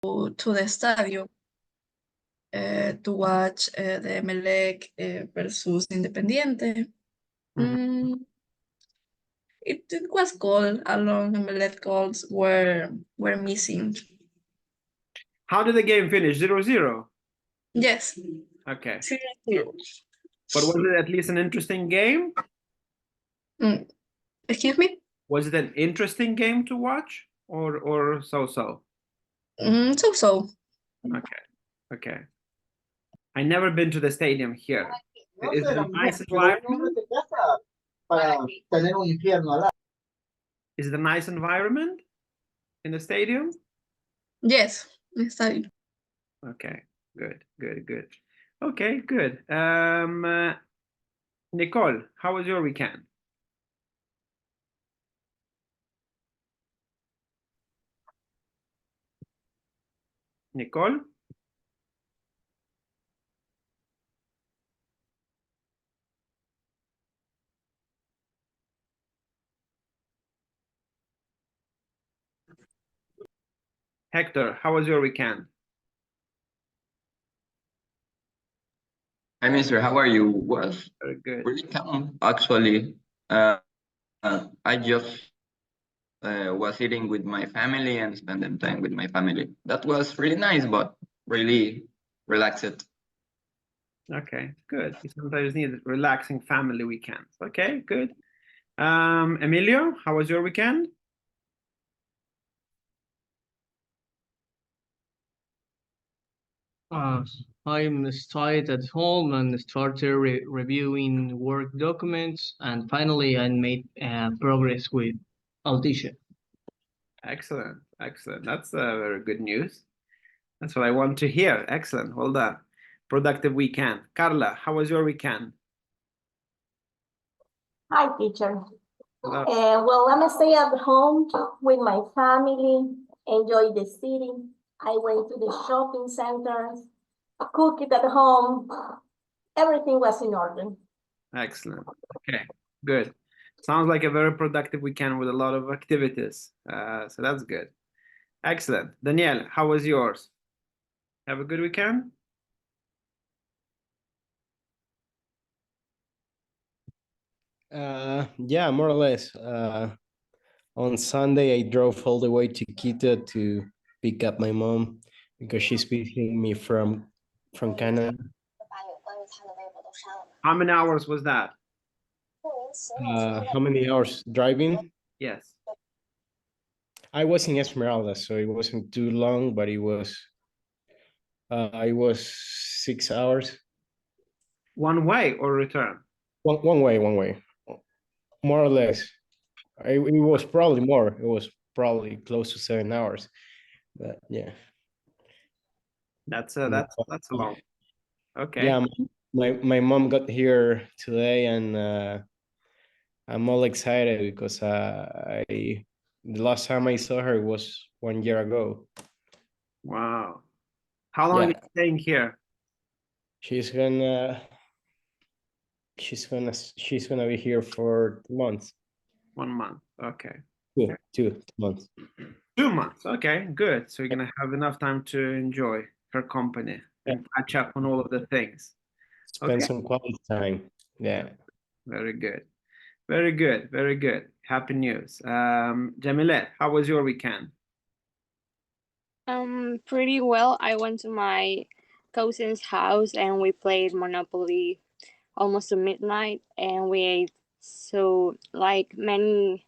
to the stadium to watch the Emelec versus Independiente. It was cold. Along Emelec goals were missing. How did the game finish? 0-0? Yes. Okay. 0-0. But was it at least an interesting game? Excuse me? Was it an interesting game to watch or so-so? So-so. Okay. I never been to the stadium here. Is it a nice environment? Is it a nice environment in the stadium? Yes, the stadium. Okay, good. Okay, good. Nicole, how was your weekend? Nicole? Hector, how was your weekend? Hi, mister. How are you? Was Very good. really calm, actually. I just was eating with my family and spending time with my family. That was really nice, but really relaxed. Okay, good. You sometimes need relaxing family weekends. Okay, good. Emilio, how was your weekend? I'm stayed at home and started reviewing work documents, and finally I made progress with audition. Excellent. That's very good news. That's what I want to hear. Excellent. Well done. Productive weekend. Carla, how was your weekend? Hi, teacher. Hello. Well, I'm stay at home with my family, enjoy the city. I went to the shopping centers, cook it at home. Everything was in order. Excellent. Okay, good. Sounds like a very productive weekend with a lot of activities. So that's good. Excellent. Danielle, how was yours? Have a good weekend? Yeah, more or less. On Sunday, I drove all the way to Quito to pick up my mom because she's visiting me from Canada. How many hours was that? How many hours driving? Yes. I was in Esmeralda, so it wasn't too long, but it was 6 hours. One way or return? One way, more or less. It was probably more. It was probably close to 7 hours, but yeah. That's a long. Okay. Yeah, my mom got here today, and I'm all excited because the last time I saw her was 1 year ago. Wow. How long are you staying here? She's gonna be here for 2 months. 1 month. Okay. 2 months. 2 months. Okay, good. So you're gonna have enough time to enjoy her company and catch up on all of the things. Spend some quality time. Yeah. Very good. Happy news. Jamile, how was your weekend? Pretty well. I went to my cousin's house and we played Monopoly almost to midnight, and we ate like many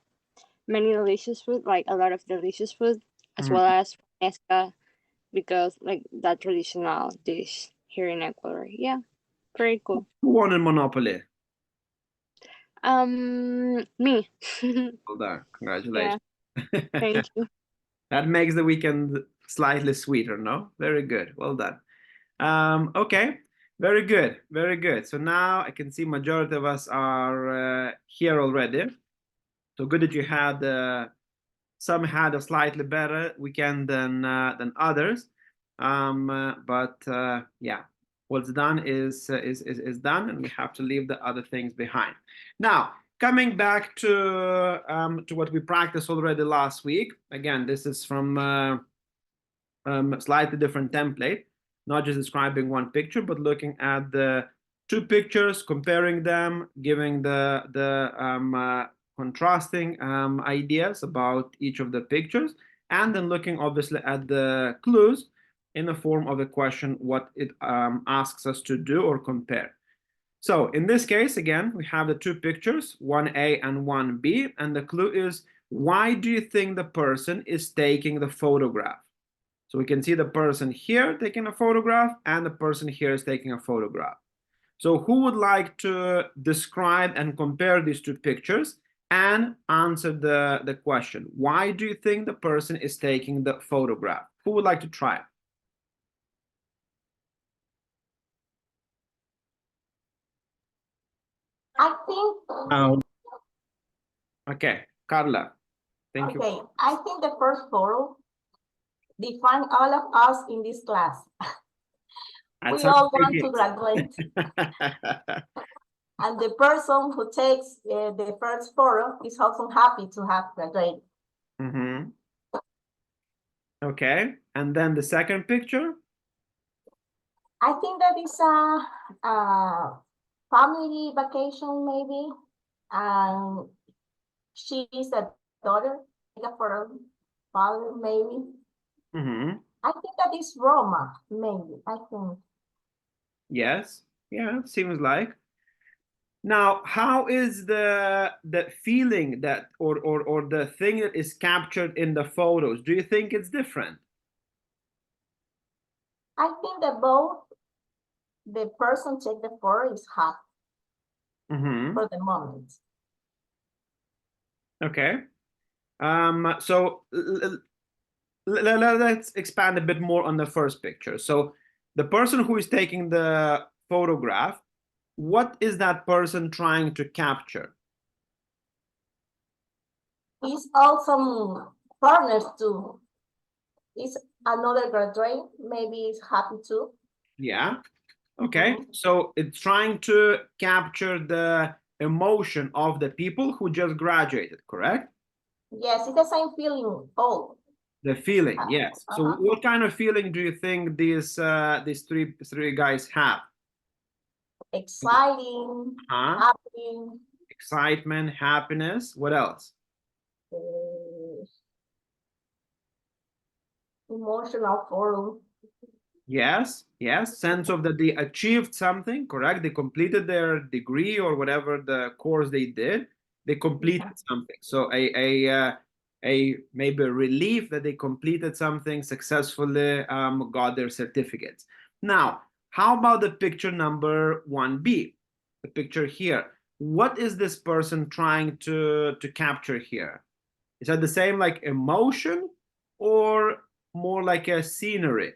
delicious food, like a lot of delicious food, as well as fresca, because like that traditional dish here in Ecuador. Yeah, pretty cool. Who won in Monopoly? Me. Well done. Congratulations. Yeah. Thank you. That makes the weekend slightly sweeter, no? Very good. Well done. Okay. Very good. So now I can see majority of us are here already. So good that you had some had a slightly better weekend than others. But yeah, what's done is done, and we have to leave the other things behind. Now, coming back to what we practiced already last week. Again, this is from slightly different template, not just describing one picture, but looking at the two pictures, comparing them, giving the contrasting ideas about each of the pictures, and then looking obviously at the clues in the form of a question, what it asks us to do or compare. So in this case, again, we have the two pictures, 1A and 1B, and the clue is, why do you think the person is taking the photograph? So we can see the person here taking a photograph and the person here is taking a photograph. So who would like to describe and compare these two pictures and answer the question? Why do you think the person is taking the photograph? Who would like to try? I think, Okay, Carla, thank you. okay, I think the first photo define all of us in this class. That's We all very want to good. graduate, and the person who takes the first photo is also happy to have graduated. Mhm. Okay, and then the second picture. I think that is a family vacation maybe, and she is a daughter, like a for father maybe. Mhm. I think that is Roma, maybe, I think. Yes, yeah, seems like. Now, how is the feeling that or the thing that is captured in the photos? Do you think it's different? I think that both the person take the photo is happy Mm-hmm. for the moment. Okay. So let's expand a bit more on the first picture. So the person who is taking the photograph, what is that person trying to capture? He's also partners too. Is another graduate, maybe is happy too. Yeah. Okay. Mhm. So it's trying to capture the emotion of the people who just graduated, correct? Yes, it's the same feeling. Oh, The feeling, yes. So uh-huh. what kind of feeling do you think these three guys have? Exciting, Huh? happy, Excitement, happiness. What else? uh, emotional photo. Yes, yes. Sense of that they achieved something, correct? They completed their degree or whatever the course they did. They completed something. So a maybe a relief that they completed something successfully, got their certificates. Now, how about the picture number 1B? The picture here. What is this person trying to capture here? Is that the same like emotion or more like a scenery?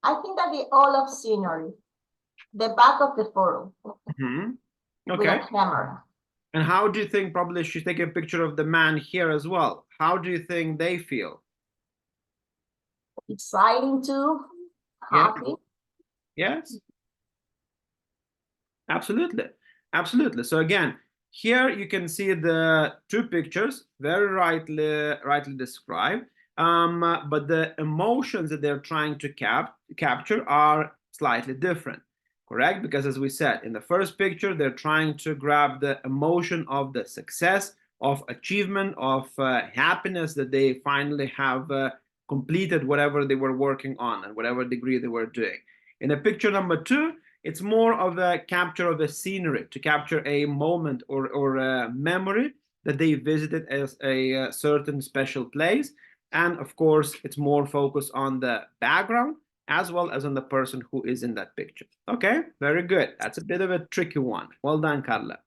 I think that the all of scenery, the back of the photo Hmm. with Okay. a camera. And how do you think probably she's taking a picture of the man here as well? How do you think they feel? Exciting too, Yeah. happy. Yes. Absolutely. Absolutely. So again, here you can see the two pictures, very rightly described. But the emotions that they're trying to capture are slightly different, correct? Because as we said, in the first picture, they're trying to grab the emotion of the success, of achievement, of happiness that they finally have completed whatever they were working on and whatever degree they were doing. In the picture number 2, it's more of a capture of a scenery, to capture a moment or a memory that they visited as a certain special place. And of course, it's more focused on the background as well as on the person who is in that picture. Okay, very good. That's a bit of a tricky one. Well done, Carla.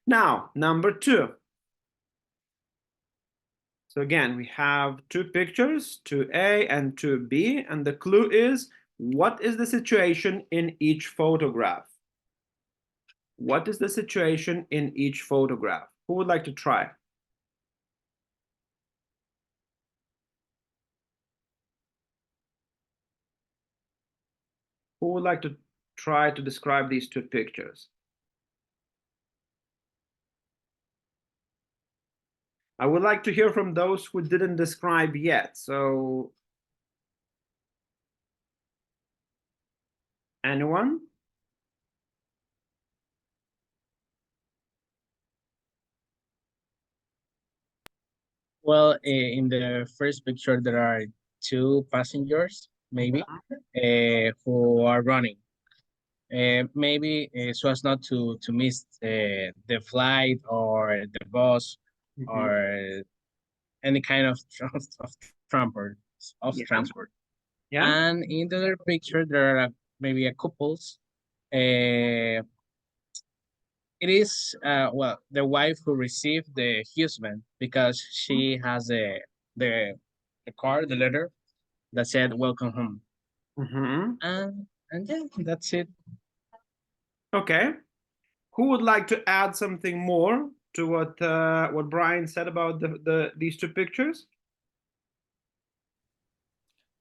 Now, number 2. So again, we have two pictures, 2A and 2B, and the clue is, what is the situation in each photograph? What is the situation in each photograph? Who would like to try? Who would like to try to describe these two pictures? I would like to hear from those who didn't describe yet. So Anyone? Well, in the first picture, there are two passengers, maybe, who are running. Maybe so as not to miss the flight or the bus Mhm. or any kind of transport Yeah. transport. Yeah. And in the other picture, there are maybe a couples. It is well, the wife who received the husband because she has the the card, the letter that said "Welcome home," Mhm. and yeah, that's it. Okay. Who would like to add something more to what Brian said about these two pictures?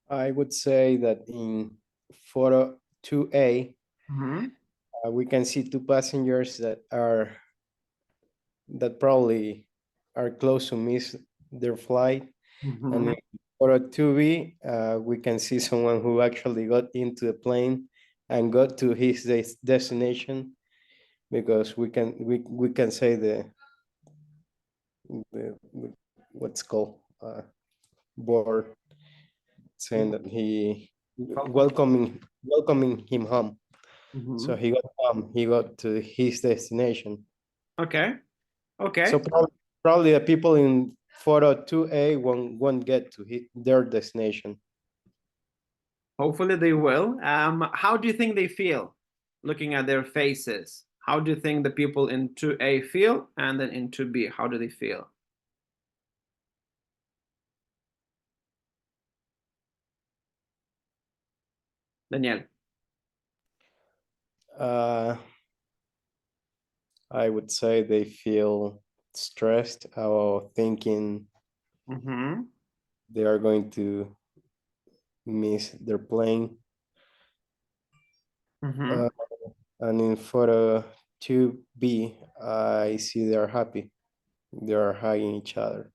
I would say that in photo 2A, Mhm. we can see two passengers that probably are close to miss their flight. And Mhm. in photo 2B, we can see someone who actually got into the plane and got to his destination, because we can say the what's called board saying that he welcoming him home. So Mhm. he got to his destination. Okay. Okay. So probably the people in photo 2A won't get to their destination. Hopefully they will. How do you think they feel looking at their faces? How do you think the people in 2A feel, and then in 2B, how do they feel? Daniel. I would say they feel stressed or thinking Mhm. they are going to miss their plane. Mhm. And in photo 2B, I see they're happy. They are hugging each other.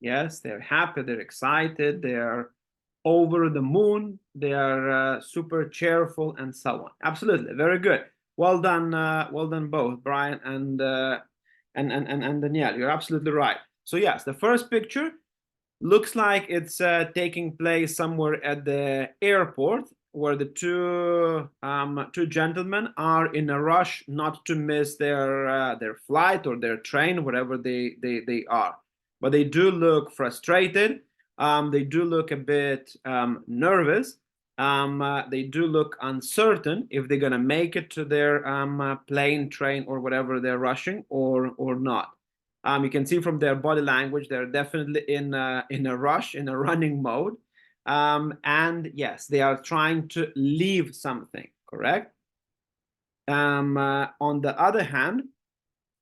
Yes, they're happy, they're excited, they're over the moon, they are super cheerful, and so on. Absolutely, very good. Well done both Brian and Danielle. You're absolutely right. So yes, the first picture looks like it's taking place somewhere at the airport, where the two gentlemen are in a rush not to miss their flight or their train, wherever they are. But they do look frustrated. They do look a bit nervous. They do look uncertain if they're gonna make it to their plane, train, or whatever they're rushing, or not. You can see from their body language they're definitely in a rush, in a running mode. And yes, they are trying to leave something, correct? On the other hand,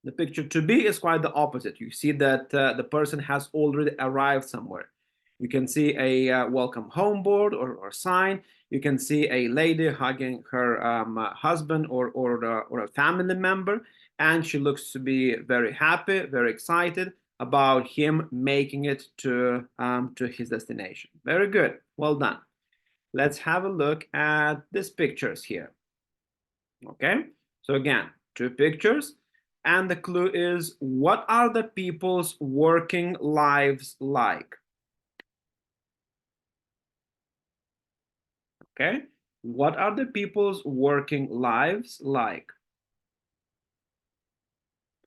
the picture 2B is quite the opposite. You see that the person has already arrived somewhere. You can see a welcome home board or sign. You can see a lady hugging her husband or a family member, and she looks to be very happy, very excited about him making it to his destination. Very good, well done. Let's have a look at these pictures here. Okay, so again, two pictures. And the clue is, what are the people's working lives like? Okay, what are the people's working lives like?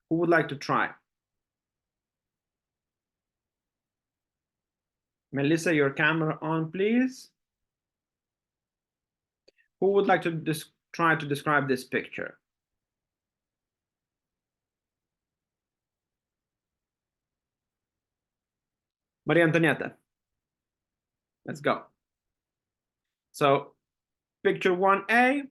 Who would like to try? Melissa, your camera on, please. Who would like to try to describe this picture? Maria Antonietta. Let's go. So picture 1A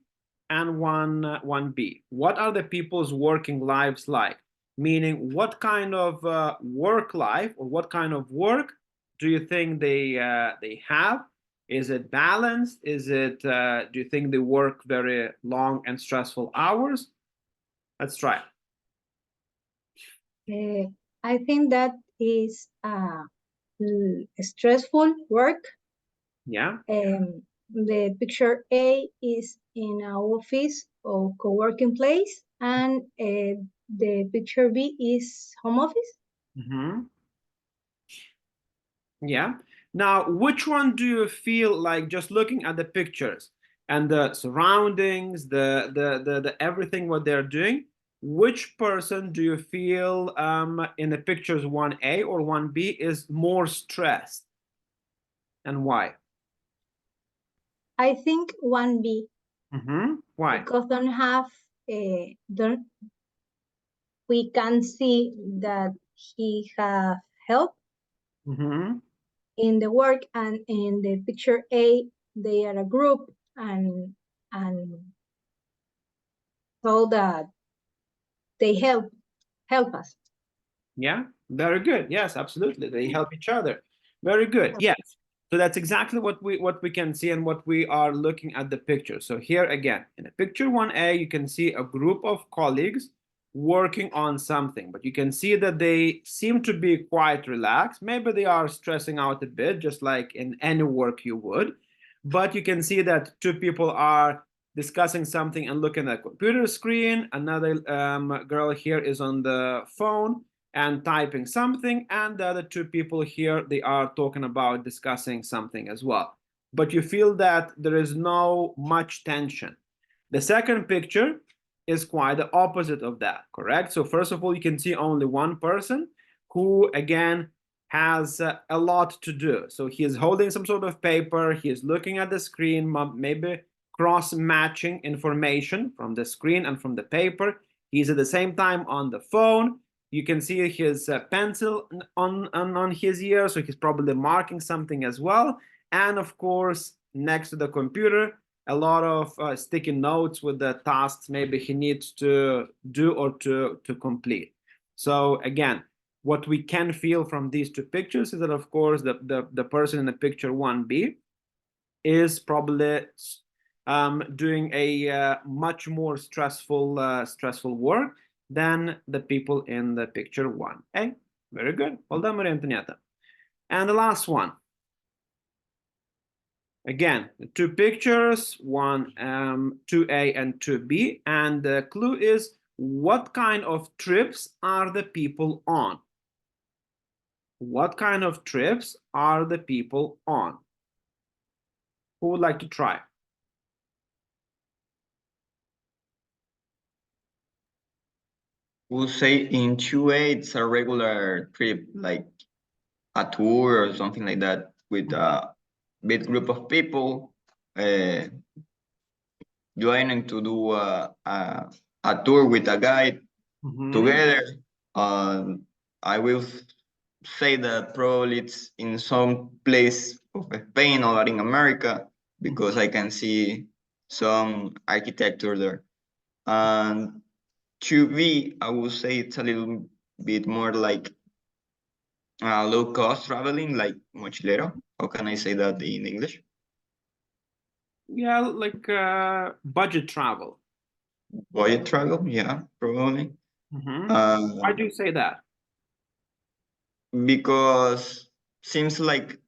and 1B. What are the people's working lives like? Meaning, what kind of work life or what kind of work do you think they have? Is it balanced? Is it? Do you think they work very long and stressful hours? Let's try. I think that is stressful work. Yeah. the picture A is in an office or co-working place, and the picture B is home office. Mm-hmm. Yeah. Now, which one do you feel like, just looking at the pictures and the surroundings, the everything what they're doing, which person do you feel in the pictures 1A or 1B is more stressed, and why? I think 1B, Mm-hmm. Why? because don't we can see that he have help Mm-hmm. in the work, and in the picture A they are a group, and so that they help us. Yeah, very good. Yes, absolutely. They help each other. Very good. Yes. So that's exactly what we can see and what we are looking at the picture. So here again, in the picture 1A, you can see a group of colleagues working on something, but you can see that they seem to be quite relaxed. Maybe they are stressing out a bit, just like in any work you would. But you can see that two people are discussing something and looking at a computer screen. Another girl here is on the phone and typing something, and the other two people here, they are talking about discussing something as well. But you feel that there is no much tension. The second picture is quite the opposite of that, correct? So first of all, you can see only one person who, again, has a lot to do. So he is holding some sort of paper, he is looking at the screen, maybe cross-matching information from the screen and from the paper. He's at the same time on the phone. You can see his pencil on his ear, so he's probably marking something as well. And of course, next to the computer, a lot of sticky notes with the tasks maybe he needs to do or to complete. So again, what we can feel from these two pictures is that, of course, the person in the picture 1B is probably doing a much more stressful work than the people in the picture 1A. Very good. Well done, Maria Antonietta. And the last one. Again, the two pictures, 2A and 2B, and the clue is, what kind of trips are the people on? What kind of trips are the people on? Who would like to try? We'll say in 2A, it's a regular trip, like a tour or something like that, with a big group of people joining to do a tour with a guide together. I will say that probably it's in some place of Spain or Latin America, because I can see some architecture there. And 2B, I would say it's a little bit more like low cost traveling, like mochilero. How can I say that in English? Yeah, like budget travel. Budget travel, yeah, probably. Why do you say that? Because seems like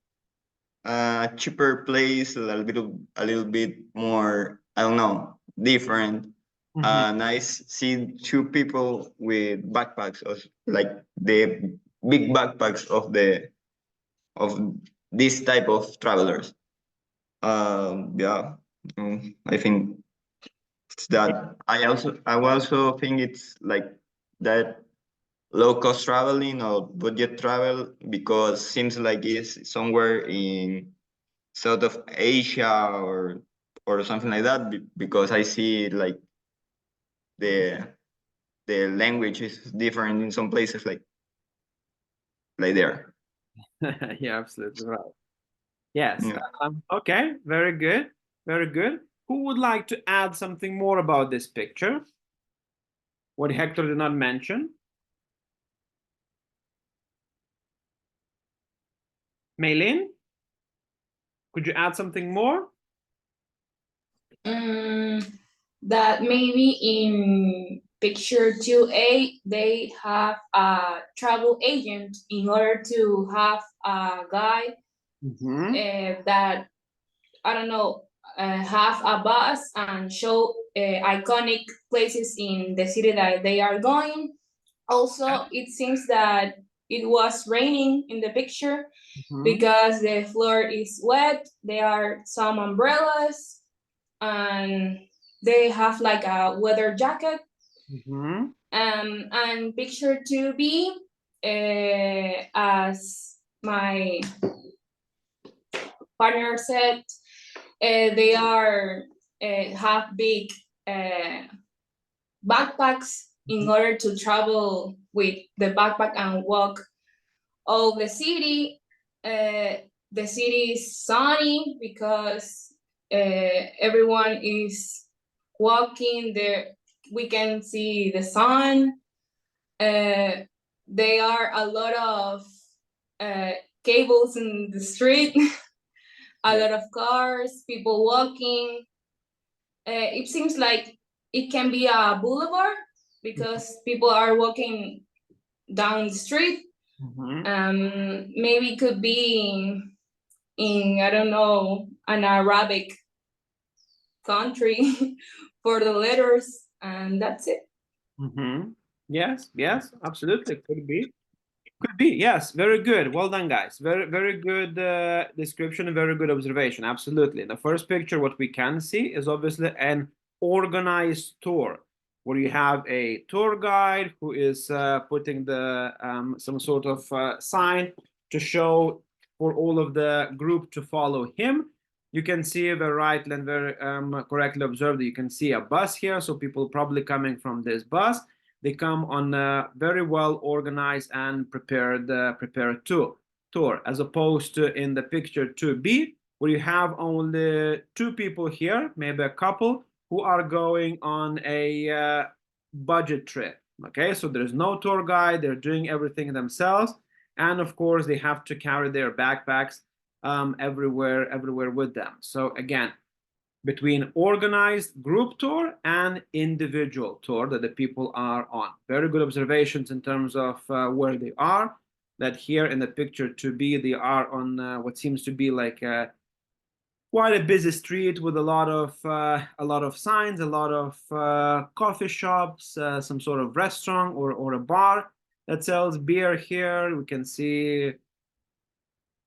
a cheaper place, a little bit more, I don't know, different. And I see two people with backpacks, like the big backpacks of this type of travelers. Yeah, I think it's that. I also think it's like that low cost traveling or budget travel, because seems like it's somewhere in South of Asia or something like that, because I see like the language is different in some places, like there. Yeah, absolutely right. Yes. Yeah. Okay, very good. Very good. Who would like to add something more about this picture? What Hector did not mention? Maylin? Could you add something more? That maybe in picture 2A, they have a travel agent in order to have a guide that, I don't know, have a bus and show iconic places in the city that they are going. Also, it seems that it was raining in the picture because the floor is wet. There are some umbrellas and they have like a weather jacket. And picture 2B, as my partner said, they are have big backpacks in order to travel with the backpack and walk all the city. The city is sunny because everyone is walking there. We can see the sun. There are a lot of cables in the street, a lot of cars, people walking. It seems like it can be a boulevard because people are walking down the street. Maybe it could be in I don't know, an Arabic country for the letters, and that's it. Yes, yes, absolutely. Could be. Could be, yes. Very good. Well done, guys. Very good description and very good observation. Absolutely. The first picture, what we can see is obviously an organized tour where you have a tour guide who is putting the some sort of sign to show for all of the group to follow him. You can see very rightly and very correctly observed that you can see a bus here. So people probably coming from this bus. They come on a very well organized and prepared tour, as opposed to in the picture 2B, where you have only 2 people here, maybe a couple, who are going on a budget trip. Okay, so there's no tour guide, they're doing everything themselves, and of course they have to carry their backpacks everywhere with them. So again, between organized group tour and individual tour that the people are on. Very good observations in terms of where they are. That here in the picture 2B, they are on what seems to be like quite a busy street with a lot of signs, a lot of coffee shops, some sort of restaurant or a bar that sells beer here. We can see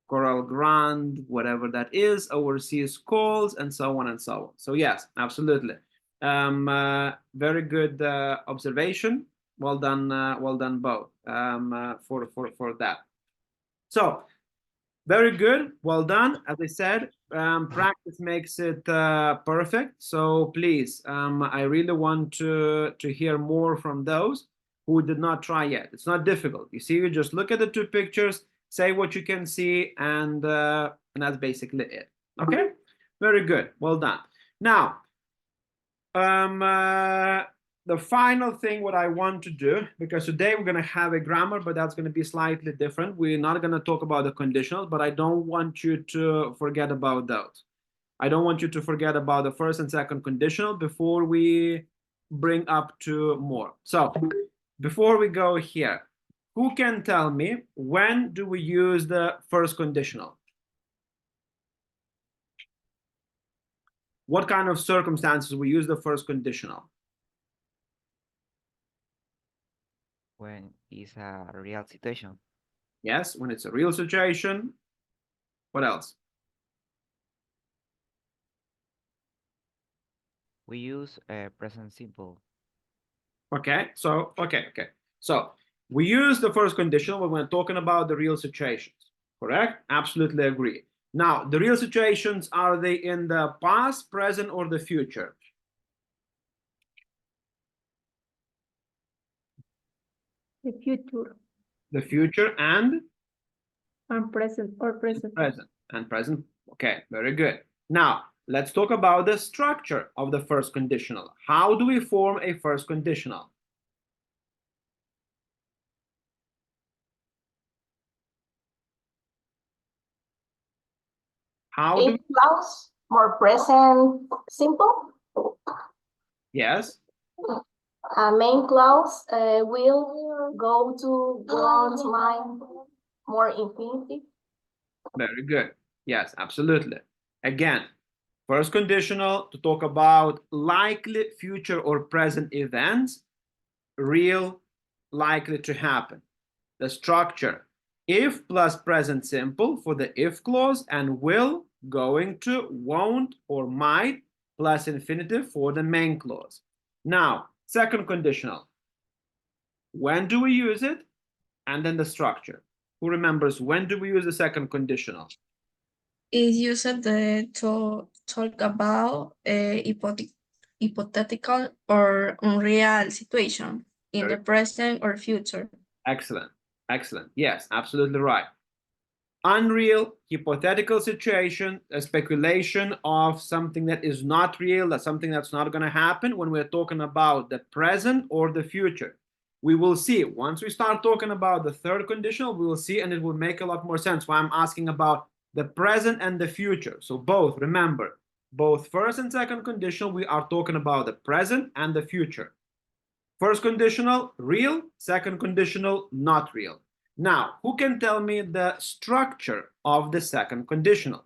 Coral Grande, whatever that is, overseas calls, and so on and so on. So yes, absolutely. Very good observation. Well done both for that. So very good. Well done. As I said, practice makes it perfect. So please, I really want to hear more from those who did not try yet. It's not difficult. You see, you just look at the 2 pictures, say what you can see, and that's basically it. Okay, very good. Well done. Now, the final thing what I want to do, because today we're going to have a grammar, but that's going to be slightly different. We're not going to talk about the conditionals, but I don't want you to forget about those. I don't want you to forget about the first and second conditional before we bring up 2 more. So before we go here, who can tell me when do we use the first conditional? What kind of circumstances we use the first conditional? When it's a real situation. Yes, when it's a real situation. What else? We use present simple. Okay, so So we use the first conditional when we're talking about the real situations, correct? Absolutely agree. Now, the real situations, are they in the past, present, or the future? The future. The future and Present or present. present. And present. Okay, very good. Now, let's talk about the structure of the first conditional. How do we form a first conditional? How do In clause, more present simple. Yes. Main clause will go to want, mind, more infinitive. Very good. Yes, absolutely. Again, First conditional to talk about likely future or present events, real, likely to happen. The structure, if plus present simple for the if clause, and will, going to, won't, or might plus infinitive for the main clause. Now, second conditional. When do we use it? And then the structure. Who remembers when do we use the second conditional? Is used to talk about a hypothetical or unreal situation in the present or future. Excellent. Excellent. Yes, absolutely right. Unreal, hypothetical situation, a speculation of something that is not real, that's something that's not going to happen when we're talking about the present or the future. We will see. Once we start talking about the third conditional, we will see, and it will make a lot more sense why I'm asking about the present and the future. So both, remember, both first and second conditional, we are talking about the present and the future. First conditional, real. Second conditional, not real. Now, who can tell me the structure of the second conditional?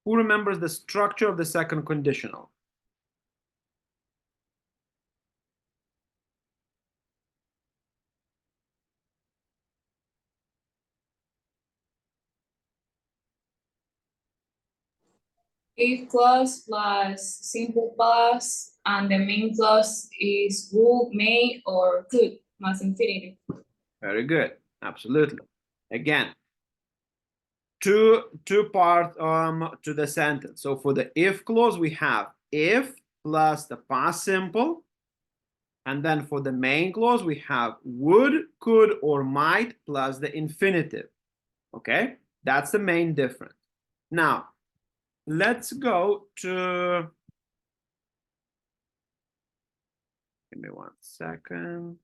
Who remembers the structure of the second conditional? If clause plus simple past, and the main clause is would, may, or could, plus infinitive. Very good. Absolutely. Again, two parts to the sentence. So for the if clause, we have if plus the past simple. And then for the main clause, we have would, could, or might plus the infinitive. Okay, that's the main difference. Now, let's go to, give me 1 second.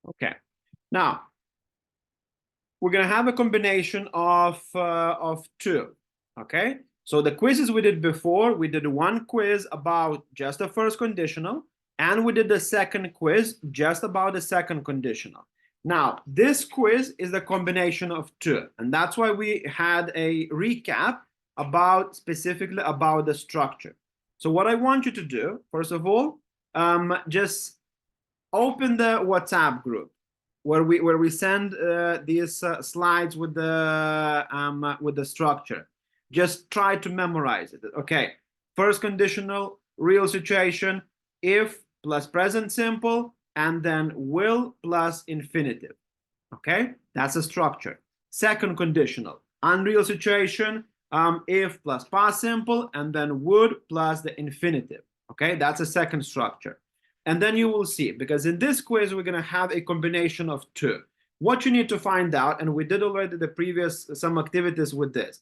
Okay, now we're gonna have a combination of two. Okay, so the quizzes we did before, we did one quiz about just the first conditional, and we did the second quiz just about the second conditional. Now, this quiz is the combination of two, and that's why we had a recap about specifically about the structure. So what I want you to do, first of all, just open the WhatsApp group where we send these slides with the structure. Just try to memorize it. Okay, first conditional, real situation, if plus present simple, and then will plus infinitive. Okay, that's a structure. Second conditional, unreal situation, if plus past simple, and then would plus the infinitive. Okay, that's a second structure. And then you will see, because in this quiz, we're going to have a combination of two. What you need to find out, and we did already the previous some activities with this.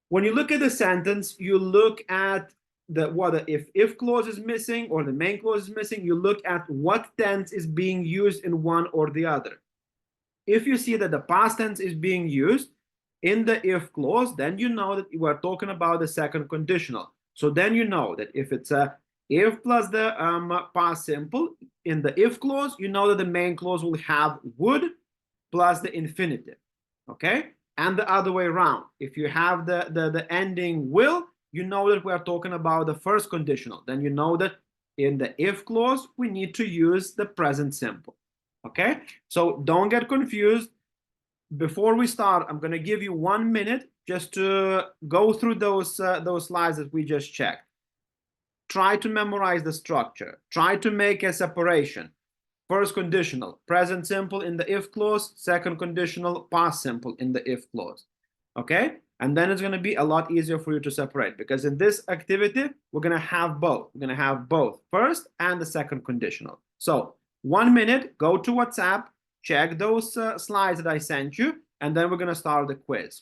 When you look at the sentence, you look at the if clause is missing or the main clause is missing, you look at what tense is being used in one or the other. If you see that the past tense is being used in the if clause, then you know that we're talking about the second conditional. So then you know that if it's a if plus the past simple in the if clause, you know that the main clause will have would plus the infinitive. Okay, and the other way around. If you have the ending will, you know that we're talking about the first conditional. Then you know that in the if clause, we need to use the present simple. Okay, so don't get confused. Before we start, I'm going to give you 1 minute just to go through those slides that we just checked. Try to memorize the structure. Try to make a separation. First conditional, present simple in the if clause. Second conditional, past simple in the if clause. Okay, and then it's going to be a lot easier for you to separate, because in this activity we're going to have both. We're going to have both first and the second conditional. So 1 minute, go to WhatsApp, check those slides that I sent you, and then we're going to start the quiz.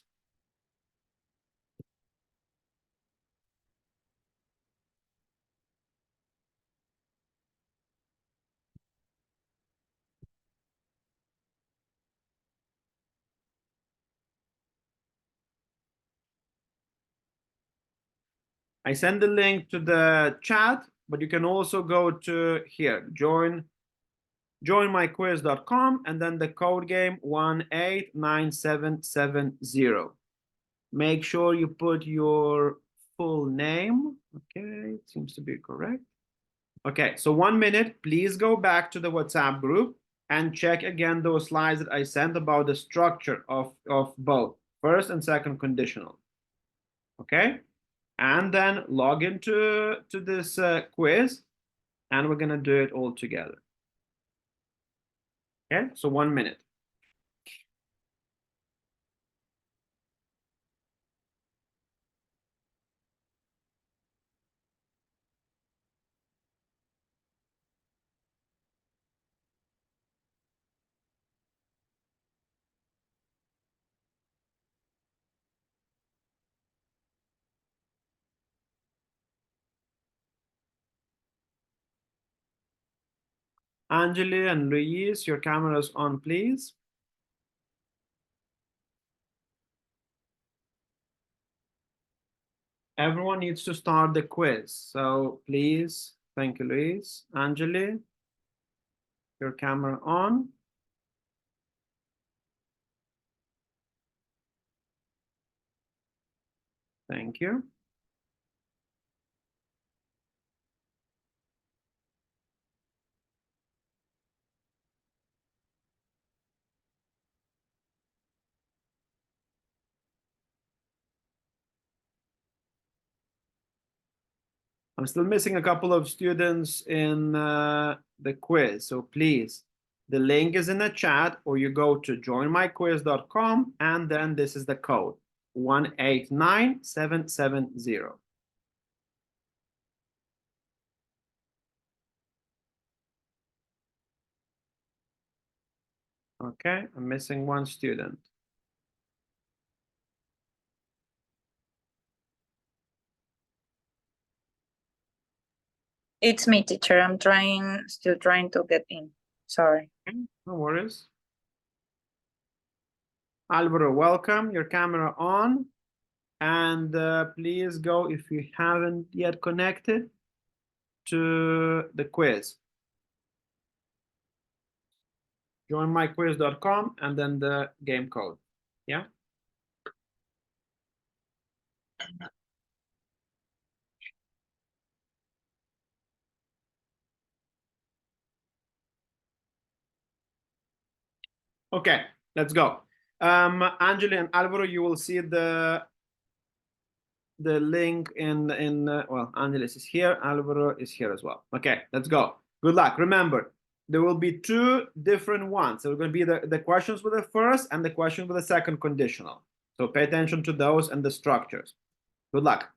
I send the link to the chat, but you can also go to here, joinmyquiz.com, and then the code game 189770. Make sure you put your full name. Okay, it seems to be correct. Okay, so 1 minute, please go back to the WhatsApp group and check again those slides that I sent about the structure of both first and second conditional. Okay, and then log into this quiz, and we're gonna do it all together. Okay, so 1 minute. Angeli and Luis, your cameras on, please. Everyone needs to start the quiz. So please, thank you, Luis. Angeli, your camera on. Thank you. I'm still missing a couple of students in the quiz. So please, the link is in the chat, or you go to joinmyquiz.com, and then this is the code 189770. Okay, I'm missing one student. It's me, teacher. I'm still trying to get in. Sorry. No worries. Alvaro, welcome. Your camera on. And please go, if you haven't yet connected, to the quiz. Joinmyquiz.com and then the game code. Yeah. Okay, let's go. Angeli and Alvaro, you will see the link in well, Angelis is here, Alvaro is here as well. Okay, let's go. Good luck. Remember, there will be two different ones. So it's going to be the questions with the first and the questions with the second conditional. So pay attention to those and the structures. Good luck.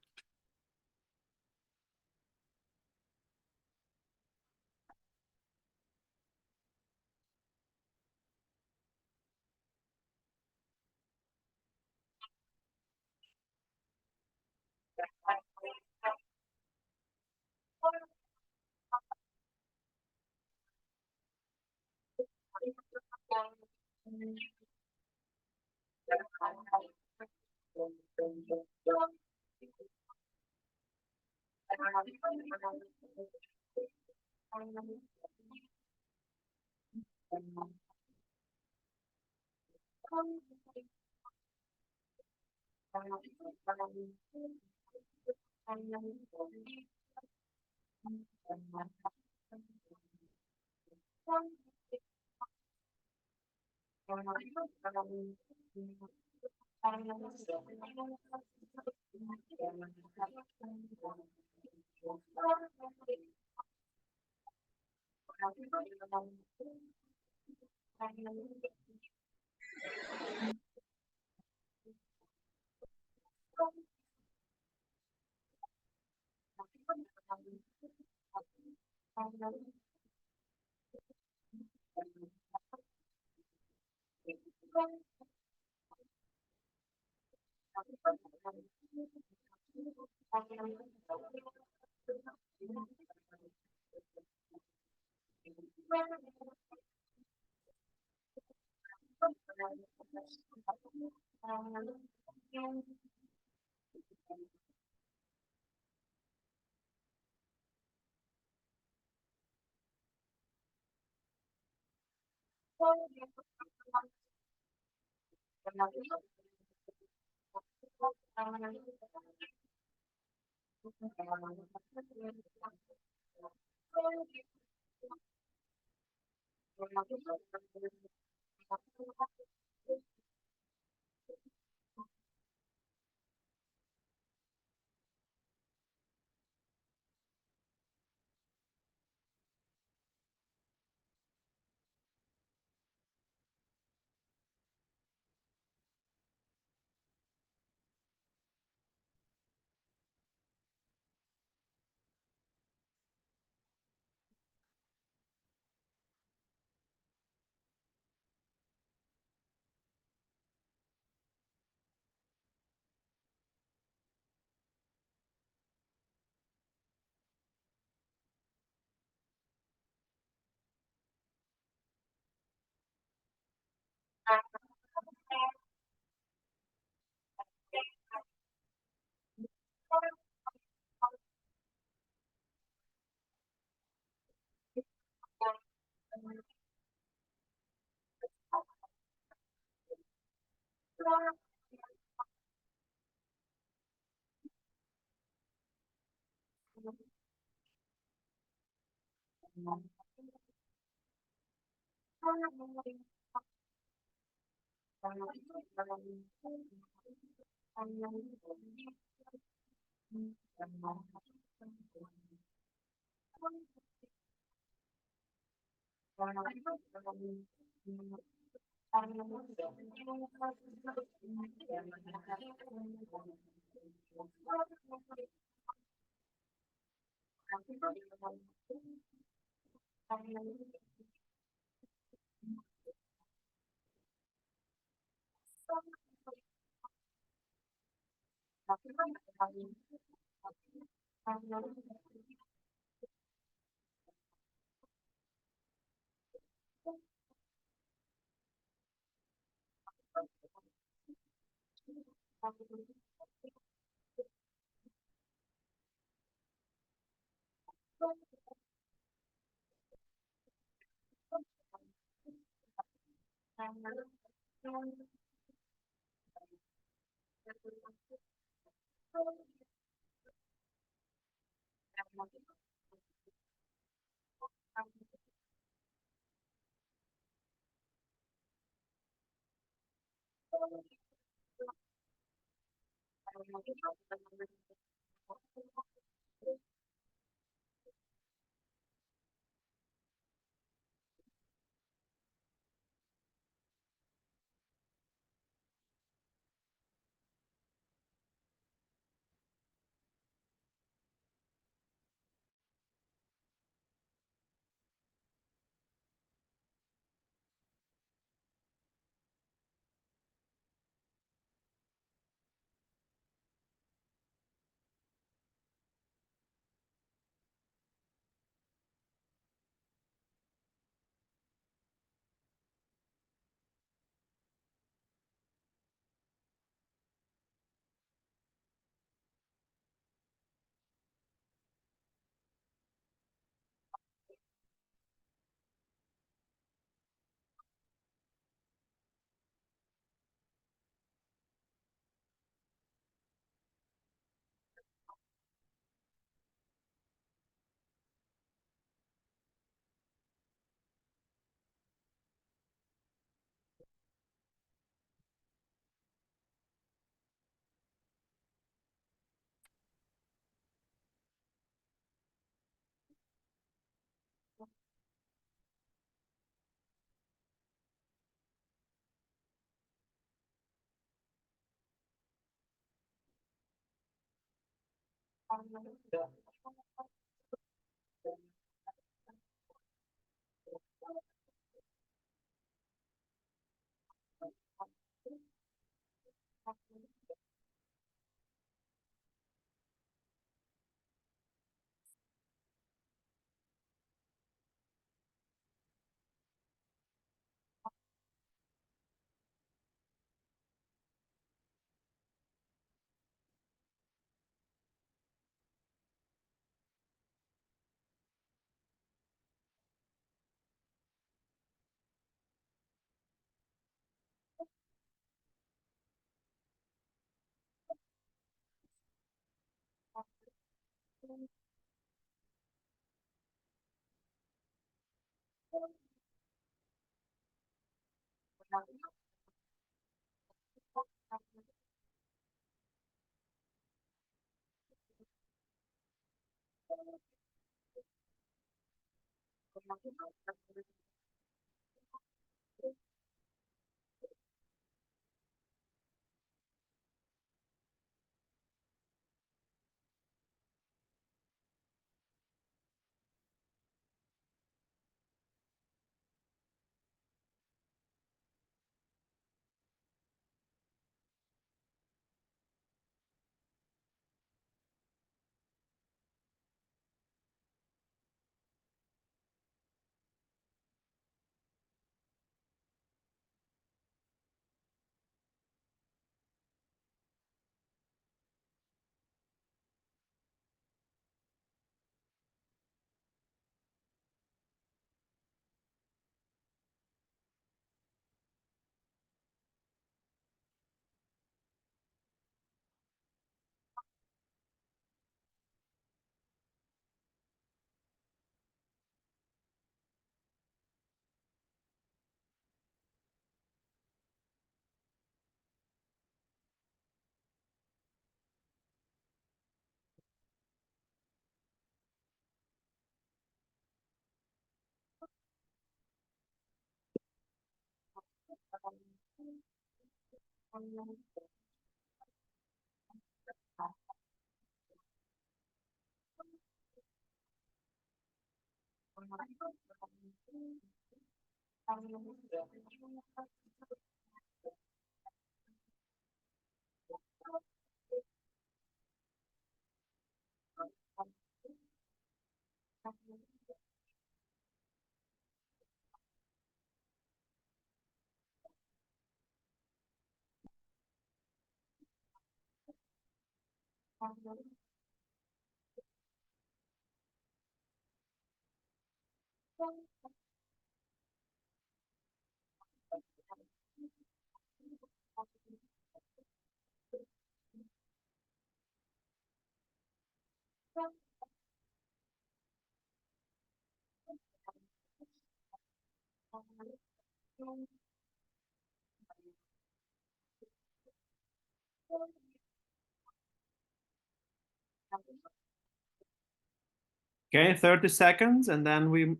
Okay, 30 seconds, and then we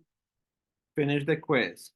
finish the quiz.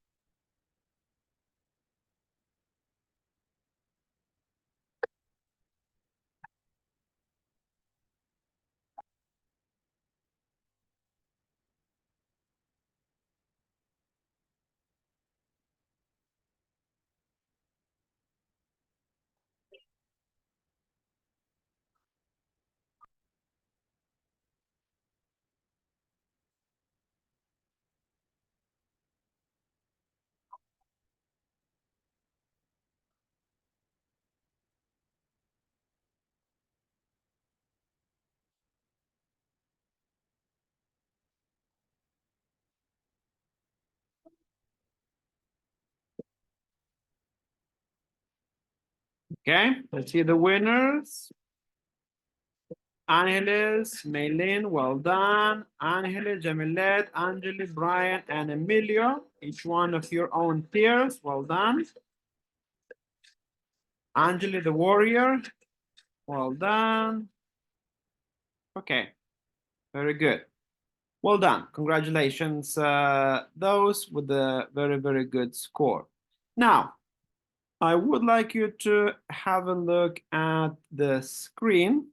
Okay, let's see the winners. Angeles, Maylin, well done. Angeles, Jamilet, Angeli, Brian, and Emilio. Each one of your own peers, well done. Angeli, the warrior, well done. Okay, very good. Well done. Congratulations, those with a very, very good score. Now, I would like you to have a look at the screen.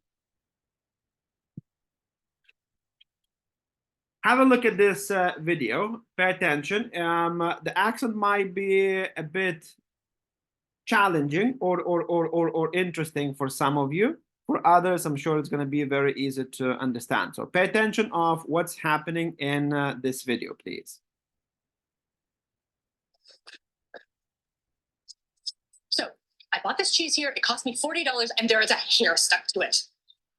Have a look at this video. Pay attention. The accent might be a bit challenging or interesting for some of you. For others, I'm sure it's going to be very easy to understand. So pay attention of what's happening in this video, please. So I bought this cheese here. It cost me $40 and there is a hair stuck to it.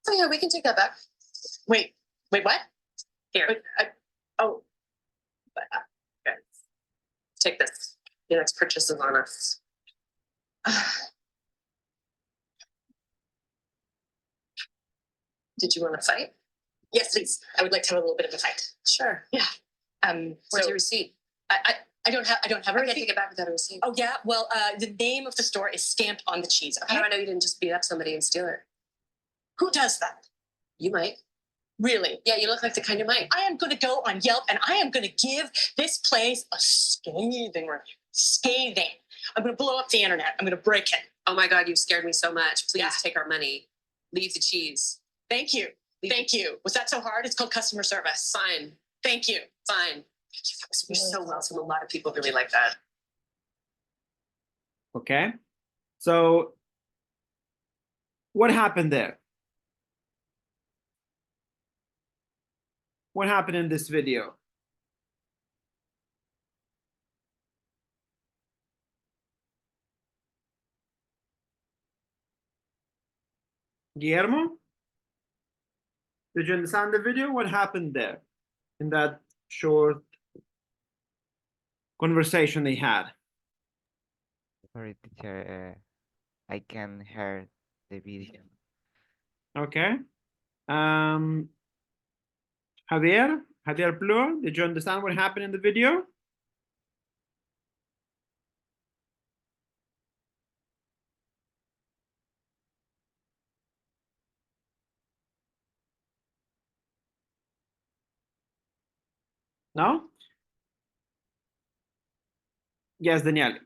Oh yeah, we can take that back. Wait, what? Here. Okay. Take this. Your next purchase is on us. Did you want to fight? Yes, please. I would like to have a little bit of a fight. Sure. Yeah. Where's your receipt? I don't have a receipt. I can't take it back without a receipt. Oh yeah. Well, the name of the store is stamped on the cheese. Okay? How do I know you didn't just beat up somebody and steal it? Who does that? You might. Really? Yeah, you look like the kind who might. I am going to go on Yelp and I am going to give this place a scathing review. Scathing. I'm going to blow up the internet. I'm going to break it. Oh my God, you scared me so much. Please take our money. Leave the cheese. Thank you. Thank you. Was that so hard? It's called customer service. Fine. Thank you. Fine. That was really so awesome. A lot of people really like that. Okay. So what happened there? What happened in this video? Guillermo? Did you understand the video? What happened there in that short conversation they had? Sorry, teacher. I can hear the video. Okay. Javier Plur, did you understand what happened in the video? No? Yes, Danielle.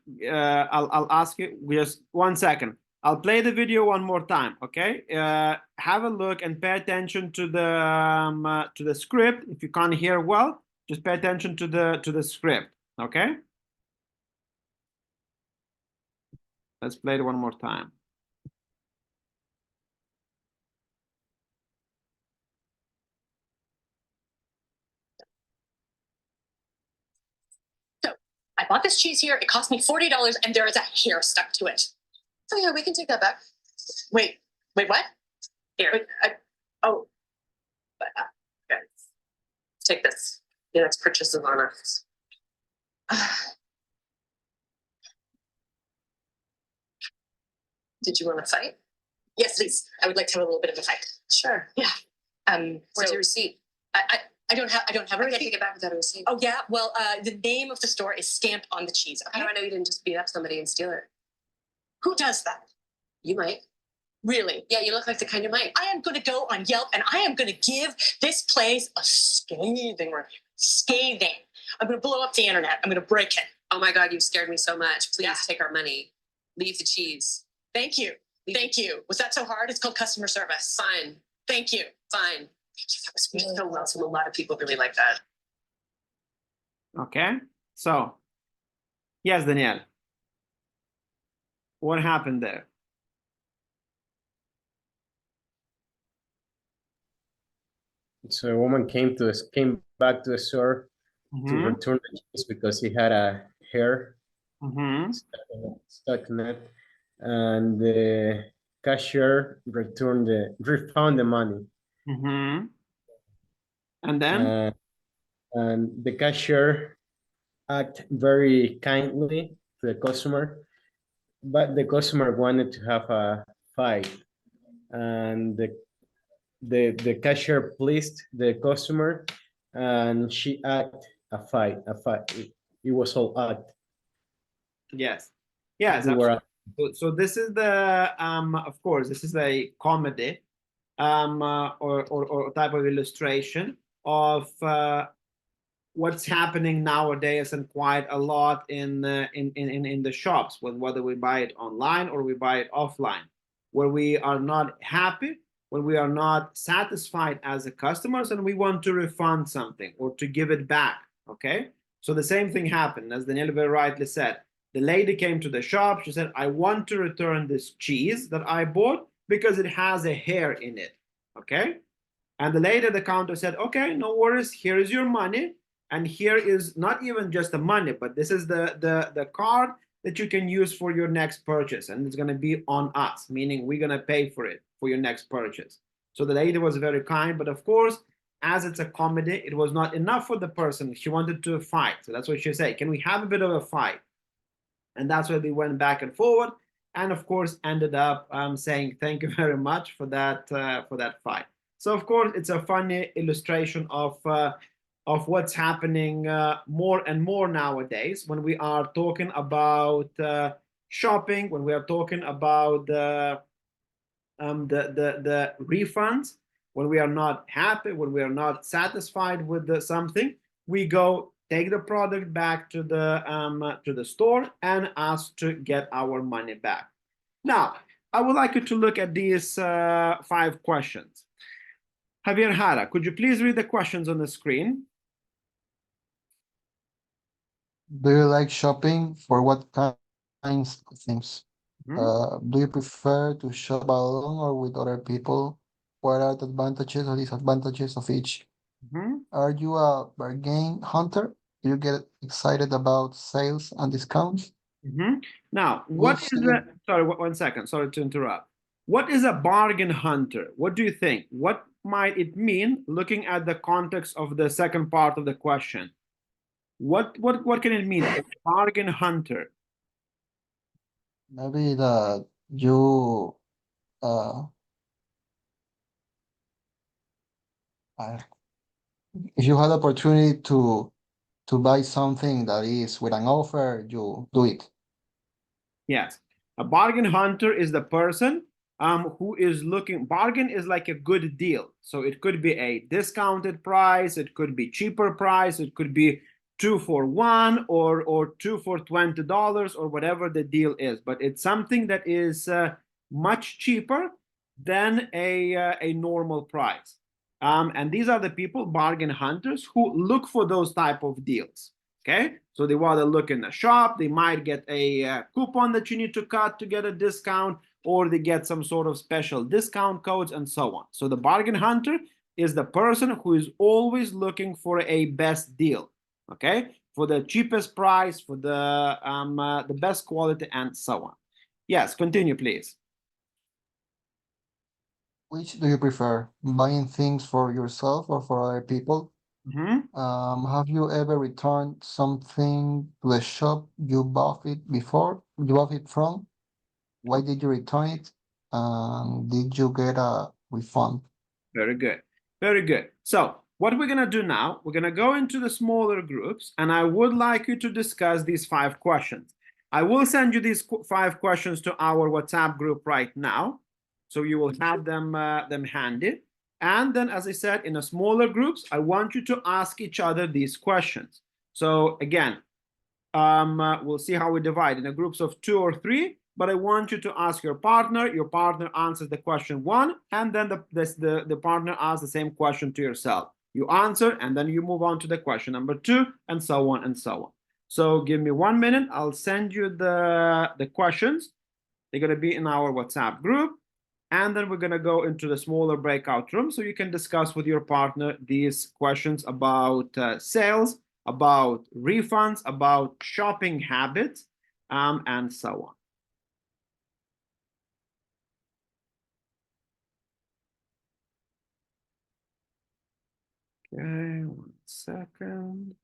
I'll ask you just 1 second. I'll play the video one more time, okay? Have a look and pay attention to the script. If you can't hear well, just pay attention to the script, okay? Let's play it one more time. So I bought this cheese here. It cost me $40 and there is a hair stuck to it. Oh yeah, we can take that back. Wait, what? Here. Okay. Take this. Your next purchase is on us. Did you want to fight? Yes, please. I would like to have a little bit of a fight. Sure. Yeah. Where's your receipt? I don't have a receipt. I can't take it back without a receipt. Oh yeah. Well, the name of the store is stamped on the cheese. Okay? How do I know you didn't just beat up somebody and steal it? Who does that? You might. Really? Yeah, you look like the kind who might. I am going to go on Yelp and I am going to give this place a scathing review. Scathing. I'm going to blow up the internet. I'm going to break it. Oh my God, you scared me so much. Please take our money. Leave the cheese. Thank you. Thank you. Was that so hard? It's called customer service. Fine. Thank you. Fine. That was really so awesome. A lot of people really like that. Okay. So, yes, Danielle. What happened there? So a woman came back to the store to Mhm. return the cheese because he had a hair Mhm. stuck in it, and the cashier refund the money. Mhm. And then? And the cashier act very kindly to the customer, but the customer wanted to have a fight, and the cashier pleased the customer, and she act a fight. It was all act. Yes. Yes. They were absolutely. So this is the of course this is a comedy or type of illustration of what's happening nowadays and quite a lot in the shops, whether we buy it online or we buy it offline, where we are not happy, when we are not satisfied as a customers, and we want to refund something or to give it back. Okay, so the same thing happened, as Daniel very rightly said. The lady came to the shop. She said, I want to return this cheese that I bought because it has a hair in it. Okay. And the lady at the counter said, okay, no worries. Here is your money. And here is not even just the money, but this is the card that you can use for your next purchase. And it's going to be on us, meaning we're going to pay for it for your next purchase. So the lady was very kind. But of course, as it's a comedy, it was not enough for the person. She wanted to fight. So that's what she said. Can we have a bit of a fight? And that's where they went back and forward. And of course, ended up saying, thank you very much for that fight. So of course, it's a funny illustration of what's happening more and more nowadays when we are talking about shopping, when we are talking about the refunds, when we are not happy, when we are not satisfied with something, we go take the product back to the store and ask to get our money back. Now, I would like you to look at these 5 questions. Javier Jara, could you please read the questions on the screen? Do you like shopping? For what kinds of things? Do you prefer to shop alone or with other people? What are the advantages or disadvantages of each? Are you a bargain hunter? Do you get excited about sales and discounts? Now, what is sorry, 1 second, sorry to interrupt. What is a bargain hunter? What do you think? What might it mean looking at the context of the second part of the question? What can it mean? A bargain hunter. Maybe that you if you had the opportunity to buy something that is with an offer, you do it. Yes, a bargain hunter is the person who is looking. Bargain is like a good deal. So it could be a discounted price, it could be cheaper price, it could be 2 for $1 or 2 for $20 or whatever the deal is. But it's something that is much cheaper than a normal price. And these are the people, bargain hunters, who look for those type of deals. Okay, so they want to look in the shop, they might get a coupon that you need to cut to get a discount, or they get some sort of special discount codes and so on. So the bargain hunter is the person who is always looking for a best deal, okay, for the cheapest price, for the best quality and so on. Yes, continue, please. Which do you prefer, buying things for yourself or for other people? Have you ever returned something to the shop you bought it before? You bought it from? Why did you return it? Did you get a refund? Very good. Very good. So what we're going to do now, we're going to go into the smaller groups, and I would like you to discuss these 5 questions. I will send you these 5 questions to our WhatsApp group right now, so you will have them handy. And then, as I said, in a smaller groups, I want you to ask each other these questions. So again, we'll see how we divide in a groups of 2 or 3. But I want you to ask your partner answers the question 1, and then the partner asks the same question to yourself. You answer, and then you move on to the question number 2, and so on and so on. So give me 1 minute. I'll send you the questions. They're going to be in our WhatsApp group. And then we're going to go into the smaller breakout room so you can discuss with your partner these questions about sales, about refunds, about shopping habits, and so on. Okay, 1 second.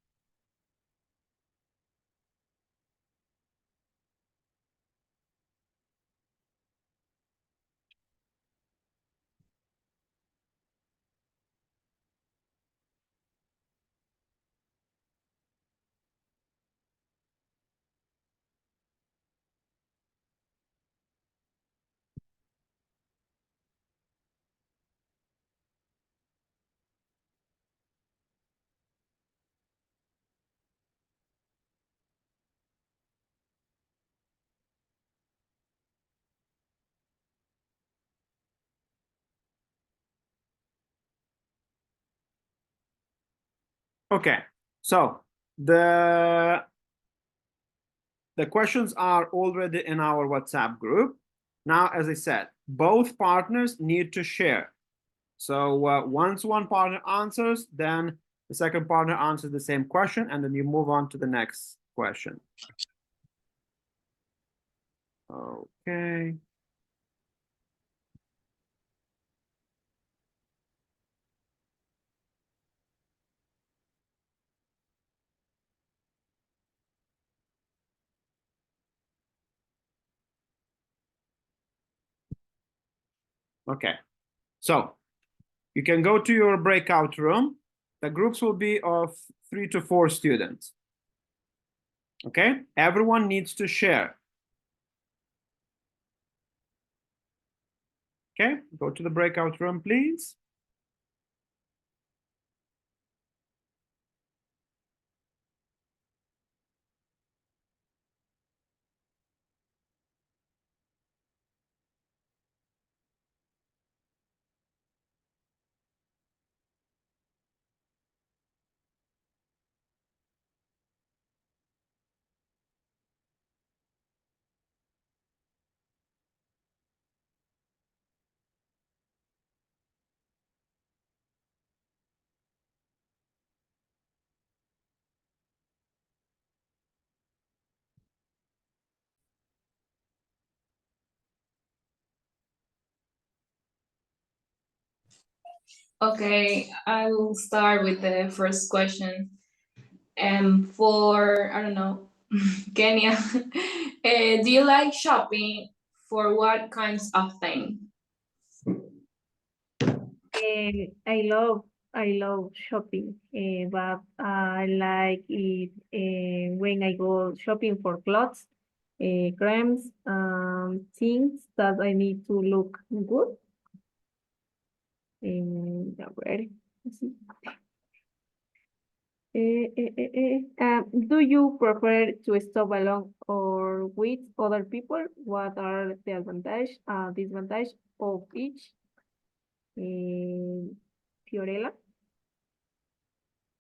Okay, so the the questions are already in our WhatsApp group. Now, as I said, both partners need to share. So once one partner answers, then the second partner answers the same question, and then you move on to the next question. Okay. Okay, so you can go to your breakout room. The groups will be of 3 to 4 students. Okay, everyone needs to share. Okay, go to the breakout room, please. Okay, I will start with the first question. For, I don't know, Kenya, do you like shopping? For what kinds of things? I love shopping, but I like it when I go shopping for clothes, creams, things that I need to look good. A ver, así. Do you prefer to stop alone or with other people? What are the advantage, disadvantage of each? Fiorella?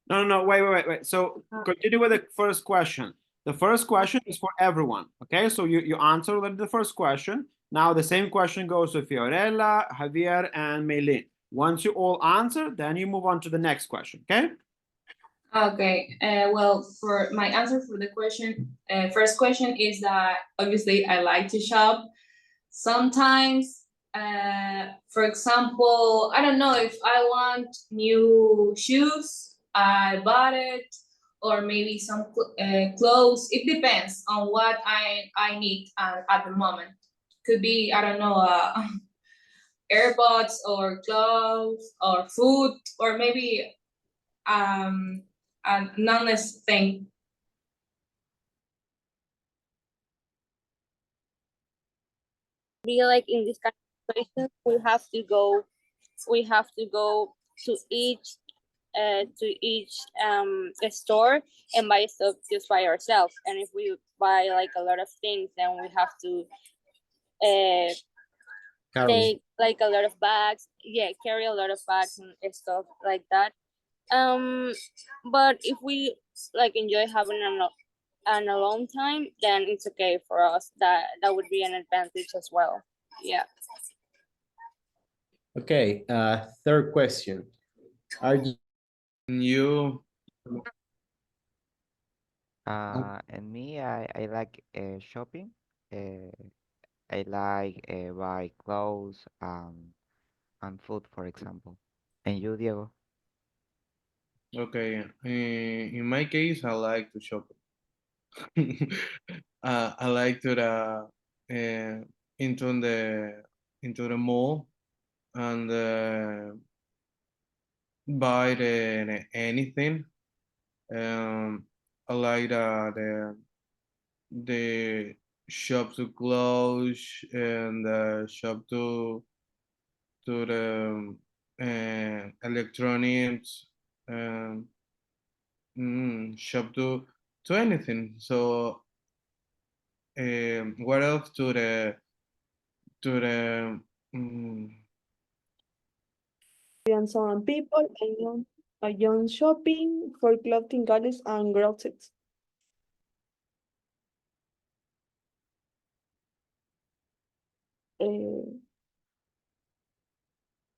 No, wait. So continue with the first question. The first question is for everyone. Okay, so you answer the first question. Now the same question goes to Fiorella, Javier, and Meilin. Once you all answer, then you move on to the next question. Okay. Okay, well, for my answer for the question, first question is that obviously I like to shop. Sometimes, for example, I don't know if I want new shoes, I bought it, or maybe some clothes. It depends on what I need at the moment. Could be, I don't know, AirPods or clothes or food, or maybe a non-less thing. Be like in this kind of situations, we have to go to each store and buy stuff just by ourselves. And if we buy like a lot of things, then we have to take like a lot of bags. Yeah, carry a lot of bags and stuff like that. But if we like enjoy having an alone time, then it's okay for us. That would be an advantage as well. Yeah. Okay, third question. Are you And me, I like shopping. I like buy clothes and food, for example. And you, Diego? Okay, in my case, I like to shop. I like to into the mall and buy anything. I like the shop to clothes and shop to the electronics and shop to anything. So what else to the And some people enjoy shopping for clothing galleries and groceries.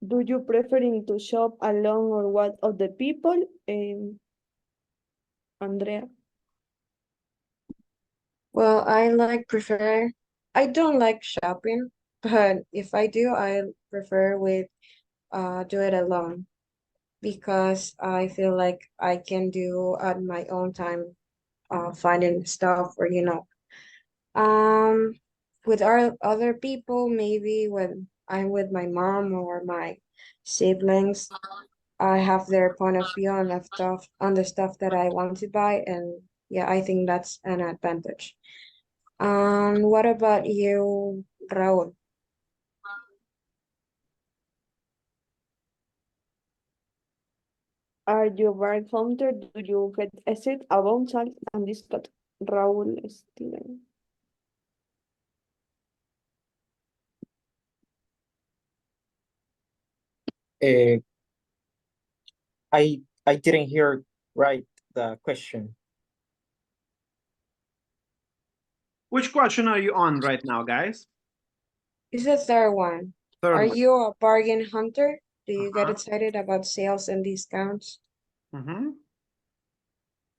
do you preferring to shop alone or what of the people? Andrea. Well, I don't like shopping, but if I do, I prefer do it alone because I feel like I can do at my own time, finding stuff or with our other people, maybe when I'm with my mom or my siblings, I have their point of view on the stuff that I want to buy, and yeah, I think that's an advantage. What about you, Raul? Are you bargain hunter? Do you get a set about salt and discount? Raúl Steven. Uh, I didn't hear right the question. Which question are you on right now, guys? It's the third one. Third Are one. you a bargain hunter? Do you get Uh-huh. excited about sales and discounts? Mm-hmm.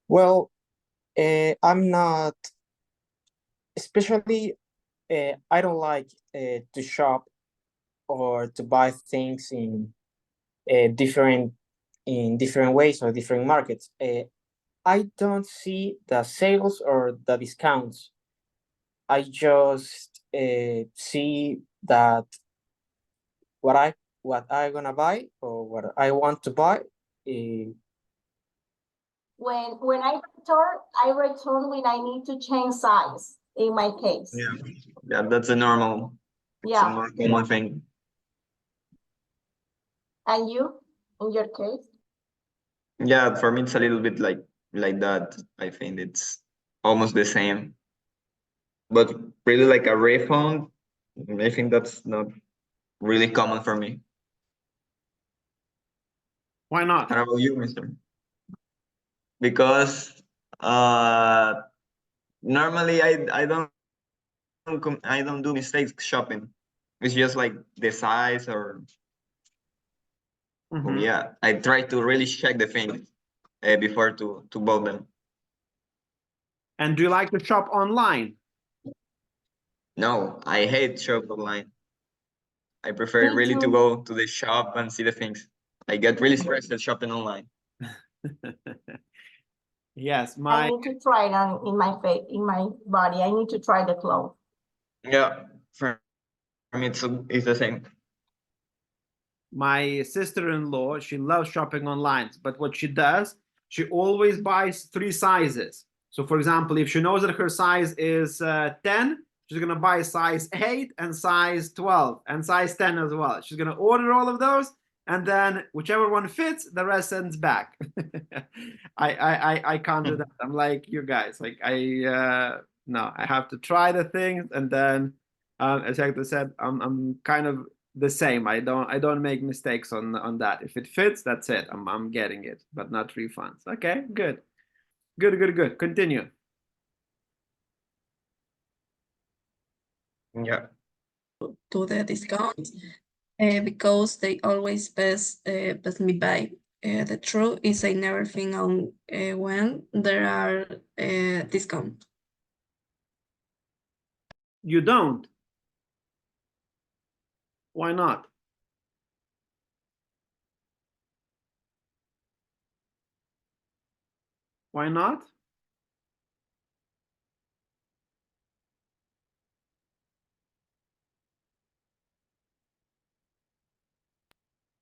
Well, I'm not, especially, I don't like to shop or to buy things in different ways or different markets. I don't see the sales or the discounts. I just see that what I gonna buy or what I want to buy. When I return when I need to change size in my case. Yeah, that's a normal, it's a Yeah. more common thing. And you, in your case? Yeah, for me it's a little bit like that. I think it's almost the same. But really like a refund, I think that's not really common for me. Why not? How about you, mister? Because normally I don't do mistakes shopping. It's just like the size or Mhm. yeah. I try to really check the things before to buy them. And do you like to shop online? No, I hate shop online. I prefer Me really to too. go to the shop and see the things. I get really stressed at shopping online. Yes, I need to try it on in my face, in my body. I need to try the clothes. Yeah, for me it's the same. my sister-in-law, she loves shopping online, but what she does, she always buys 3 sizes. So for example, if she knows that her size is 10, she's gonna buy size 8 and size 12 and size 10 as well. She's gonna order all of those, and then whichever one fits, the rest sends back. I can't do that. I'm like you guys. Like no, I have to try the things, and then as Hector said, I'm kind of the same. I don't make mistakes on that. If it fits, that's it. I'm getting it, but not refunds. Okay, good. Continue. Yeah. To the discounts because they always pass me by. The truth is I never think on when there are discounts. You don't? Why not? Why not?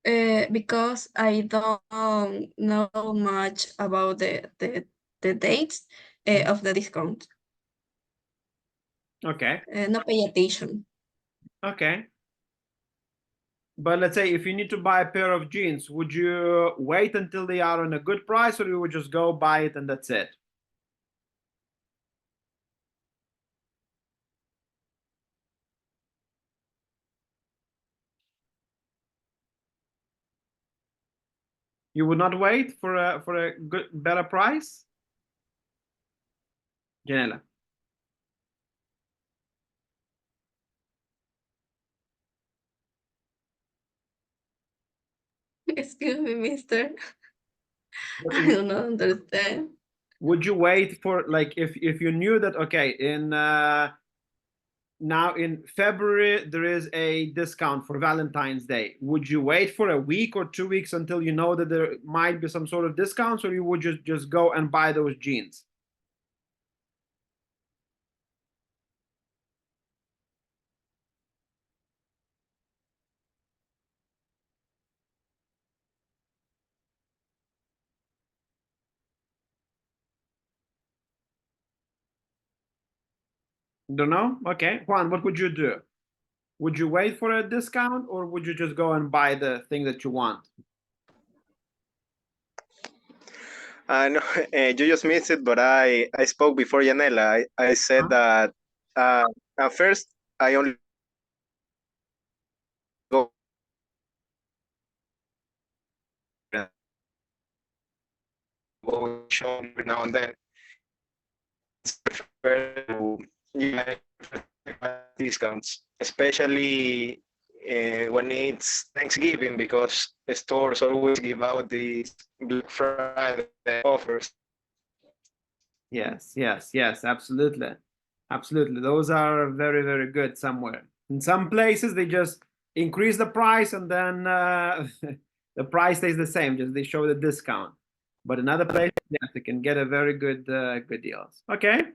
Because I don't know much about the dates of the discount. Okay. Not pay attention. Okay. But let's say if you need to buy a pair of jeans, would you wait until they are on a good price, or you would just go buy it and that's it? You would not wait for a good better price? Janela. Excuse me, mister. I don't understand. Would you wait for, like, if you knew that, okay, in now in February there is a discount for Valentine's Day, would you wait for a week or 2 weeks until you know that there might be some sort of discounts, or you would just go and buy those jeans? Don't know? Okay. Juan, what would you do? Would you wait for a discount, or would you just go and buy the thing that you want? No, you just missed it, but I spoke before Yanela. I said that at first I only go shopping every now and then. It's prefer to yeah, discounts, especially when it's Thanksgiving, because the stores always give out these Black Friday offers. Yes, absolutely. Absolutely. Those are very, very good somewhere. In some places, they just increase the price and then the price stays the same, just they show the discount. But in other places, yes, they can get a very good good deals. Okay.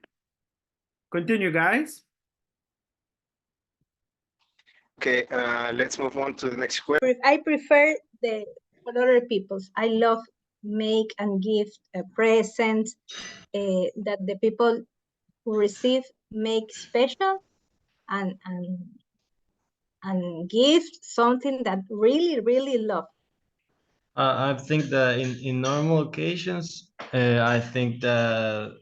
Continue, guys. Okay, let's move on to the next question. I prefer the for other people's. I love make and give a present that the people who receive make special and give something that really love. I think that in normal occasions, I think that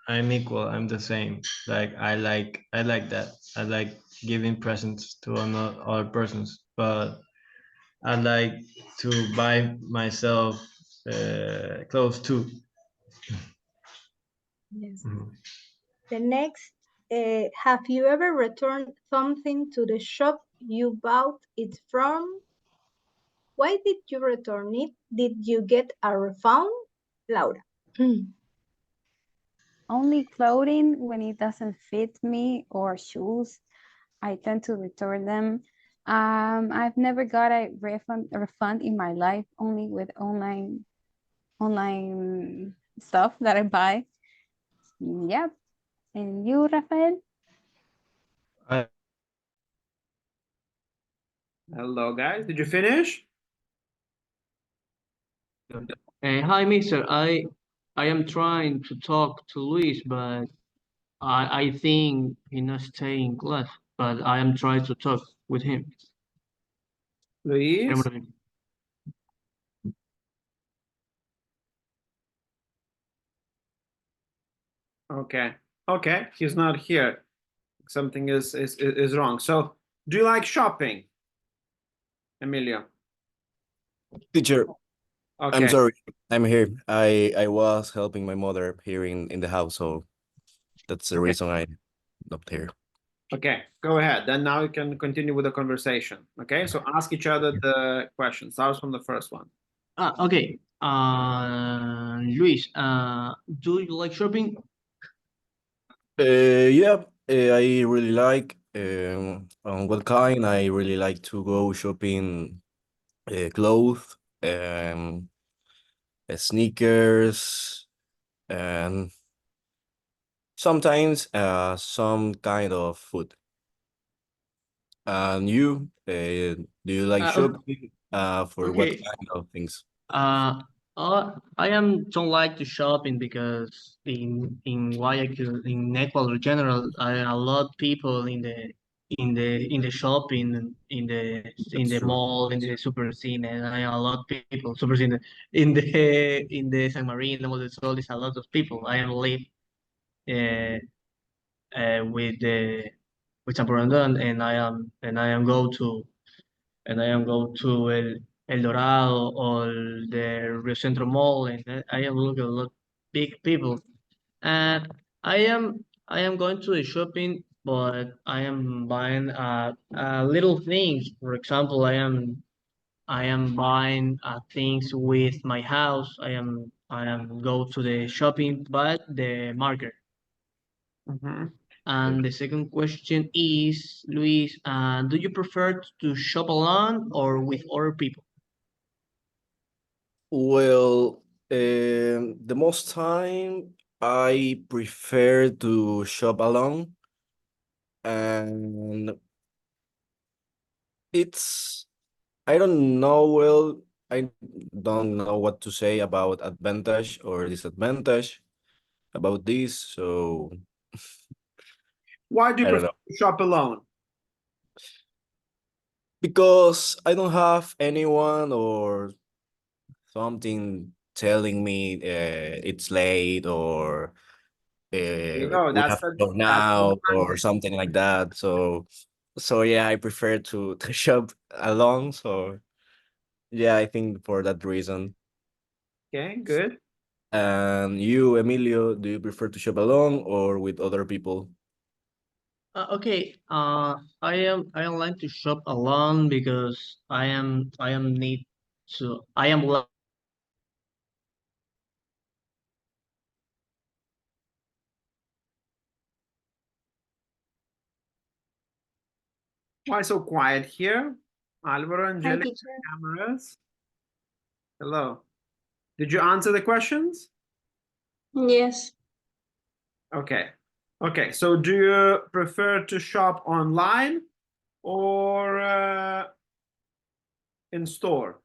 I'm equal. I'm the same. Like I like that. I like giving presents to other persons, but I like to buy myself clothes too. Yes. The next, have you ever returned something to the shop you bought it from? Why did you return it? Did you get a refund? Laura. Only clothing when it doesn't fit me, or shoes. I tend to return them. I've never got a refund in my life, only with online stuff that I buy. Yep. And you, Rafael? Hello, guys. Did you finish? Hi, mister. I am trying to talk to Luis, but I think he not stay in class, but I am trying to talk with him. Luis? Okay. Okay. He's not here. Something is wrong. So, do you like shopping, Emilio? Teacher, Okay. I'm sorry. I'm here. I was helping my mother here in the house, so that's the reason I'm not here. Okay, go ahead. Then now we can continue with the conversation. Okay, so ask each other the questions. Start from the first one. Okay. Luis, do you like shopping? Yeah, I really like. On what kind? I really like to go shopping, clothes, sneakers, and sometimes some kind of food. And you, do you like shopping? For what okay. kind of things? I don't like to shopping because in Guayaquil, in Ecuador general, a lot people in the shopping in the mall, in the super cine, and a lot of people super cine in the San Marino, all this a lot of people. I am live with San Borondon, and I am go to El Dorado or the Rio Centro Mall, and I am looking a lot big people, and I am going to the shopping, but I am buying little things. For example, I am buying things with my house. I am go to the shopping, but the market. And the second question is, Luis, do you prefer to shop alone or with other people? Well, the most time I prefer to shop alone, and I don't know, well, I don't know what to say about advantage or disadvantage about this, so Why do you I don't prefer know. to shop alone? Because I don't have anyone or something telling me it's late or You know, we have to go that's the now or advantage. something like that. So yeah, I prefer to to shop alone. So yeah, I think for that reason. Okay, good. And you, Emilio, do you prefer to shop alone or with other people? Okay, I am like to shop alone because I am need to I am like Why so quiet here? Alvaro, Hi, Angelica, teacher. cameras. Hello. Did you answer the questions? Yes. Okay. Okay, so do you prefer to shop online or in store?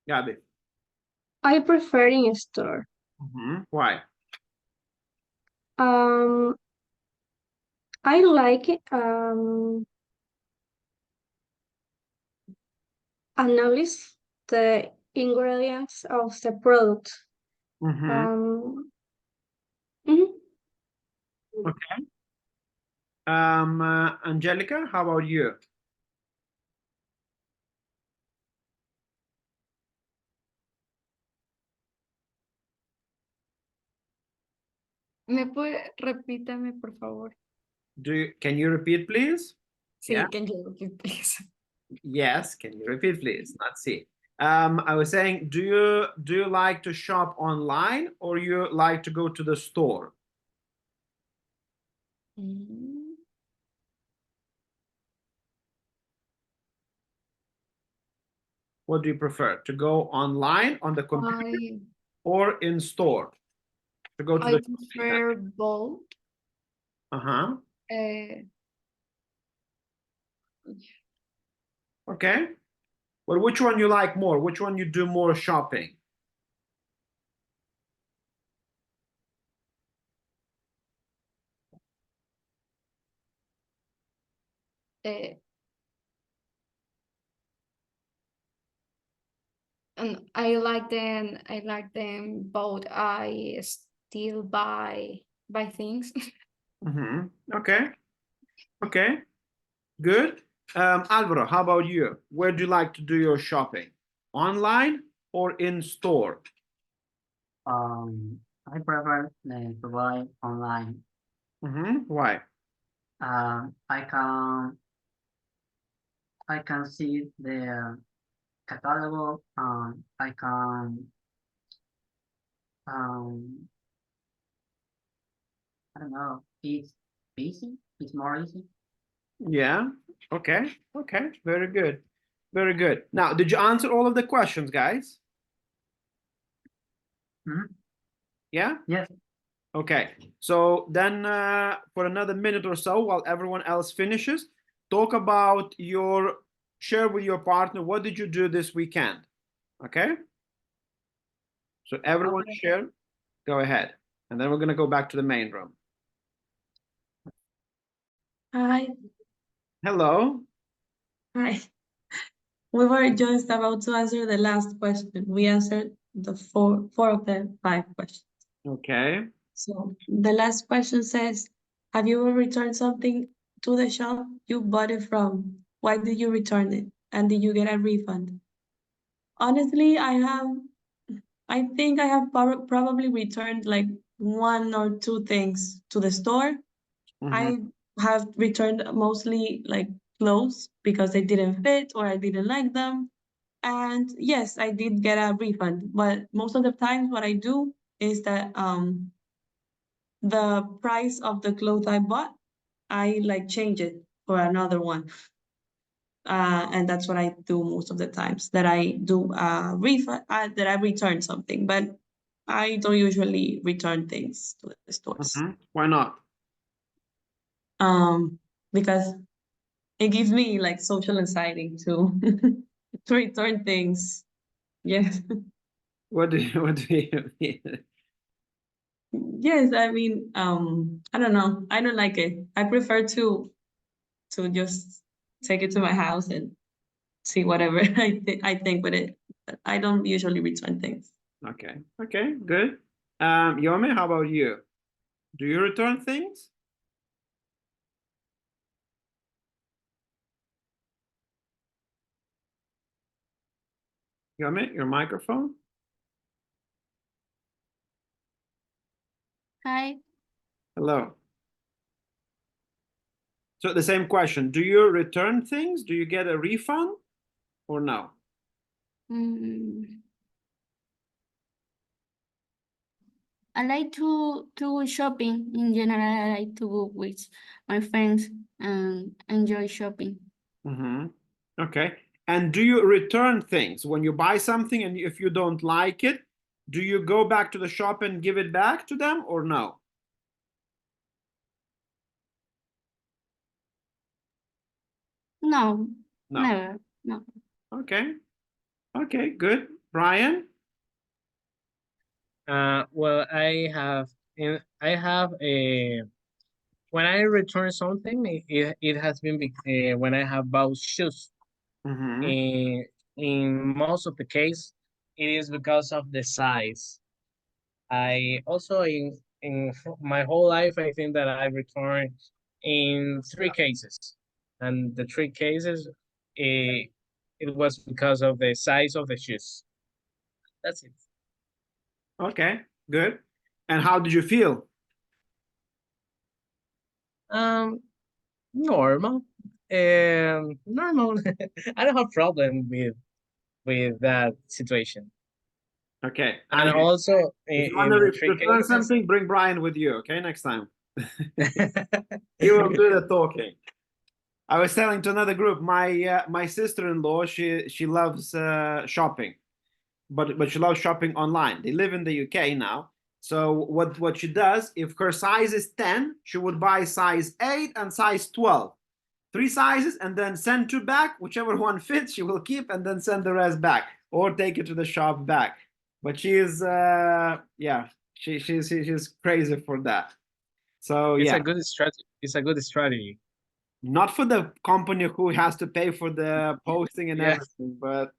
Gabi. I prefer in store. Why? I like it, analyze the ingredients of the product. Mhm. Okay. Angelica, how about you? ¿Me puede, repítame, por favor? Can you repeat, please? Sí, Yeah. can you repeat, please? Yes, can you repeat, please? Let's see. I was saying, do you like to shop online or you like to go to the store? What do you prefer? To go online on the computer or in store? To go to I the prefer both. Uh-huh. Uh, Okay. Well, which one you like more? Which one you do more shopping? and I like them. I like them both. I still buy things. Okay. Okay. Good. Alvaro, how about you? Where do you like to do your shopping? Online or in store? I prefer to buy online. Why? I can see the catalog. I can I don't know. It's easy. It's more easy. Yeah. Okay. Okay. Very good. Very good. Now, did you answer all of the questions, guys? Yeah? Yes. Okay. So then for another minute or so, while everyone else finishes, talk about share with your partner, what did you do this weekend? Okay? So everyone share. Go ahead. And then we're going to go back to the main room. Hi. Hello. Hi. We were just about to answer the last question. We answered the four of the 5 questions. Okay. So the last question says, have you ever returned something to the shop you bought it from? Why did you return it? And did you get a refund? Honestly, I think I have probably returned like 1 or 2 things to the store. I have returned mostly like clothes because they didn't fit or I didn't like them. And yes, I did get a refund, but most of the times what I do is that the price of the clothes I bought, I like change it for another one. And that's what I do most of the times, that I do refund, that I return something, but I don't usually return things to the stores. Why not? Because it gives me like social anxiety to to return things. Yes. What do you mean? Yes, I mean, I don't know. I don't like it. I prefer to just take it to my house and see whatever I think with it. But I don't usually return things. Okay. Okay. Good. Yomi, how about you? Do you return things? Yomi, your microphone. Hi. Hello. So the same question. Do you return things? Do you get a refund or no? I like to go shopping in general. I like to go with my friends and enjoy shopping. Okay. And do you return things when you buy something, and if you don't like it, do you go back to the shop and give it back to them or no? No, No. never. No. Okay. Okay, good. Brian? Well, I have a when I return something, it has been when I have bought shoes. In most of the case, it is because of the size. I also in my whole life, I think that I returned in 3 cases, and the 3 cases, it was because of the size of the shoes. That's it. Okay, good. And how did you feel? Normal. Normal. I don't have problem with that situation. Okay. And also if you in want to the 3 return cases, something, bring Brian with you, okay, next time. He will do the talking. I was telling to another group, my sister-in-law, she loves shopping, but she loves shopping online. They live in the UK now. So what she does, if her size is 10, she would buy size 8 and size 12. 3 sizes, and then send 2 back. Whichever one fits, she will keep, and then send the rest back, or take it to the shop back. But she is yeah, she's crazy for that. So it's yeah, a good strategy. It's a good strategy. not for the company who has to pay for the posting and Yeah. everything, but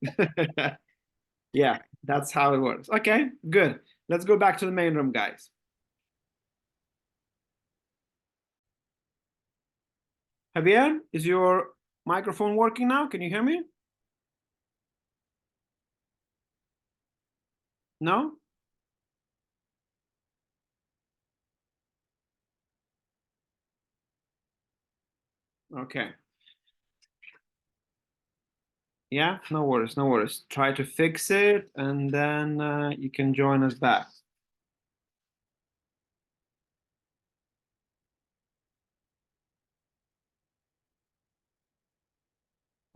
yeah, that's how it works. Okay, good. Let's go back to the main room, guys. Javier, is your microphone working now? Can you hear me? No? Okay. Yeah, no worries, no worries. Try to fix it, and then you can join us back.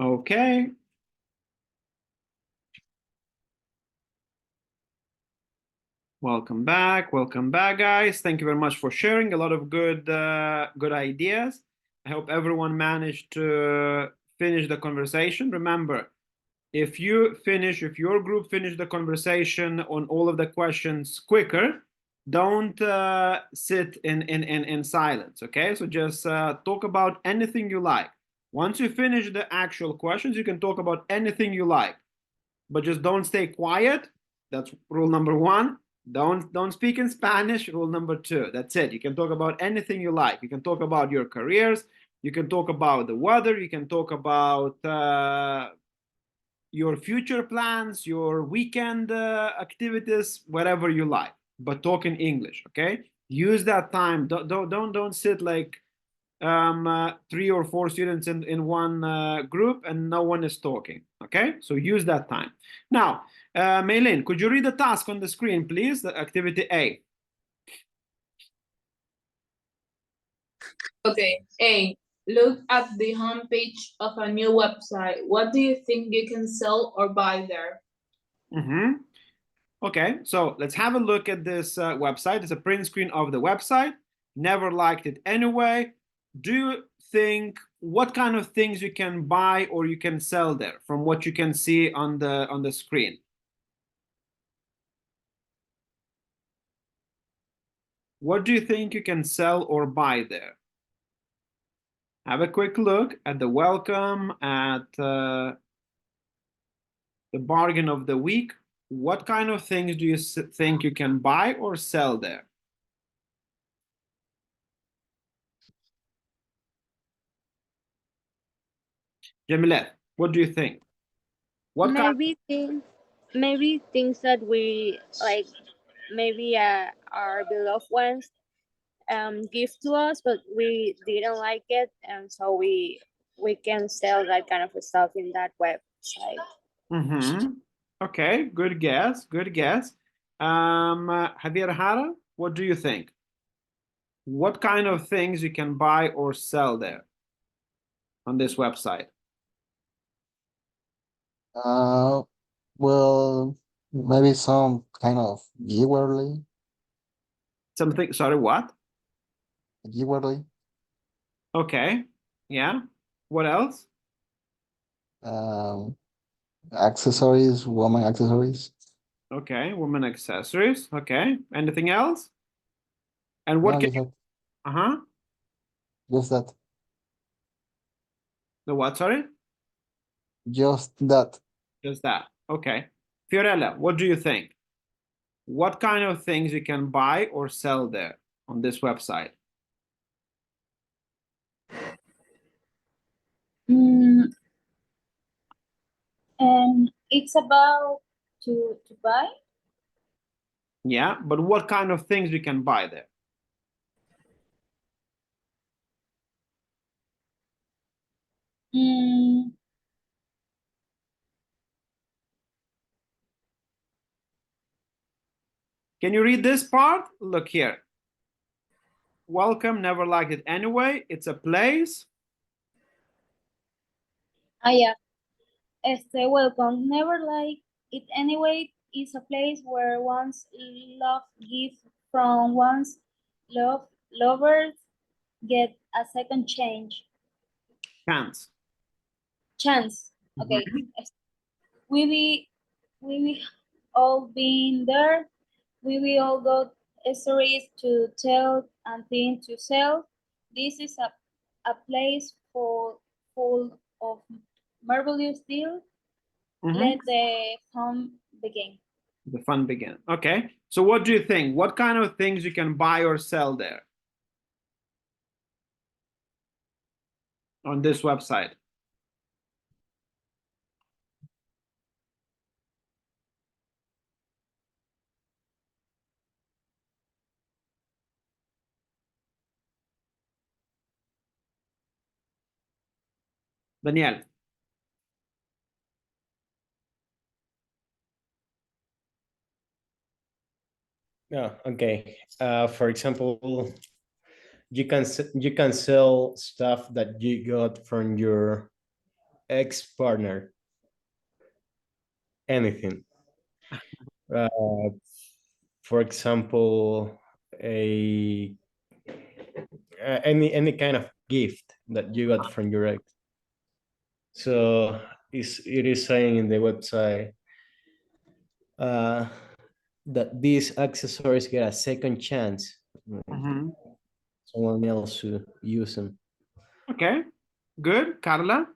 Okay. Welcome back, guys. Thank you very much for sharing a lot of good ideas. I hope everyone managed to finish the conversation. Remember, if your group finish the conversation on all of the questions quicker, don't sit in silence, okay? So just talk about anything you like. Once you finish the actual questions, you can talk about anything you like, but just don't stay quiet. That's rule number 1. Don't speak in Spanish. Rule number 2. That's it. You can talk about anything you like. You can talk about your careers. You can talk about the weather. You can talk about your future plans, your weekend activities, whatever you like, but talk in English, okay? Use that time. Don't sit like 3 or 4 students in one group and no one is talking. Okay, so use that time. Now, Maylin, could you read the task on the screen, please? The activity A. Okay, A. Look at the homepage of a new website. What do you think you can sell or buy there? Okay, so let's have a look at this website. It's a print screen of the website. Never liked it anyway. Do you think what kind of things you can buy or you can sell there from what you can see on the screen? What do you think you can sell or buy there? Have a quick look at the welcome, at the bargain of the week. What kind of things do you think you can buy or sell there? Jamilet, what do you think? What kind? Maybe things that we like, maybe our beloved ones give to us, but we didn't like it, and so we can sell that kind of stuff in that website. Okay, good guess. Good guess. Javier Jara, what do you think? What kind of things you can buy or sell there on this website? Well, maybe some kind of jewelry. Something, sorry, what? Jewelry. Okay, yeah. What else? Accessories, woman accessories. Okay, woman accessories. Okay, anything else? And what No, can just you... that. Just that. The what, sorry? Just that. Just that. Okay. Fiorella, what do you think? What kind of things you can buy or sell there on this website? It's about to buy. Yeah, but what kind of things you can buy there? Can you read this part? Look here. Welcome, never liked it anyway. It's a place. Yeah. Welcome, never like it anyway is a place where one's love gift from one's lovers get a second chance. Okay. We all been there. We all got stories to tell and things to sell. This is a place full of marvelous deals. Let the fun begin. The fun begin. Okay. So what do you think? What kind of things you can buy or sell there on this website? Daniel. Yeah, okay. For example, you can sell stuff that you got from your ex-partner. Anything. For example, any kind of gift that you got from your ex. So it is saying in the website that these accessories get a second chance. Someone else to use them. Okay, good. Carla?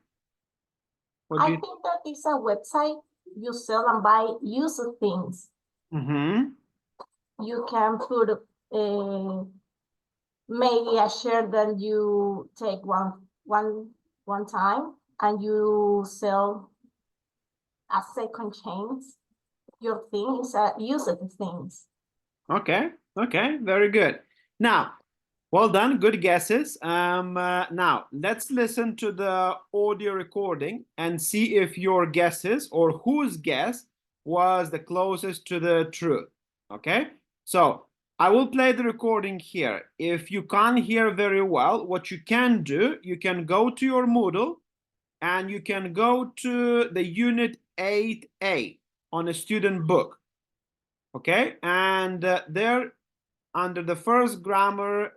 I think that it's a website you sell and buy used things. You can put maybe a shirt that you take one time and you sell a second chance. Your things are used things. Okay, okay, very good. Now, Well done, good guesses. Now, let's listen to the audio recording and see if your guesses or whose guess was the closest to the truth, okay? So, I will play the recording here. If you can't hear very well, what you can do, you can go to your Moodle and you can go to the Unit 8A on a student book, okay? And there, under the first grammar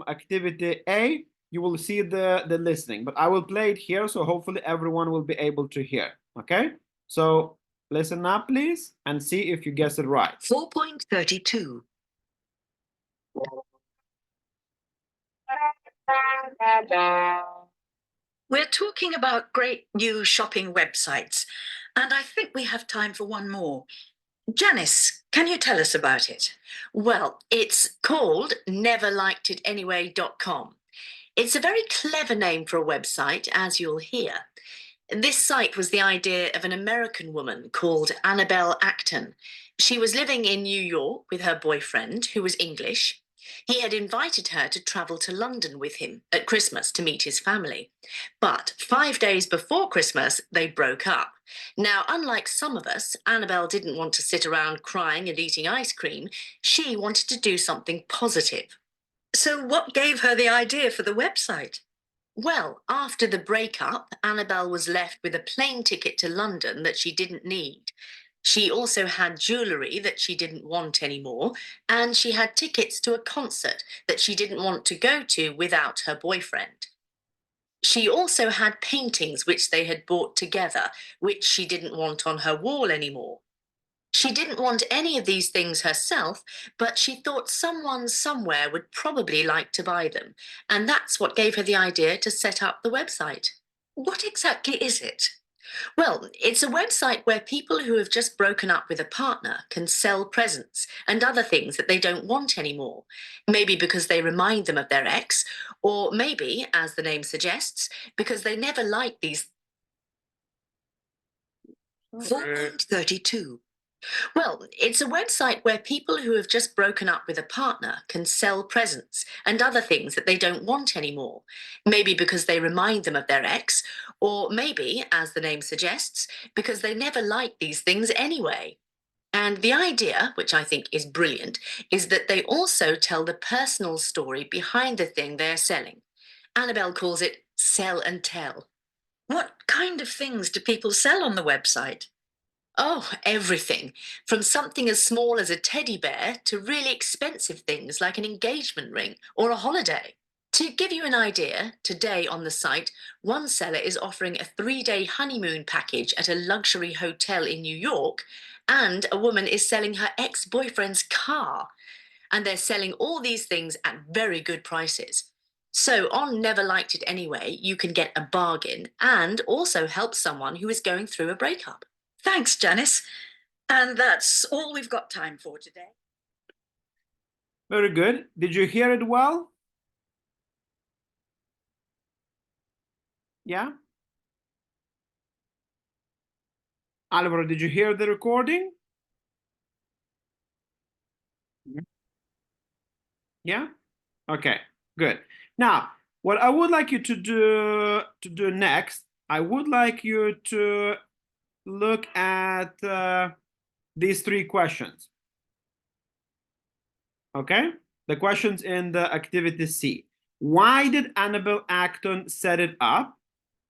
activity A, you will see the listening, but I will play it here, so hopefully everyone will be able to hear, okay? So listen up, please, and see if you guess it right. 4.32. We're talking about great new shopping websites, and I think we have time for one more. Janice, can you tell us about it? Well, it's called neverlikedItanyway.com. It's a very clever name for a website, as you'll hear. This site was the idea of an American woman called Annabelle Acton. She was living in New York with her boyfriend, who was English. He had invited her to travel to London with him at Christmas to meet his family. But 5 days before Christmas, they broke up. Now, unlike some of us, Annabelle didn't want to sit around crying and eating ice cream. She wanted to do something positive. So what gave her the idea for the website? Well, after the breakup, Annabelle was left with a plane ticket to London that she didn't need. She also had jewellery that she didn't want anymore, and she had tickets to a concert that she didn't want to go to without her boyfriend. She also had paintings which they had bought together, which she didn't want on her wall anymore. She didn't want any of these things herself, but she thought someone somewhere would probably like to buy them, and that's what gave her the idea to set up the website. What exactly is it? Well, it's a website where people who have just broken up with a partner can sell presents and other things that they don't want anymore. Maybe because they remind them of their ex, or maybe, as the name suggests, because they never liked these. 4.32. Well, it's a website where people who have just broken up with a partner can sell presents and other things that they don't want anymore. Maybe because they remind them of their ex, or maybe, as the name suggests, because they never liked these things anyway. And the idea, which I think is brilliant, is that they also tell the personal story behind the thing they're selling. Annabelle calls it sell and tell. What kind of things do people sell on the website? Oh, everything. From something as small as a teddy bear to really expensive things like an engagement ring or a holiday. To give you an idea, today on the site, one seller is offering a 3-day honeymoon package at a luxury hotel in New York, and a woman is selling her ex-boyfriend's car. And they're selling all these things at very good prices. So on Never Liked It Anyway, you can get a bargain and also help someone who is going through a breakup. Thanks, Janice. And that's all we've got time for today. Very good. Did you hear it well? Yeah? Alvaro, did you hear the recording? Yeah? Okay, good. Now, what I would like you to do next, I would like you to look at these 3 questions. Okay? The questions in the activity C. Why did Annabelle Acton set it up?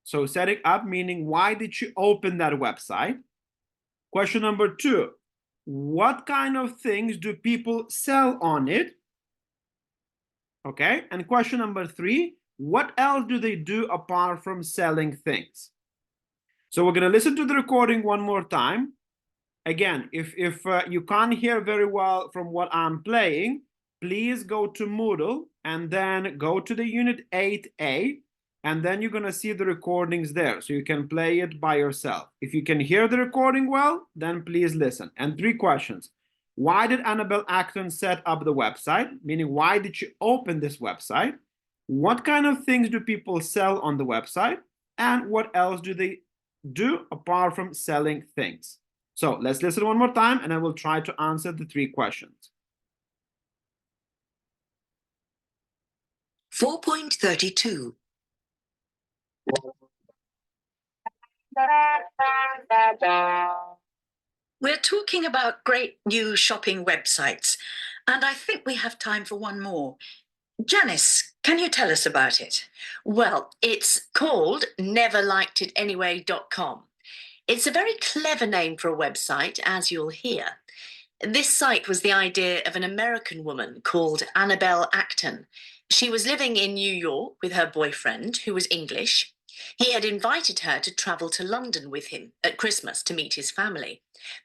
So setting up meaning why did she open that website? Question number 2. What kind of things do people sell on it? Okay? And question number 3. What else do they do apart from selling things? So we're going to listen to the recording one more time. Again, if you can't hear very well from what I'm playing, please go to Moodle and then go to the Unit 8A, and then you're going to see the recordings there, so you can play it by yourself. If you can hear the recording well, then please listen. And 3 questions. Why did Annabelle Acton set up the website? Meaning, why did she open this website? What kind of things do people sell on the website? And what else do they do apart from selling things? So let's listen one more time, and I will try to answer the 3 questions. 4.32. We're talking about great new shopping websites, and I think we have time for one more. Janice, can you tell us about it? Well, it's called neverlikedItanyway.com. It's a very clever name for a website, as you'll hear. This site was the idea of an American woman called Annabelle Acton. She was living in New York with her boyfriend, who was English. He had invited her to travel to London with him at Christmas to meet his family.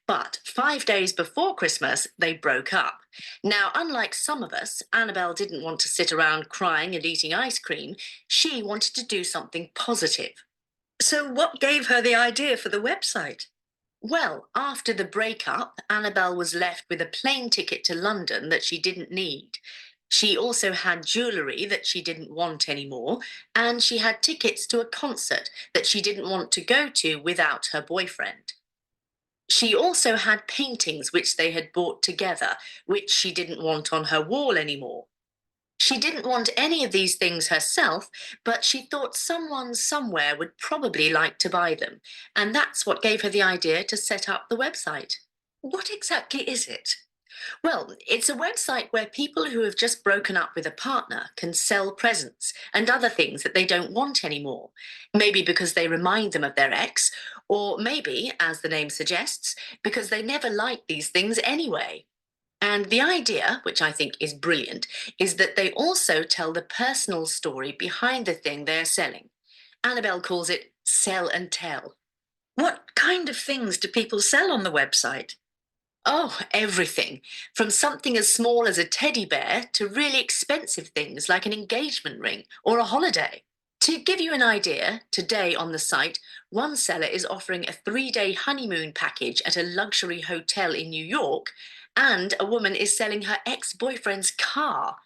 But 5 days before Christmas, they broke up. Now, unlike some of us, Annabelle didn't want to sit around crying and eating ice cream. She wanted to do something positive. So what gave her the idea for the website? Well, after the breakup, Annabelle was left with a plane ticket to London that she didn't need. She also had jewellery that she didn't want anymore, and she had tickets to a concert that she didn't want to go to without her boyfriend. She also had paintings which they had bought together, which she didn't want on her wall anymore. She didn't want any of these things herself, but she thought someone somewhere would probably like to buy them, and that's what gave her the idea to set up the website. What exactly is it? Well, it's a website where people who have just broken up with a partner can sell presents and other things that they don't want anymore. Maybe because they remind them of their ex, or maybe, as the name suggests, because they never liked these things anyway. And the idea, which I think is brilliant, is that they also tell the personal story behind the thing they're selling. Annabelle calls it sell and tell. What kind of things do people sell on the website? Oh, everything, from something as small as a teddy bear to really expensive things like an engagement ring or a holiday. To give you an idea, today on the site, one seller is offering a 3-day honeymoon package at a luxury hotel in New York, and a woman is selling her ex-boyfriend's car.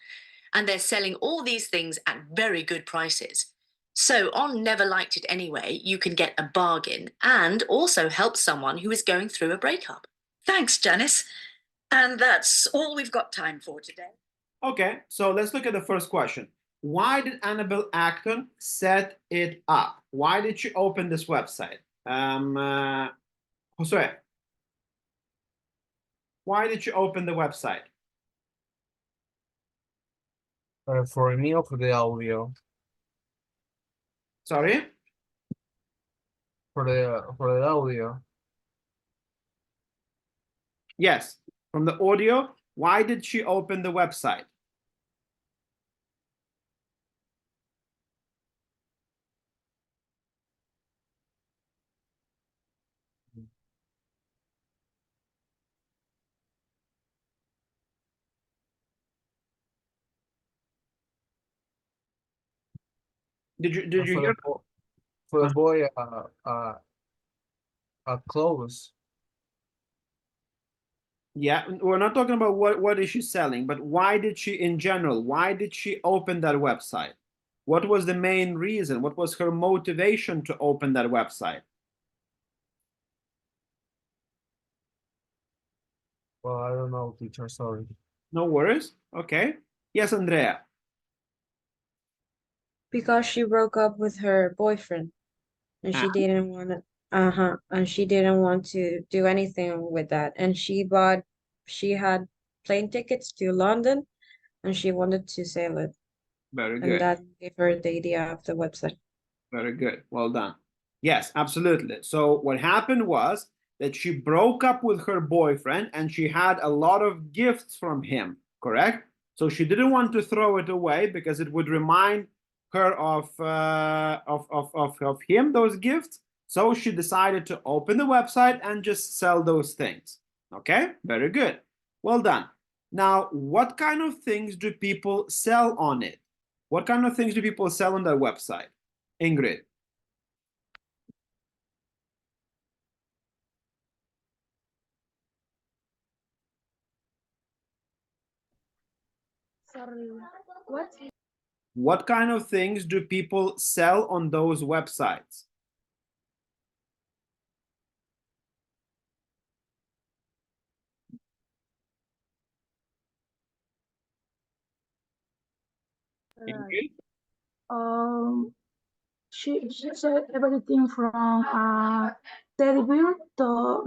And they're selling all these things at very good prices. So on Never Liked It Anyway, you can get a bargain and also help someone who is going through a breakup. Thanks, Janice. And that's all we've got time for today. Okay, so let's look at the first question. Why did Annabelle Acton set it up? Why did she open this website? Josue, why did you open the website? For me or for the audio? Sorry? For the audio. Yes, from the audio. Why did she open the website? Did you hear? For the boy, clothes. Yeah, we're not talking about what is she selling, but why did she, in general, why did she open that website? What was the main reason? What was her motivation to open that website? Well, I don't know, teacher, sorry. No worries. Okay. Yes, Andrea. Because she broke up with her boyfriend and she didn't want to, and she didn't want to do anything with that. And she had plane tickets to London and she wanted to sell it. Very And good. that gave her the idea of the website. Very good. Well done. Yes, absolutely. So what happened was that she broke up with her boyfriend and she had a lot of gifts from him, correct? So she didn't want to throw it away because it would remind her of him, those gifts. So she decided to open the website and just sell those things. Okay, very good. Well done. Now, what kind of things do people sell on it? What kind of things do people sell on that website? Ingrid. Sorry, what? What kind of things do people sell on those websites? Ingrid? She said everything from teddy bear to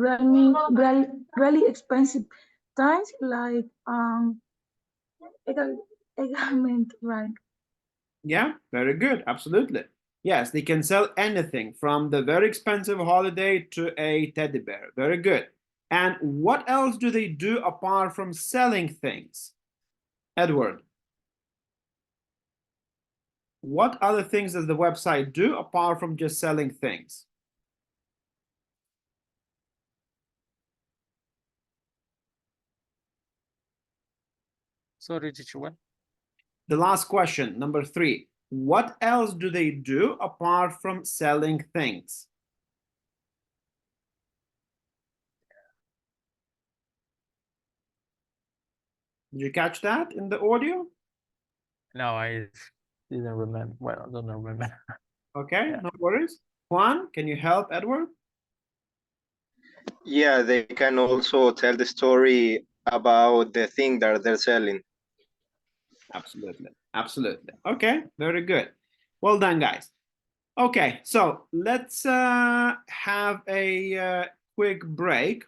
really expensive things like eggment, right? Yeah, very good. Absolutely. Yes, they can sell anything from the very expensive holiday to a teddy bear. Very good. And what else do they do apart from selling things? Edward, what other things does the website do apart from just selling things? Sorry, teacher, what? The last question, number 3. What else do they do apart from selling things? Did you catch that in the audio? No, I didn't remember. Well, I don't remember. Okay, Yeah. no worries. Juan, can you help Edward? Yeah, they can also tell the story about the thing that they're selling. Absolutely. Absolutely. Okay, very good. Well done, guys. Okay, so let's have a quick break,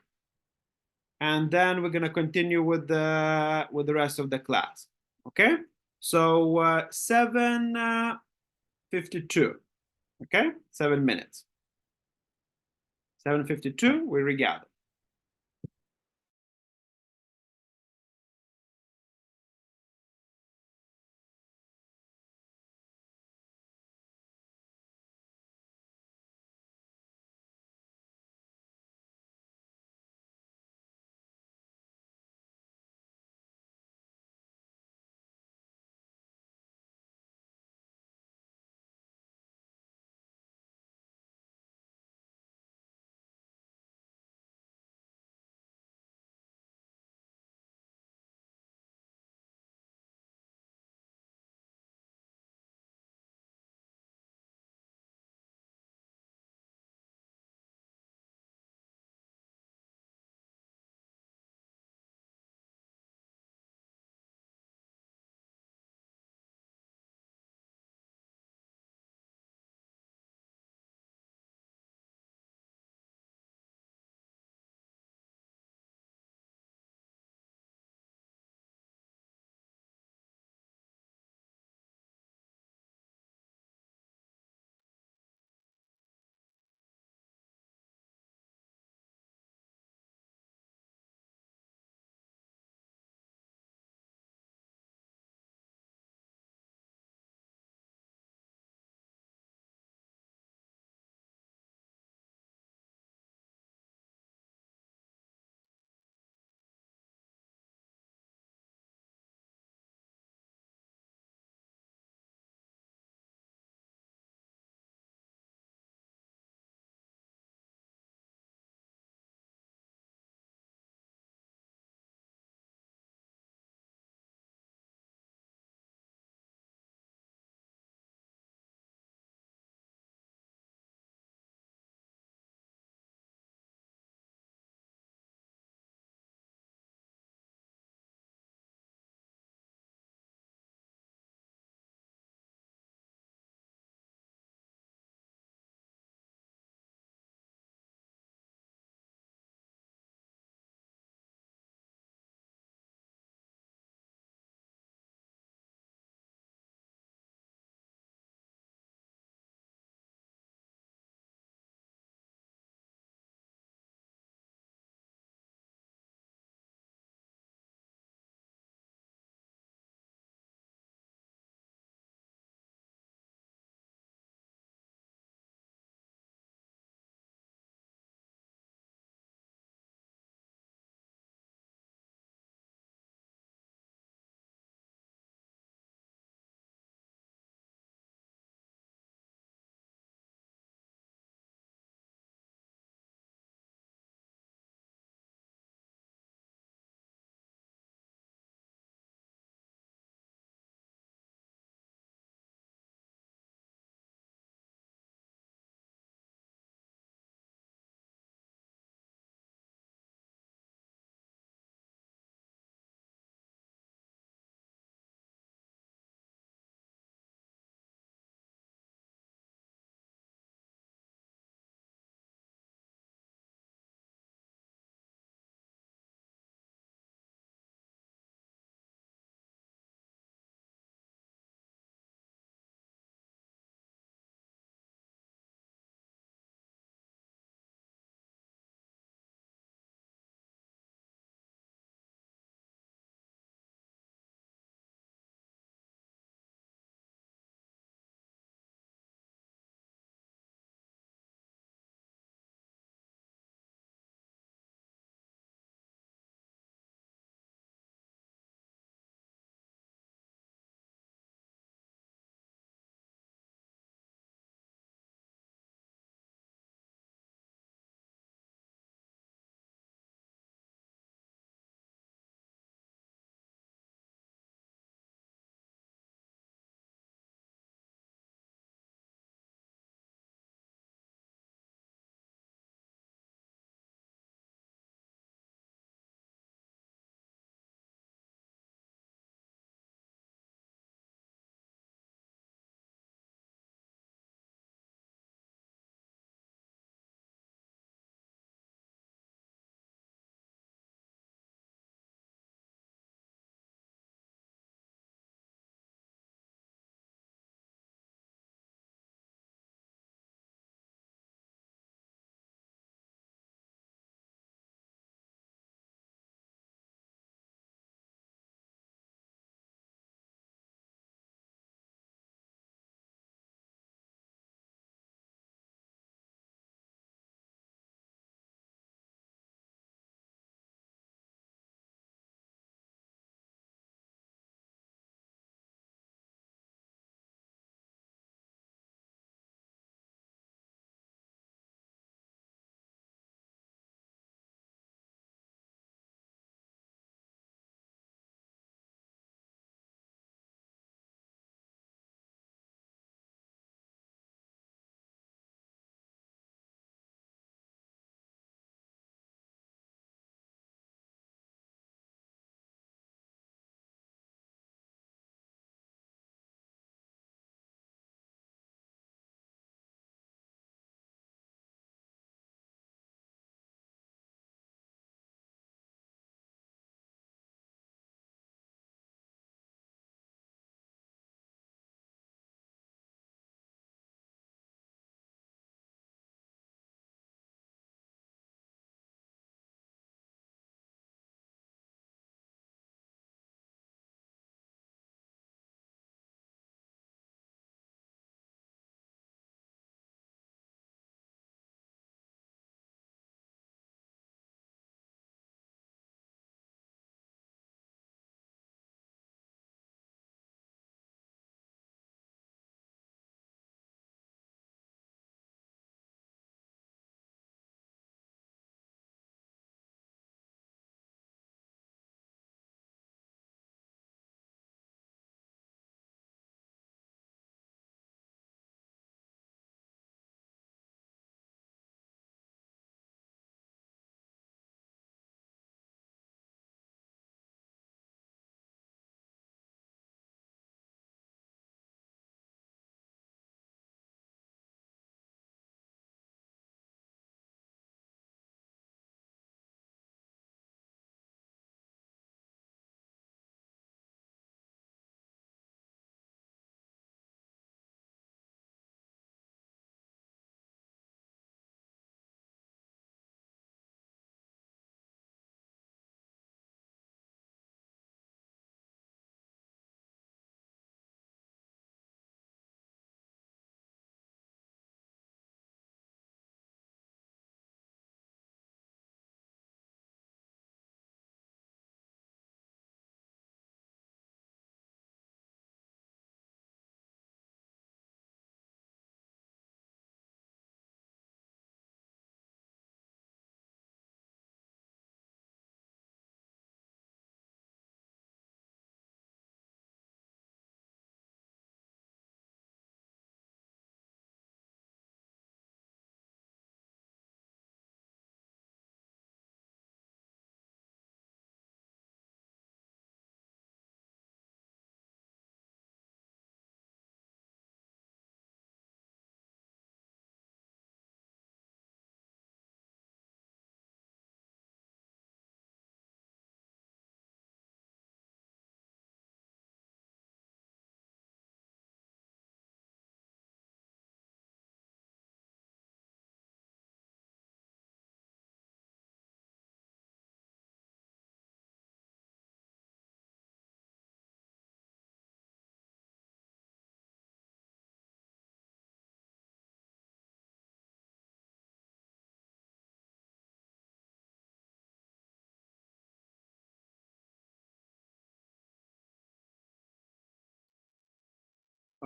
and then we're gonna continue with the rest of the class. Okay, so 7:52. Okay, 7 minutes. 7:52. We regather.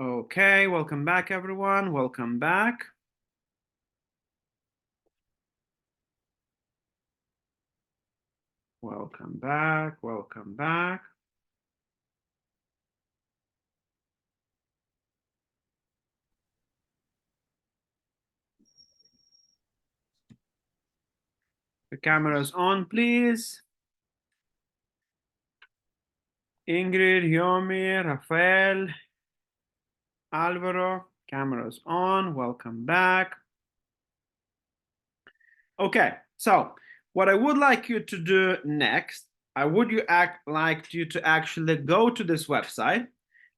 Okay, welcome back, everyone. Welcome back. Welcome back. Welcome back. The camera's on, please. Ingrid, Yomi, Rafael, Alvaro, camera's on. Welcome back. Okay, so what I would like you to do next, I would like you to actually go to this website,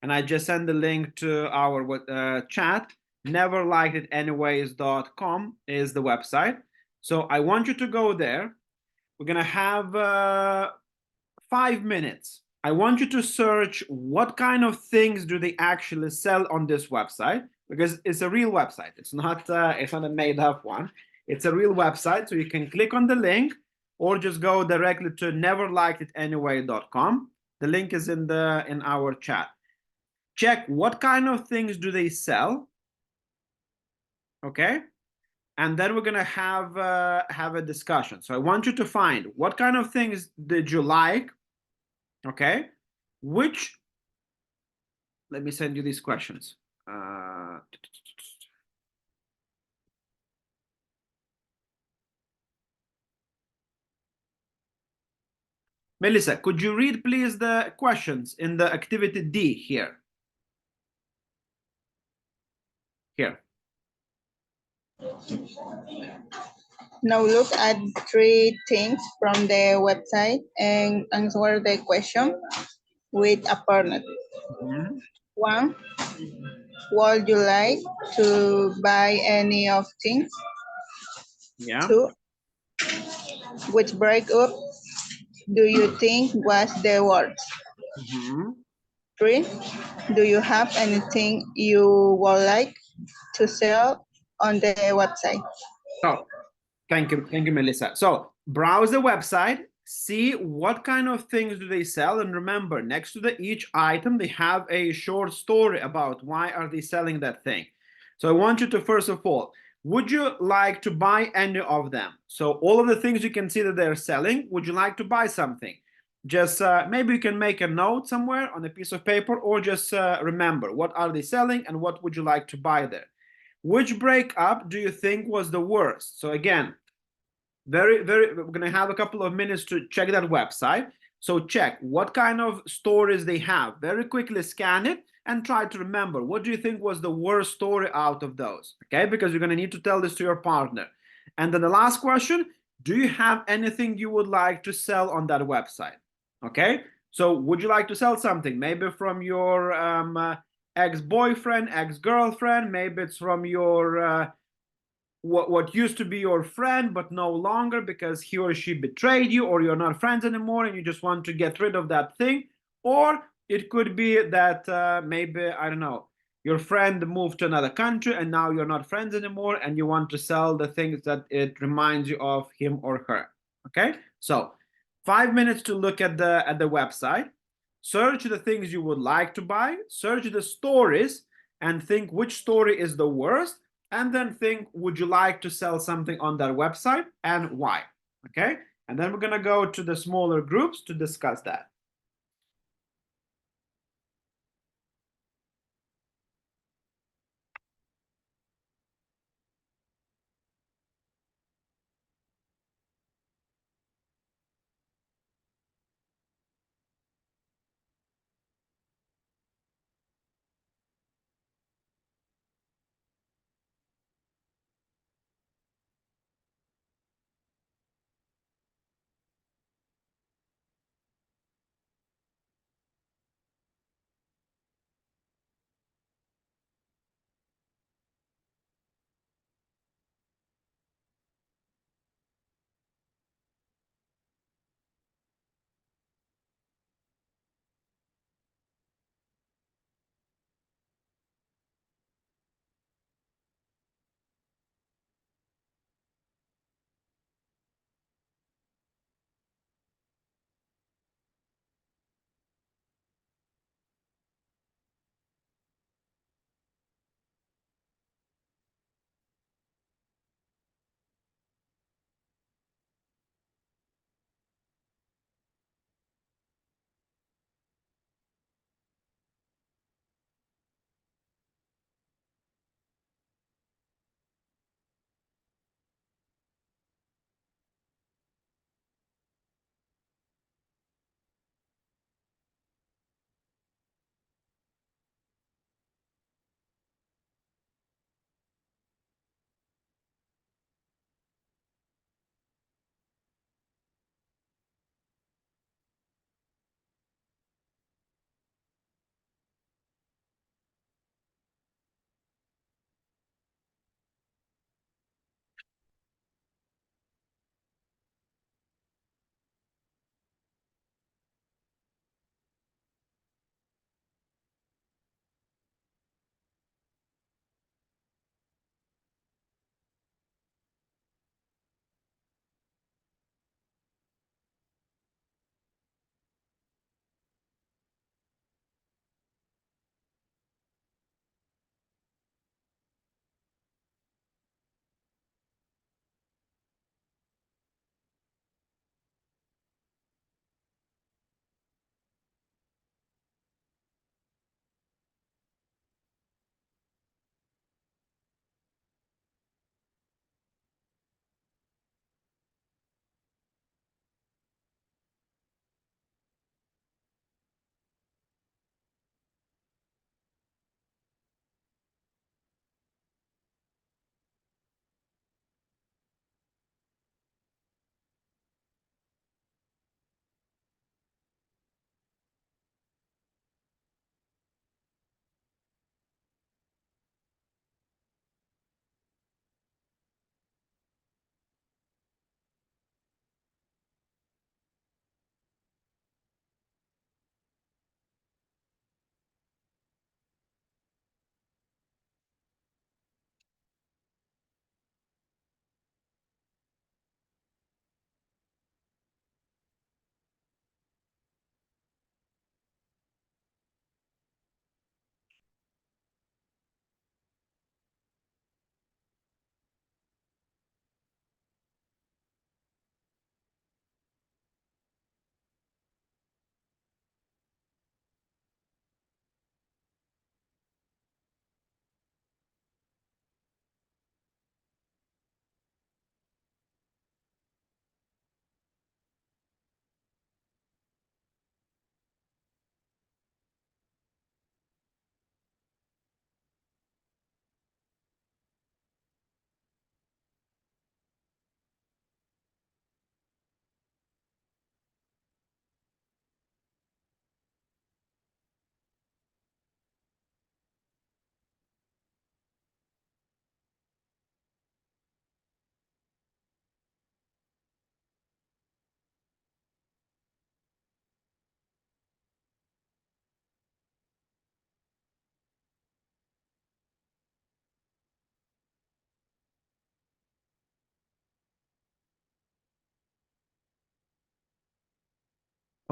and I just send the link to our chat. Neverlikeditanyways.com is the website. So I want you to go there. We're gonna have 5 minutes. I want you to search what kind of things do they actually sell on this website, because it's a real website. It's not a made up one. It's a real website, so you can click on the link or just go directly to neverlikeditanyways.com. The link is in our chat. Check what kind of things do they sell. Okay, and then we're gonna have a discussion. So I want you to find what kind of things did you like. Okay, which, let me send you these questions. Melissa, could you read please the questions in the activity D here? Here. Now look at 3 things from the website and answer the question with a partner. 1, would you like to buy any of things? Yeah. 2, which breakup do you think was the worst? 3, do you have anything you would like to sell on the website? Oh, thank you, Melissa. So browse the website, see what kind of things do they sell, and remember, next to each item, they have a short story about why are they selling that thing. So I want you to, first of all, would you like to buy any of them? So all of the things you can see that they're selling, would you like to buy something? Just maybe you can make a note somewhere on a piece of paper, or just remember what are they selling and what would you like to buy there. Which breakup do you think was the worst? So again, we're gonna have a couple of minutes to check that website. So check what kind of stories they have. Very quickly scan it and try to remember, what do you think was the worst story out of those? Okay, because you're gonna need to tell this to your partner. And then the last question, do you have anything you would like to sell on that website? Okay, so would you like to sell something? Maybe from your ex-boyfriend, ex-girlfriend, maybe it's from your what used to be your friend but no longer because he or she betrayed you, or you're not friends anymore and you just want to get rid of that thing. Or it could be that maybe, I don't know, your friend moved to another country and now you're not friends anymore and you want to sell the things that it reminds you of him or her. Okay, so 5 minutes to look at the website, search the things you would like to buy, search the stories and think which story is the worst, and then think, would you like to sell something on that website and why? Okay, and then we're gonna go to the smaller groups to discuss that.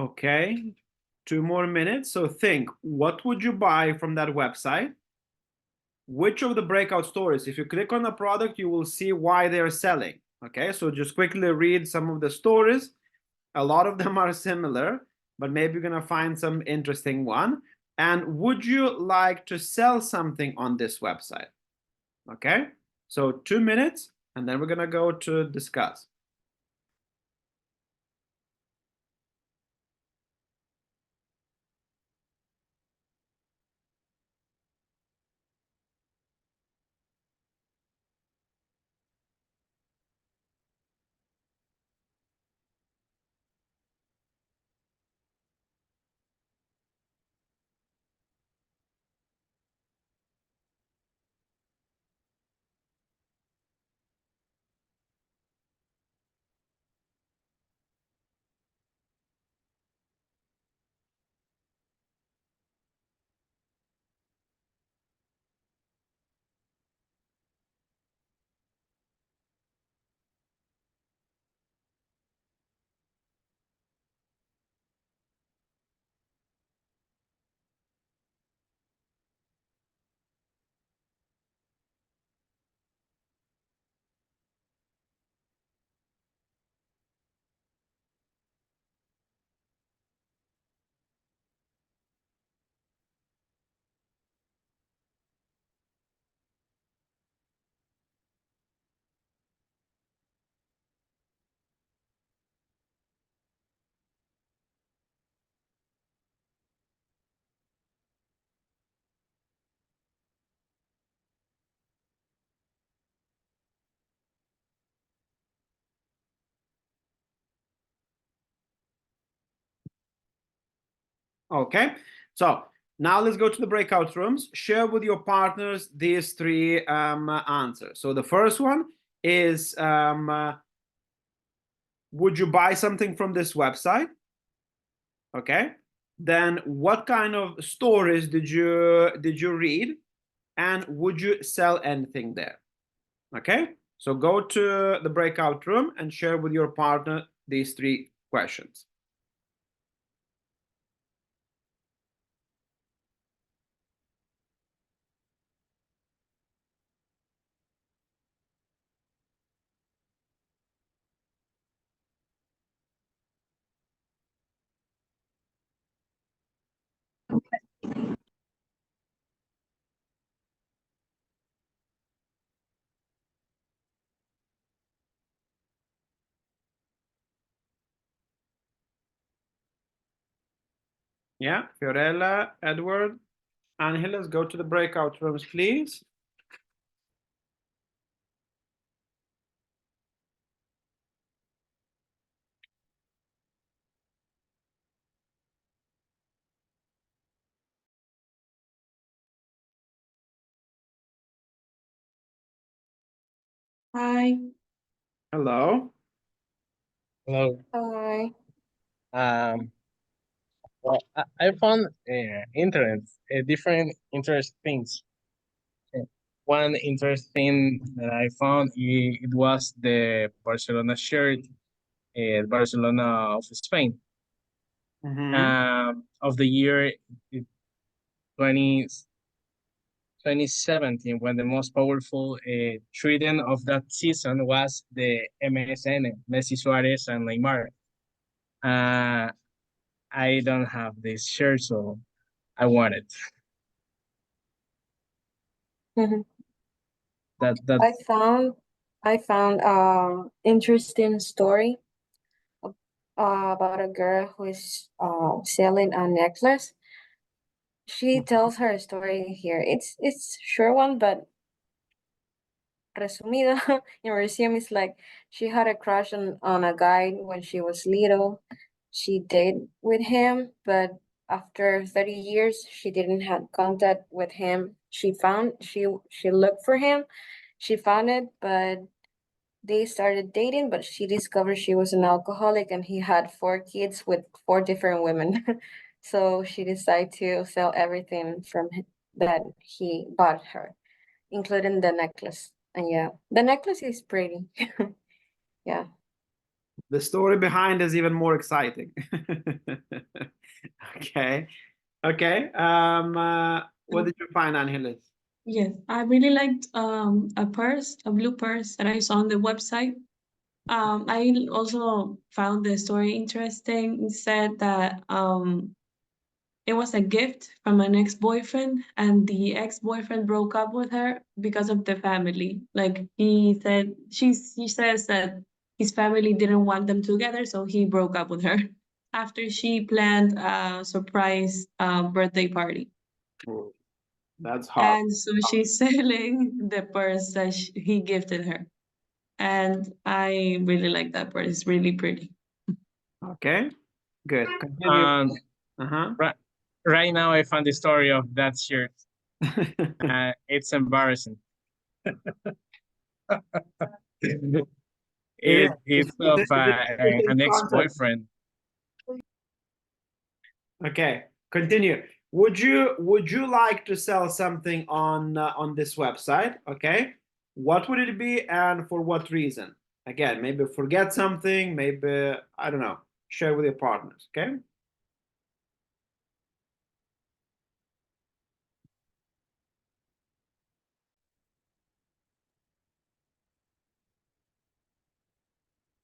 Okay, 2 more minutes. So think, what would you buy from that website? Which of the breakout stories? If you click on the product, you will see why they're selling. Okay, so just quickly read some of the stories. A lot of them are similar, but maybe you're gonna find some interesting one. And would you like to sell something on this website? Okay, so 2 minutes, and then we're gonna go to discuss. Okay, so now let's go to the breakout rooms. Share with your partners these 3 answers. So the first one is, would you buy something from this website? Okay, then what kind of stories did you read, and would you sell anything there? Okay, so go to the breakout room and share with your partner these 3 questions. Yeah, Fiorella, Edward, Angeles, go to the breakout rooms, please. Hi. Hello. Hello. Hi. Well, I found different interest things. One interesting that I found, it was the Barcelona shirt, Barcelona of Spain, of the year 20, 2017, when the most powerful trident of that season was the MSN, Messi, Suarez, and Neymar. I don't have this shirt, so I want it. That I found interesting story about a girl who is selling a necklace. She tells her story here. It's short one, but resumida in resume is like she had a crush on a guy when she was little. She dated with him, but after 30 years she didn't have contact with him. She looked for him. She found it, but they started dating, but she discovered she was an alcoholic and he had 4 kids with 4 different women. So she decided to sell everything that he bought her, including the necklace. And yeah, the necklace is pretty. Yeah. The story behind is even more exciting. Okay. Okay. What did you find, Angeles? Yes, I really liked a purse, a blue purse that I saw on the website. I also found the story interesting. It said that it was a gift from an ex-boyfriend, and the ex-boyfriend broke up with her because of the family. Like he said, he says that his family didn't want them together, so he broke up with her after she planned a surprise birthday party. Oh, that's hard. And so she's selling the purse that he gifted her. And I really like that purse. It's really pretty. Okay. Good. Continue. Uh-huh. Right now, I found the story of that shirt. It's embarrassing. It's of an ex-boyfriend. Okay, continue. Would you like to sell something on this website? Okay, what would it be and for what reason? Again, maybe forget something, maybe I don't know. Share with your partners. Okay.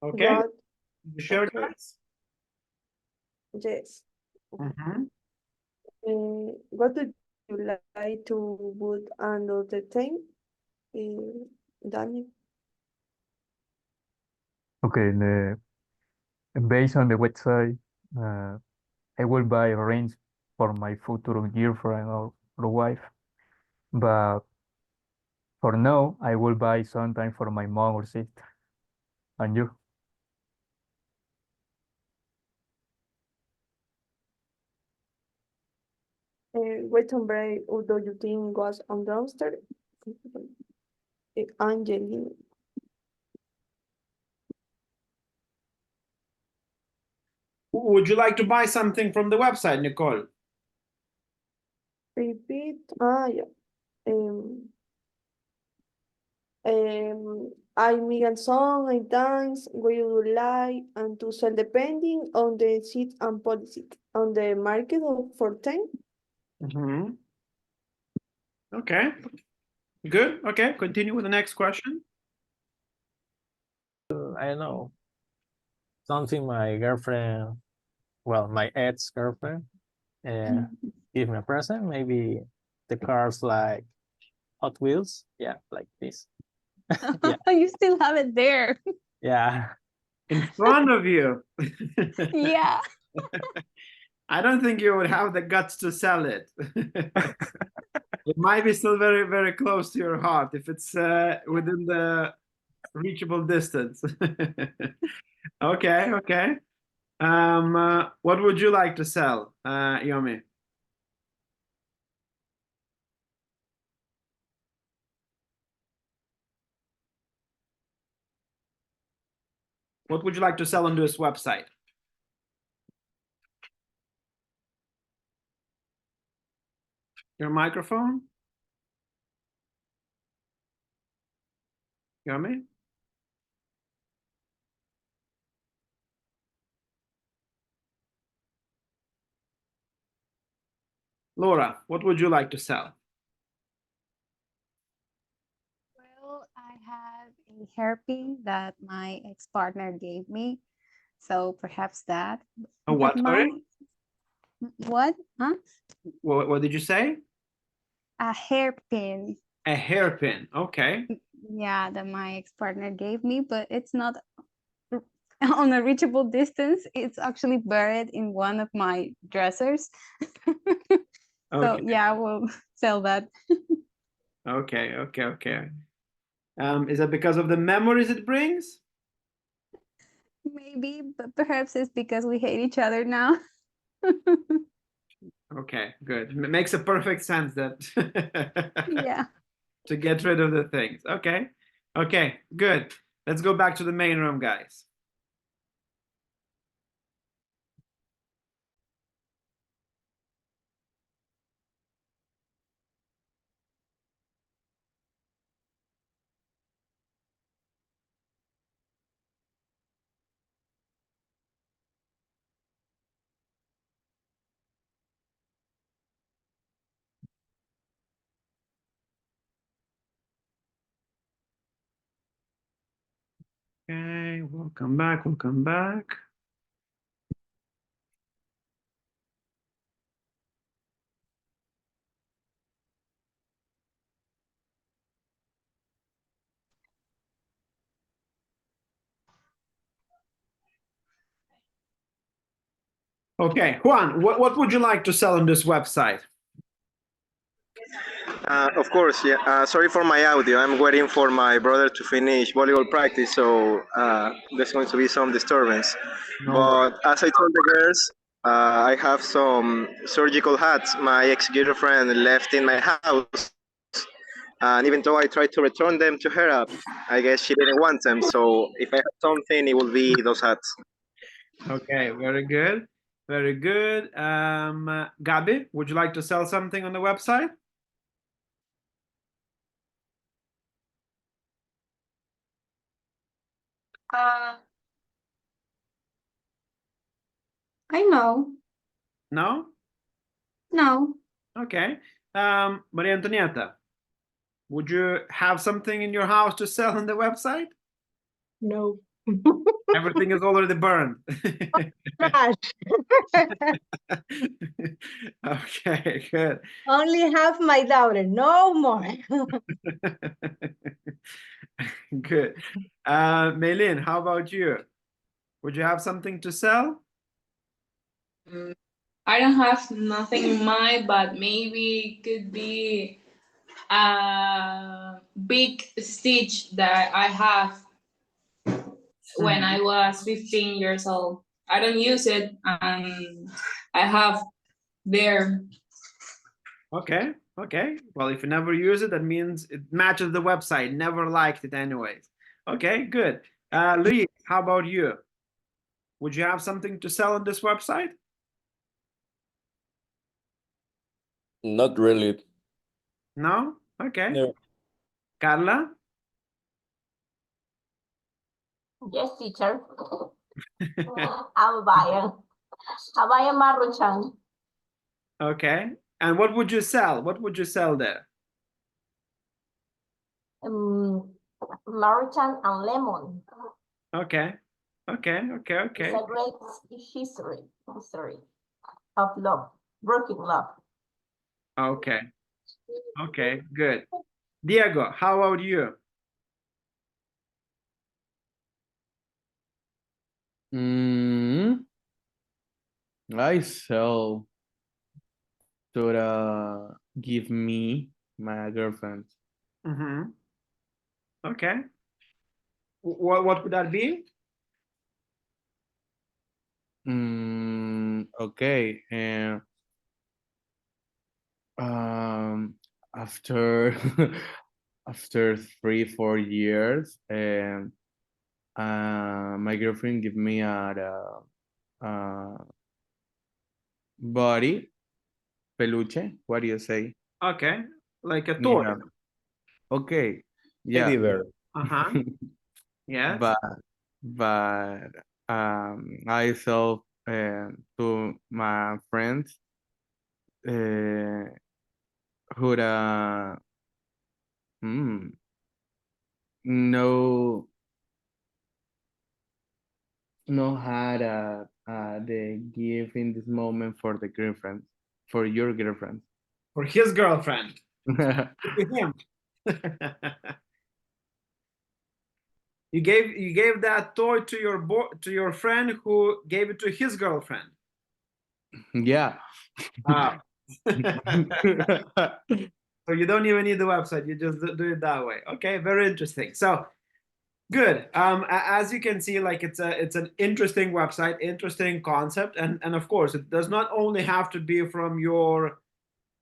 Okay. What? You share, Okay. guys. Yes. Mhm. What do you like to put under the thing, Daniel? Okay, based on the website, I will buy a range for my future girlfriend or wife, but for now, I will buy sometime for my mom or sister. And you? What umbrella do you think was on downstairs? Angeline. Would you like to buy something from the website, Nicole? Repeat. Yeah. I make a song, I dance, we would like, and to sell depending on the seat and policy on the market for 10. Mm-hmm. Okay. Good. Okay. Continue with the next question. I don't know, something my girlfriend, well, my ex-girlfriend, give me a present. Maybe the cars like Hot Wheels. Yeah, like this. Yeah. You still have it there. Yeah. In front of you. Yeah. I don't think you would have the guts to sell it. It might be still very, very close to your heart if it's within the reachable distance. Okay, okay. What would you like to sell, Yomi? What would you like to sell on this website? Your microphone? Yomi? Laura, what would you like to sell? Well, I have a hairpin that my ex-partner gave me, so perhaps that. A what, But sorry? What? Huh? What did you say? A hairpin. A hairpin. Okay. Yeah, that my ex-partner gave me, but it's not on a reachable distance. It's actually buried in one of my dressers. So Okay. yeah, I will sell that. Okay, okay, okay. Is that because of the memories it brings? Maybe, but perhaps it's because we hate each other now. Okay, good. Makes a perfect sense that Yeah. to get rid of the things. Okay. Okay, good. Let's go back to the main room, guys. Okay, welcome back, welcome back. Okay, Juan, what would you like to sell on this website? Of course, yeah. Sorry for my audio. I'm waiting for my brother to finish volleyball practice, so there's going to be some disturbance. No But as I told the girls, I have some surgical hats my ex-girlfriend left in my house, and even though I tried to return them to her, I guess she didn't want them. So if I have something, it will be those hats. Okay, very good. Very good. Gabi, would you like to sell something on the website? I know. No? No. Okay. Maria Antonieta, would you have something in your house to sell on the website? No. Everything is already burned. Trash. Okay, good. Only have my daughter, no more. Good. Maylin, how about you? Would you have something to sell? I don't have nothing in mind, but maybe it could be a big stitch that I have when I was 15 years old. I don't use it, and I have there. Okay, okay. Well, if you never use it, that means it matches the website. Never liked it anyways. Okay, good. Lee, how about you? Would you have something to sell on this website? Not really. No? Okay. No. Carla? Yes, teacher. I'll buy a Maruchan. Okay. And what would you sell? What would you sell there? Maruchan and lemon. Okay. Okay, okay, okay. It's a great history of love, broken love. Okay. Okay, good. Diego, how about you? I sell to give me my girlfriend. Mm-hmm. Okay. What would that be? Okay, and after after 3-4 years, my girlfriend give me a body peluche. What do you say? Okay. Like a toy. Yeah. Okay. Yeah. Teddy bear. Uh-huh. Yes. But I sell to my friends who no had the gift in this moment for the girlfriend, for your girlfriend. For his girlfriend. To him. You gave that toy to your friend who gave it to his girlfriend. Yeah. Wow. So you don't even need the website, you just do it that way. Okay, very interesting. So good. As you can see, like it's an interesting website, interesting concept, and of course it does not only have to be from your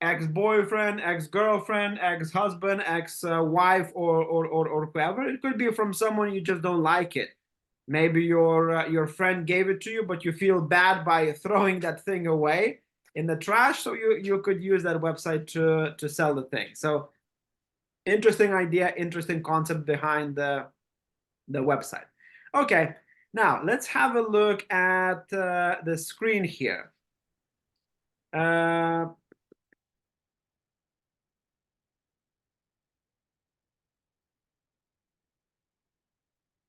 ex-boyfriend, ex-girlfriend, ex-husband, ex-wife, or whoever. It could be from someone you just don't like it. Maybe your friend gave it to you, but you feel bad by throwing that thing away in the trash. So you could use that website to sell the thing. So interesting idea, interesting concept behind the website. Okay, now let's have a look at the screen here.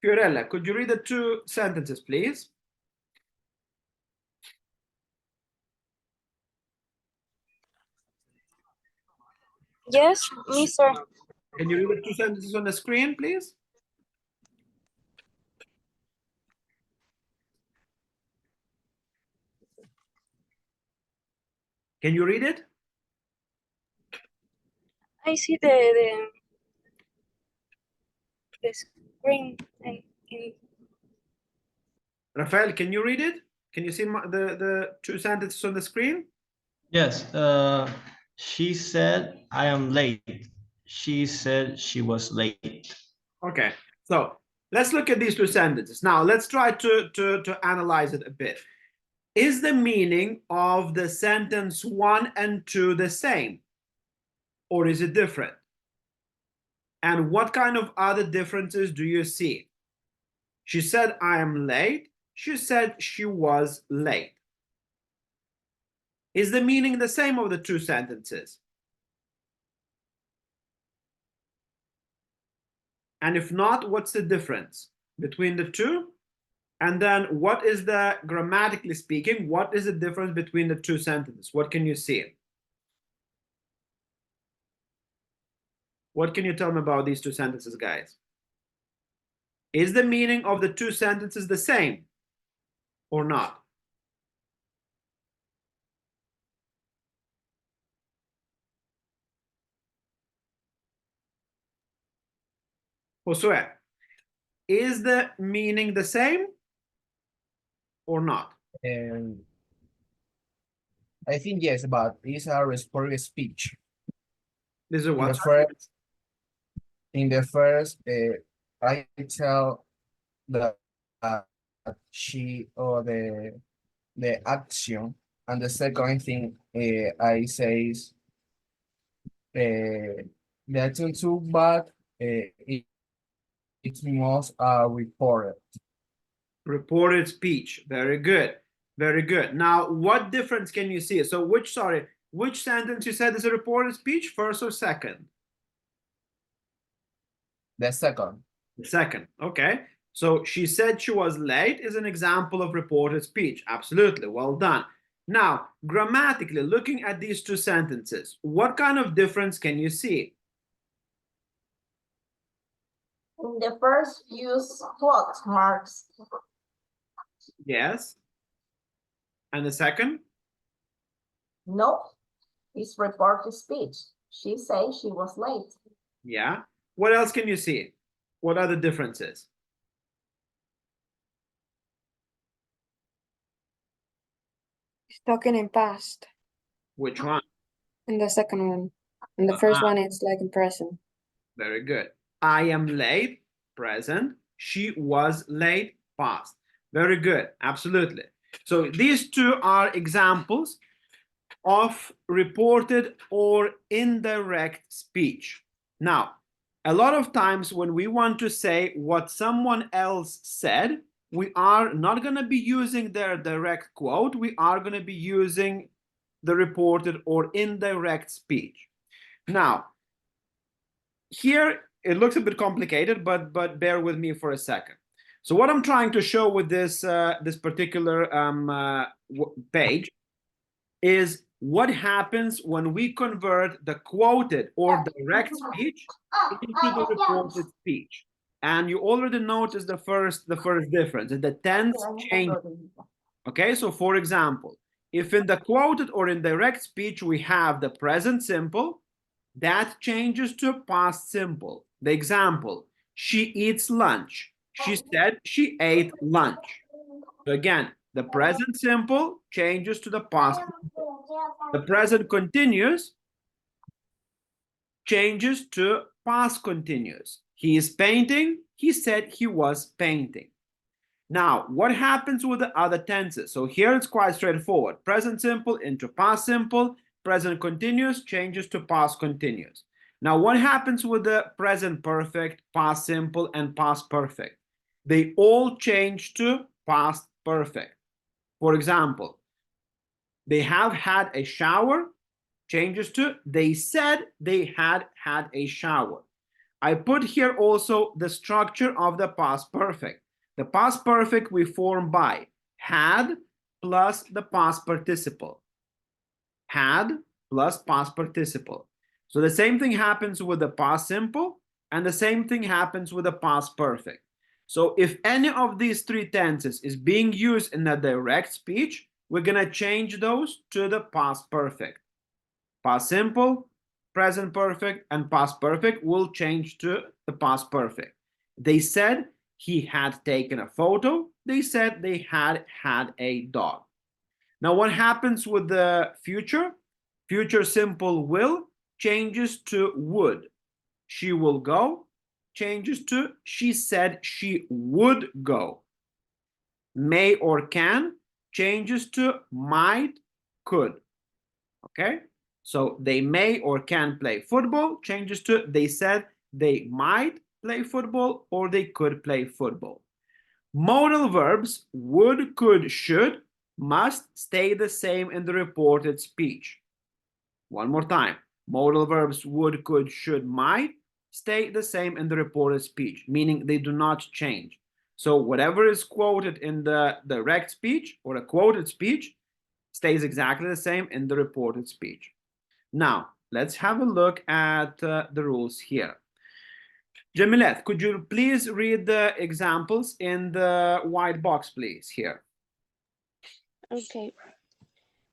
Fiorella, could you read the two sentences, please? Yes, mister. Can you read the two sentences on the screen, please? Can you read it? I see the screen and in Rafael, can you read it? Can you see the two sentences on the screen? Yes, she said, I am late. She said she was late. Okay, so let's look at these two sentences. Now, let's try to analyze it a bit. Is the meaning of the sentence 1 and 2 the same? Or is it different? And what kind of other differences do you see? She said, I am late. She said she was late. Is the meaning the same of the two sentences? And if not, what's the difference between the two? And then what is the, grammatically speaking, what is the difference between the two sentences? What can you see? What can you tell me about these two sentences, guys? Is the meaning of the two sentences the same or not? Josue, is the meaning the same or not? I think yes, but it's a responsive speech. This is In what? in the first, I tell the she or the action, and the second thing I say is the action too, but it must reported. Reported speech. Very good. Very good. Now, what difference can you see? So which sentence you said is a reported speech, first or second? The second. The second. Okay. So she said she was late is an example of reported speech. Absolutely. Well done. Now, grammatically, looking at these two sentences, what kind of difference can you see? In the first, use quote marks. Yes. And the second? No, it's reported speech. She said she was late. Yeah. What else can you see? What are the differences? It's talking in past. Which one? In the second one. In the first one, it's like in present. Very good. I am late, present. She was late, past. Very good. Absolutely. So these two are examples of reported or indirect speech. Now, a lot of times when we want to say what someone else said, we are not going to be using their direct quote. We are going to be using the reported or indirect speech. Now, here it looks a bit complicated, but bear with me for a second. So what I'm trying to show with this this particular page is what happens when we convert the quoted or direct speech into the reported speech. And you already noticed the first difference, that the tense changes. Okay, so for example, if in the quoted or indirect speech we have the present simple, that changes to past simple. The example, she eats lunch. She said she ate lunch. So again, the present simple changes to the past simple. The present continuous changes to past continuous. He is painting. He said he was painting. Now, what happens with the other tenses? So here it's quite straightforward. Present simple into past simple. Present continuous changes to past continuous. Now, what happens with the present perfect, past simple, and past perfect? They all change to past perfect. For example, they have had a shower, changes to they said they had had a shower. I put here also the structure of the past perfect. The past perfect we form by had plus the past participle. Had plus past participle. So the same thing happens with the past simple, and the same thing happens with the past perfect. So if any of these three tenses is being used in a direct speech, we're going to change those to the past perfect. Past simple, present perfect, and past perfect will change to the past perfect. They said he had taken a photo. They said they had had a dog. Now, what happens with the future? Future simple will changes to would. She will go changes to she said she would go. May or can changes to might, could. Okay? So they may or can play football changes to they said they might play football or they could play football. Modal verbs would, could, should must stay the same in the reported speech. One more time. Modal verbs would, could, should, might stay the same in the reported speech, meaning they do not change. So whatever is quoted in the direct speech or a quoted speech stays exactly the same in the reported speech. Now, let's have a look at the rules here. Jamilet, could you please read the examples in the white box, please, here? Okay.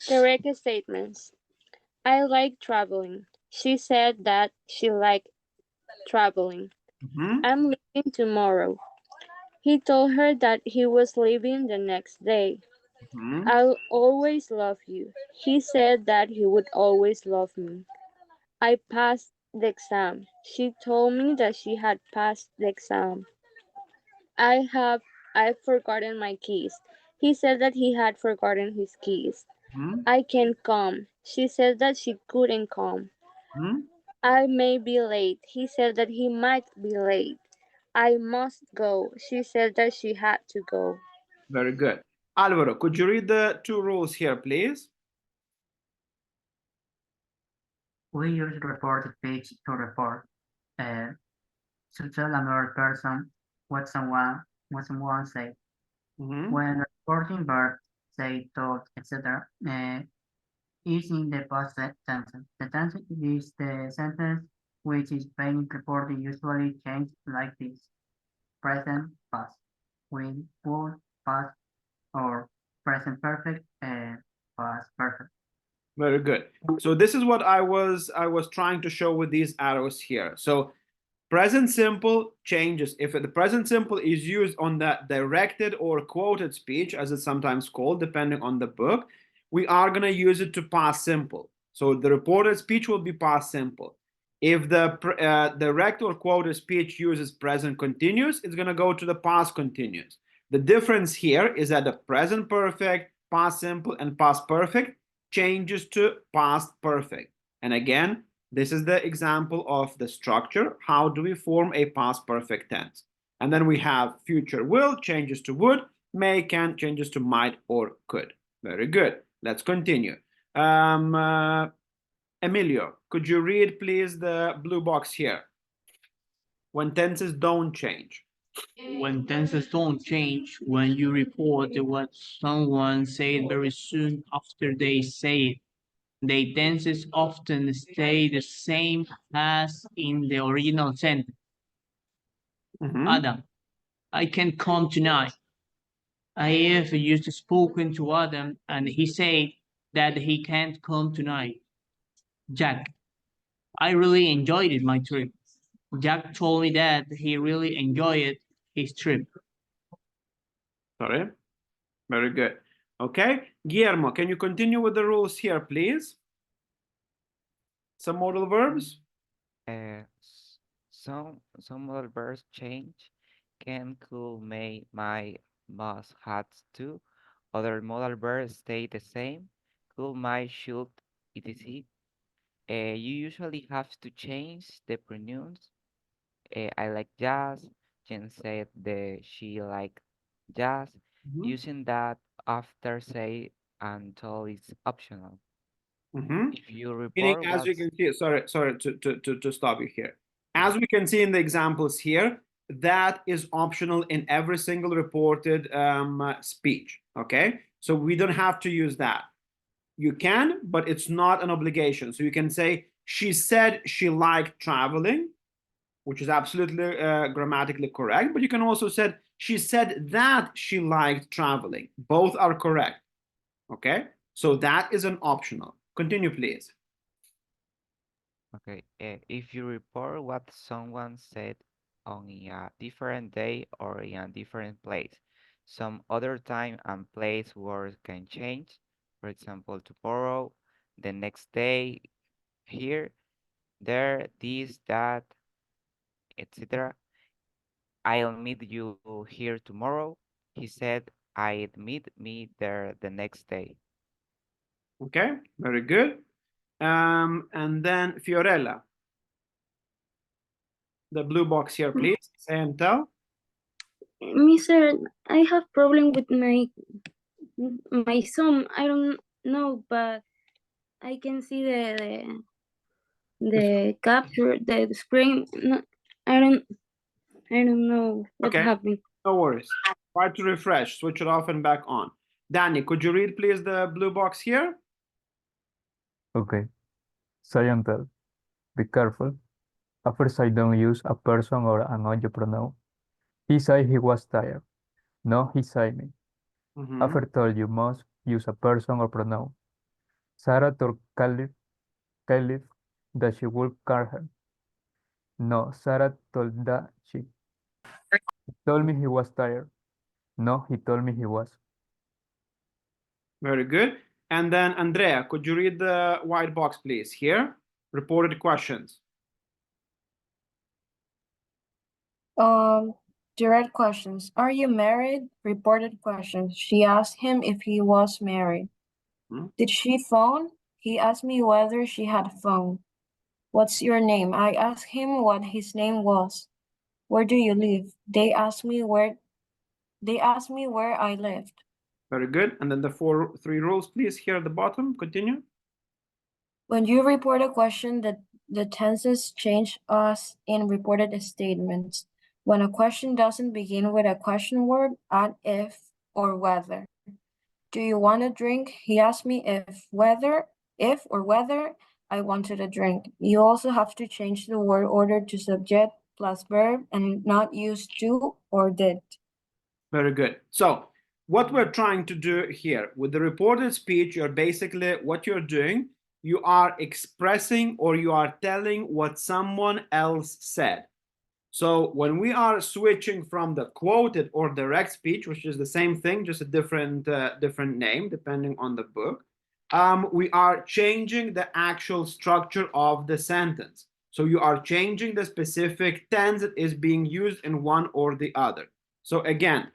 Direct statements. I like traveling. She said that she liked traveling. I'm leaving tomorrow. He told her that he was leaving the next day. I'll always love you. He said that he would always love me. I passed the exam. She told me that she had passed the exam. I've forgotten my keys. He said that he had forgotten his keys. I can come. She said that she couldn't come. I may be late. He said that he might be late. I must go. She said that she had to go. Very good. Alvaro, could you read the two rules here, please? We use reported page to report, to tell another person what someone said. When reporting verb, say, told, etc., is in the past tense. The tense is the sentence which is being reported, usually changed like this: present, past, will, would, past, or present perfect, past perfect. Very good. So this is what I was trying to show with these arrows here. So present simple changes. If the present simple is used on the directed or quoted speech, as it's sometimes called, depending on the book, we are going to use it to past simple. So the reported speech will be past simple. If the direct or quoted speech uses present continuous, it's going to go to the past continuous. The difference here is that the present perfect, past simple, and past perfect changes to past perfect. And again, this is the example of the structure. How do we form a past perfect tense? And then we have future will changes to would, may, can changes to might or could. Very good. Let's continue. Emilio, could you read, please, the blue box here? When tenses don't change. When tenses don't change, when you report what someone said very soon after they say it, the tenses often stay the same as in the original sentence. Adam, I can come tonight. I have used spoken to Adam and he said that he can't come tonight. Jack, I really enjoyed my trip. Jack told me that he really enjoyed his trip. Sorry. Very good. Okay. Guillermo, can you continue with the rules here, please? Some modal verbs? Some modal verbs change. Can, could, may, might, must, had to. Other modal verbs stay the same. Could, might, should, etc. You usually have to change the pronouns. I like jazz. Jen said she liked jazz. Using that after say until it's optional. If you report Meaning, as you can see, sorry to stop you here. As we can see in the examples here, that is optional in every single reported speech, okay? So we don't have to use that. You can, but it's not an obligation. So you can say, she said she liked traveling, which is absolutely grammatically correct, but you can also say, she said that she liked traveling. Both are correct, okay? So that is an optional. Continue, please. Okay, if you report what someone said on a different day or in a different place, some other time and place words can change. For example, tomorrow, the next day, here, there, this, that, etc. I'll meet you here tomorrow. He said I'd meet me there the next day. Okay, very good. And then Fiorella, the blue box here, please. Say and tell. Mister, I have problem with my son. I don't know, but I can see the capture, the screen. No, I don't know what Okay, happened. no worries. Try to refresh, switch it off and back on. Danny, could you read please the blue box here? Okay. Say and tell. Be careful. At first, I don't use a person or an object pronoun. He said he was tired. No, he said me. After told you must use a person or pronoun. Sarah told Caliph that she would call her. No, Sarah told that she. He told me he was tired. No, he told me he was. Very good. And then Andrea, could you read the white box, please? Here, reported questions. Direct questions. Are you married? Reported questions. She asked him if he was married. Did she phone? He asked me whether she had phoned. What's your name? I asked him what his name was. Where do you live? They asked me where I lived. Very good. And then the three rules, please, here at the bottom. Continue. When you report a question, the tenses change as in reported statements. When a question doesn't begin with a question word, add if or whether. Do you want a drink? He asked me if or whether I wanted a drink. You also have to change the word order to subject plus verb and not use do or did. Very good. So what we're trying to do here with the reported speech, what you're doing, you are expressing or you are telling what someone else said. So when we are switching from the quoted or direct speech, which is the same thing, just a different name depending on the book, we are changing the actual structure of the sentence. So you are changing the specific tense that is being used in one or the other. So again,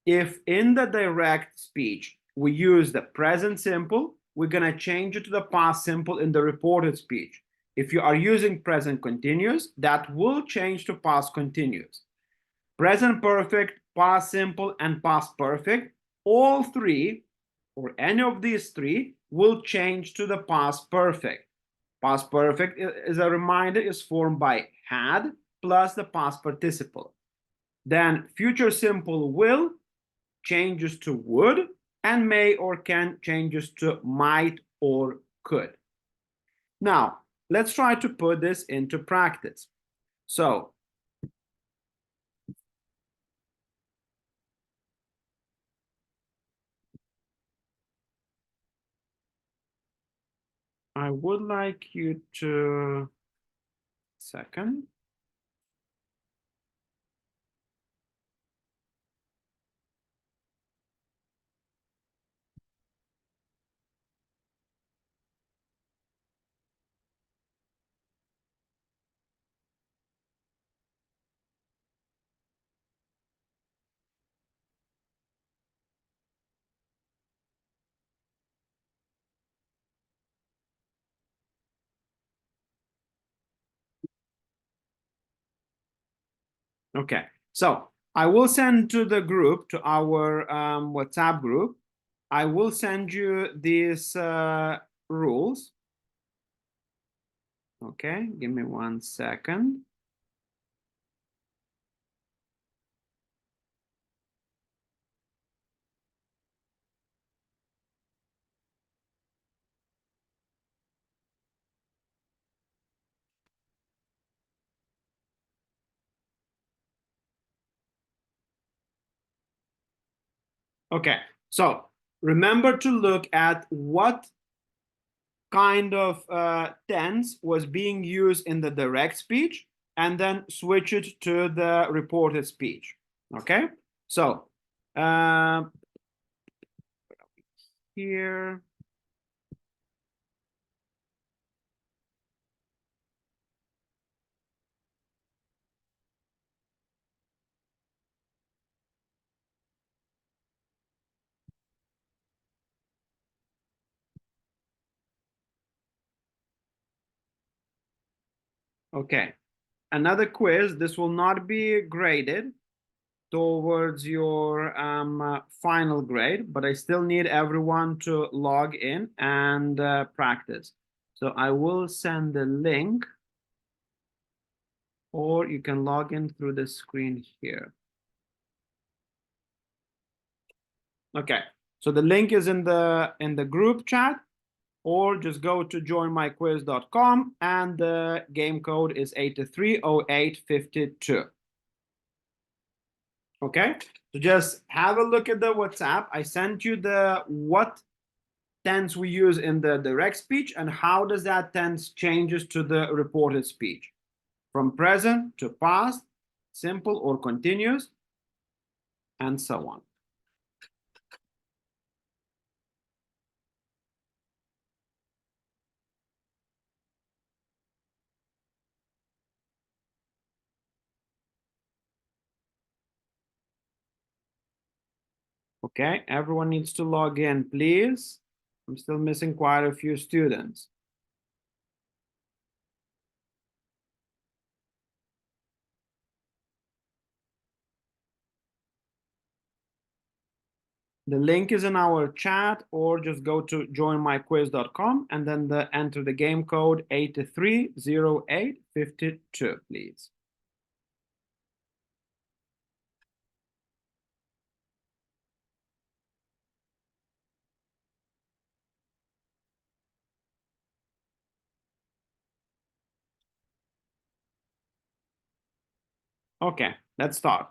if in the direct speech we use the present simple, we're going to change it to the past simple in the reported speech. If you are using present continuous, that will change to past continuous. Present perfect, past simple, and past perfect, all three, or any of these three, will change to the past perfect. Past perfect, as a reminder, is formed by had plus the past participle. Then future simple will changes to would, and may or can changes to might or could. Now, let's try to put this into practice. So, I would like you to, second. Okay, so I will send to the group, to our WhatsApp group, I will send you these rules. Okay, give me 1 second. Okay, so remember to look at what kind of tense was being used in the direct speech and then switch it to the reported speech. Okay, so here. Okay, another quiz. This will not be graded towards your final grade, but I still need everyone to log in and practice. So I will send the link, or you can log in through the screen here. Okay, so the link is in the group chat, or just go to joinmyquiz.com and the game code is 830852. Okay, so just have a look at the WhatsApp. I sent you the what tense we use in the direct speech and how does that tense changes to the reported speech from present to past, simple or continuous, and so on. Okay, everyone needs to log in, please. I'm still missing quite a few students. The link is in our chat, or just go to joinmyquiz.com and then enter the game code 830852, please. Okay, let's start.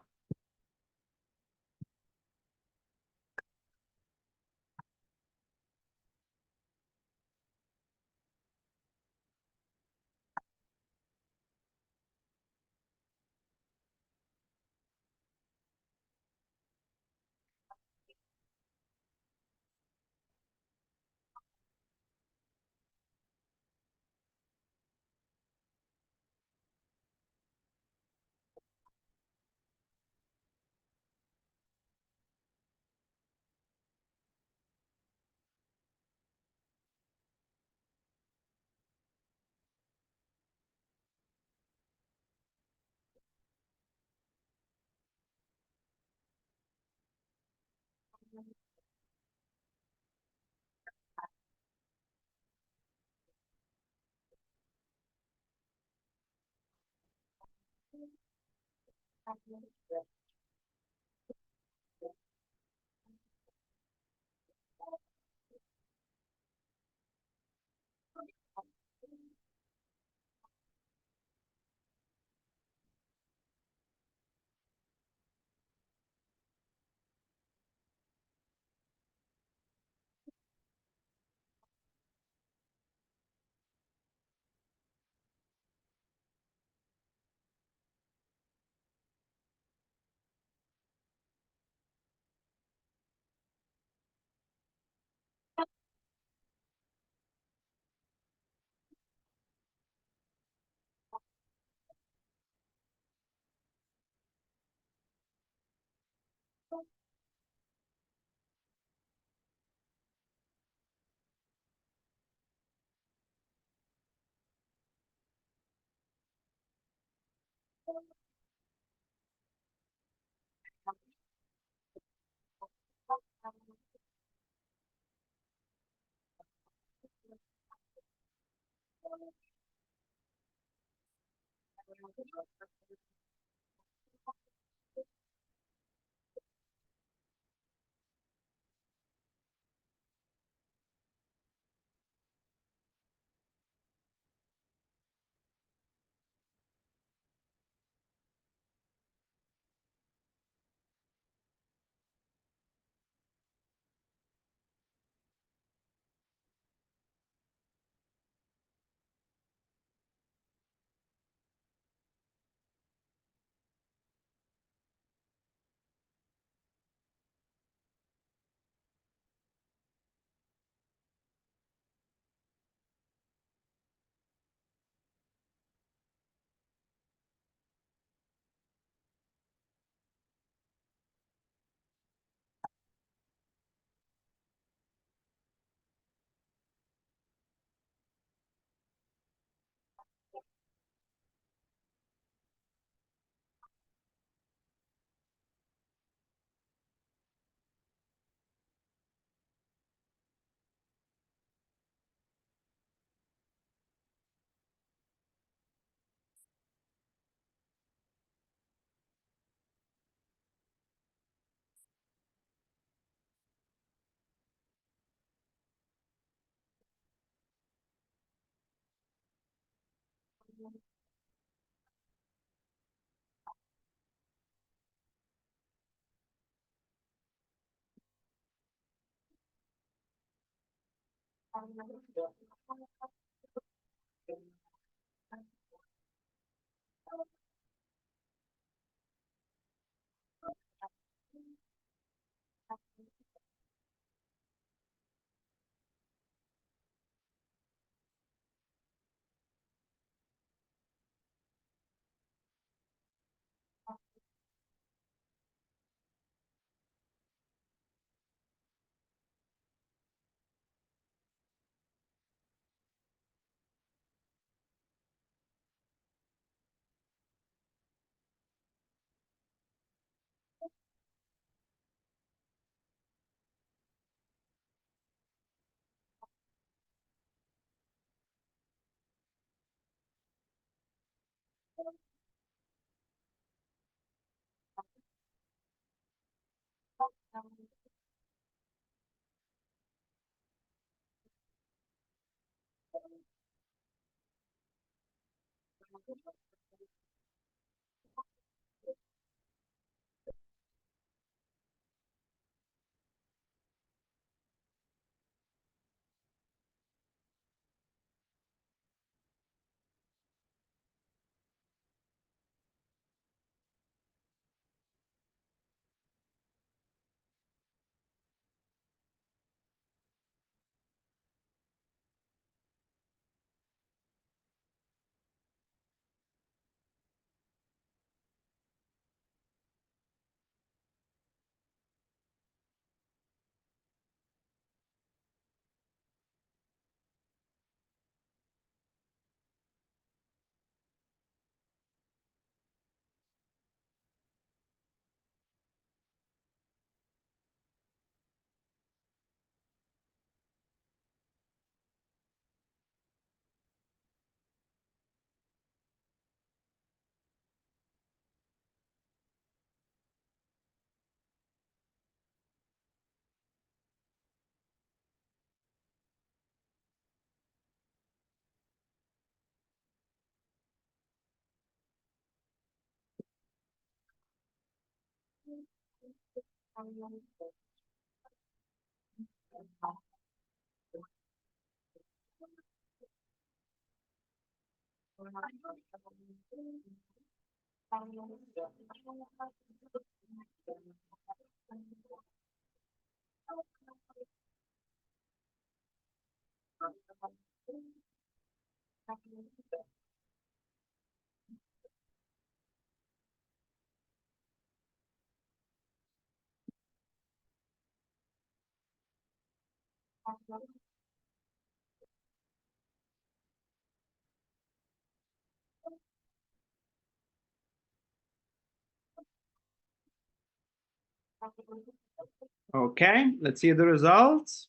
Okay, let's see the results.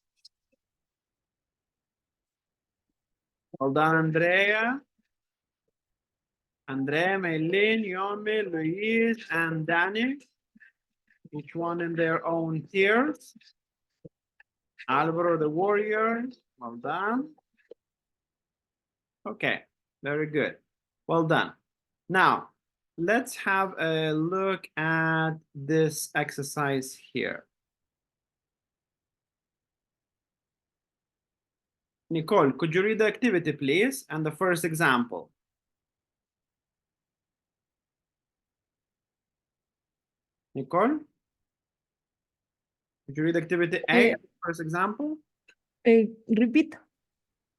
Well done, Andrea. Andrea, Maylin, Yonme, Luis, and Danny. Each one in their own tiers. Alvaro the warrior. Well done. Okay, very good. Well done. Now, let's have a look at this exercise here. Nicole, could you read the activity, please, and the first example? Nicole? Could you read activity A, first example? Repeat.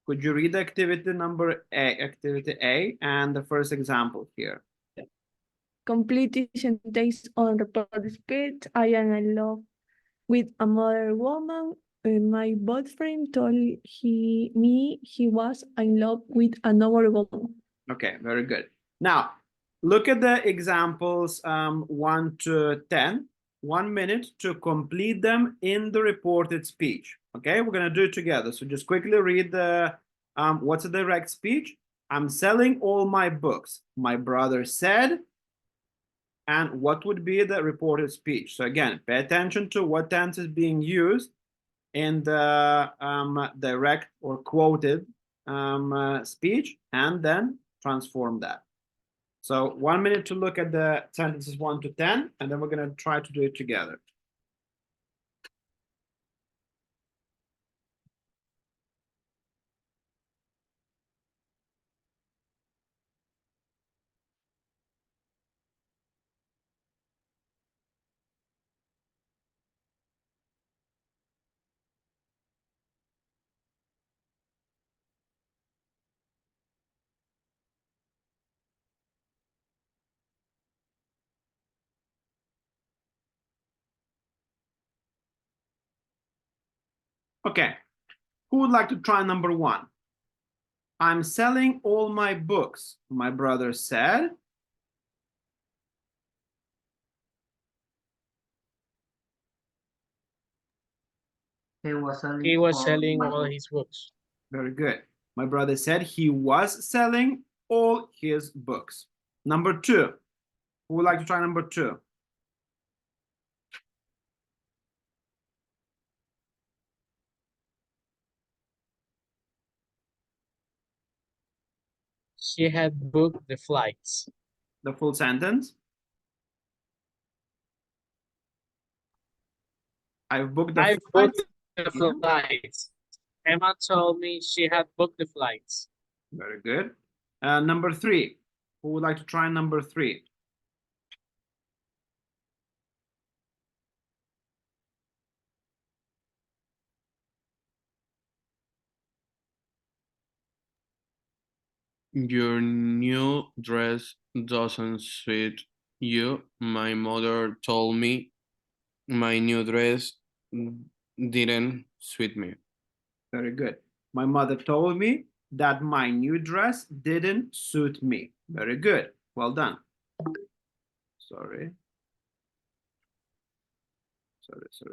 Could you read activity number A, activity A, and the first example here? Complete the sentence on reported speech. I am in love with another woman. My boyfriend told me he was in love with another woman. Okay, very good. Now, look at the examples 1 to 10. 1 minute to complete them in the reported speech. Okay, we're going to do it together. So just quickly read the what's a direct speech? I'm selling all my books. My brother said. And what would be the reported speech? So again, pay attention to what tense is being used in the direct or quoted speech, and then transform that. So 1 minute to look at the sentences 1 to 10, and then we're going to try to do it together. Okay, who would like to try number 1? I'm selling all my books, my brother said. He was selling, He was selling all his books. Very good. My brother said he was selling all his books. Number 2. Who would like to try number 2? She had booked the flights. The full sentence. I've booked the flights. Emma told me she had booked the flights. Very good. Number 3. Who would like to try number 3? Your new dress doesn't suit you. My mother told me my new dress didn't suit me. Very good. My mother told me that my new dress didn't suit me. Very good. Well done. Sorry.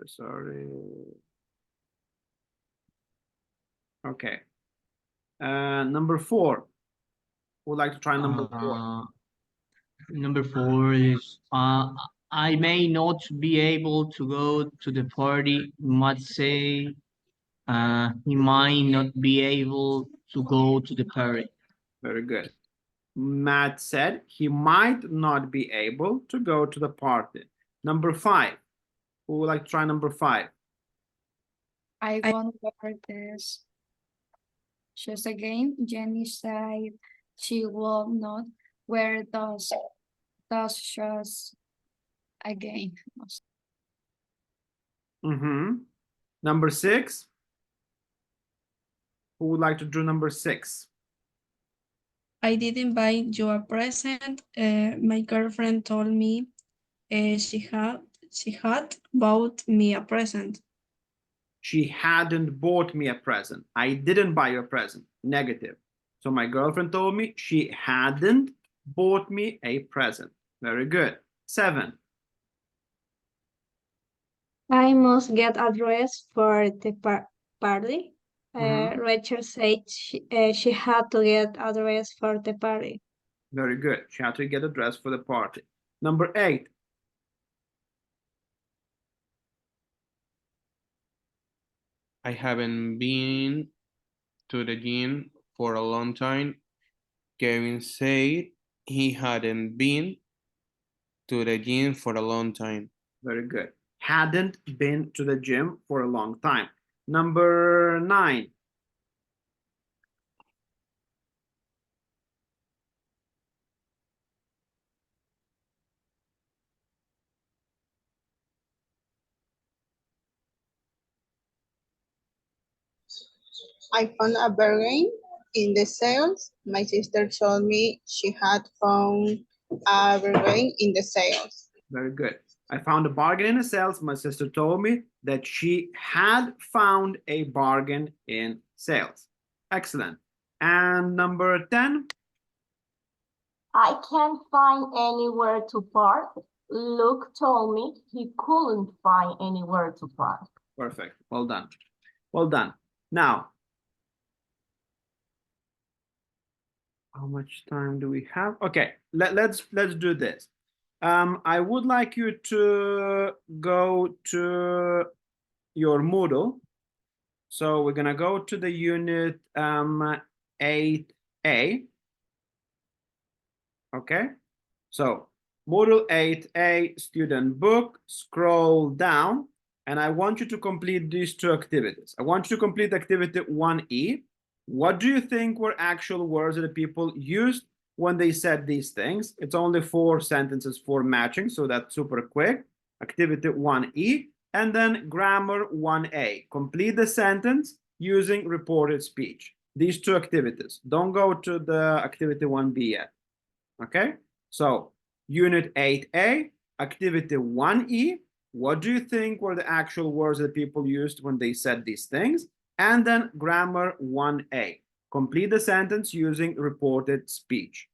Sorry. Okay. Number 4. Who would like to try number 4? Number 4 is I may not be able to go to the party. Might say he might not be able to go to the party. Very good. Matt said he might not be able to go to the party. Number 5. Who would like to try number 5? I won't wear this shoes again. Jenny said she will not wear those shoes again. Number 6. Who would like to do number 6? I didn't buy you a present. My girlfriend told me she had bought me a present. She hadn't bought me a present. I didn't buy you a present. Negative. So my girlfriend told me she hadn't bought me a present. Very good. 7. I must get a dress for the party. Rachel said she had to get a dress for the party. Very good. She had to get a dress for the party. Number 8. I haven't been to the gym for a long time. Kevin said he hadn't been to the gym for a long time. Very good. Hadn't been to the gym for a long time. Number 9. I found a bargain in the sales. My sister told me she had found a bargain in the sales. Very good. I found a bargain in the sales. My sister told me that she had found a bargain in sales. Excellent. And number 10. I can't find anywhere to park. Luke told me he couldn't find anywhere to park. Perfect. Well done. Well done. Now, how much time do we have? Okay, let's do this. I would like you to go to your Moodle. So we're gonna go to the unit 8A. Okay, so Moodle 8A student book, scroll down, and I want you to complete these two activities. I want you to complete activity 1E. What do you think were actual words that the people used when they said these things? It's only 4 sentences for matching, so that's super quick. Activity 1E, and then grammar 1A. Complete the sentence using reported speech. These two activities. Don't go to the activity 1B yet. Okay, so unit 8A, activity 1E. What do you think were the actual words that people used when they said these things? And then grammar 1A. Complete the sentence using reported speech.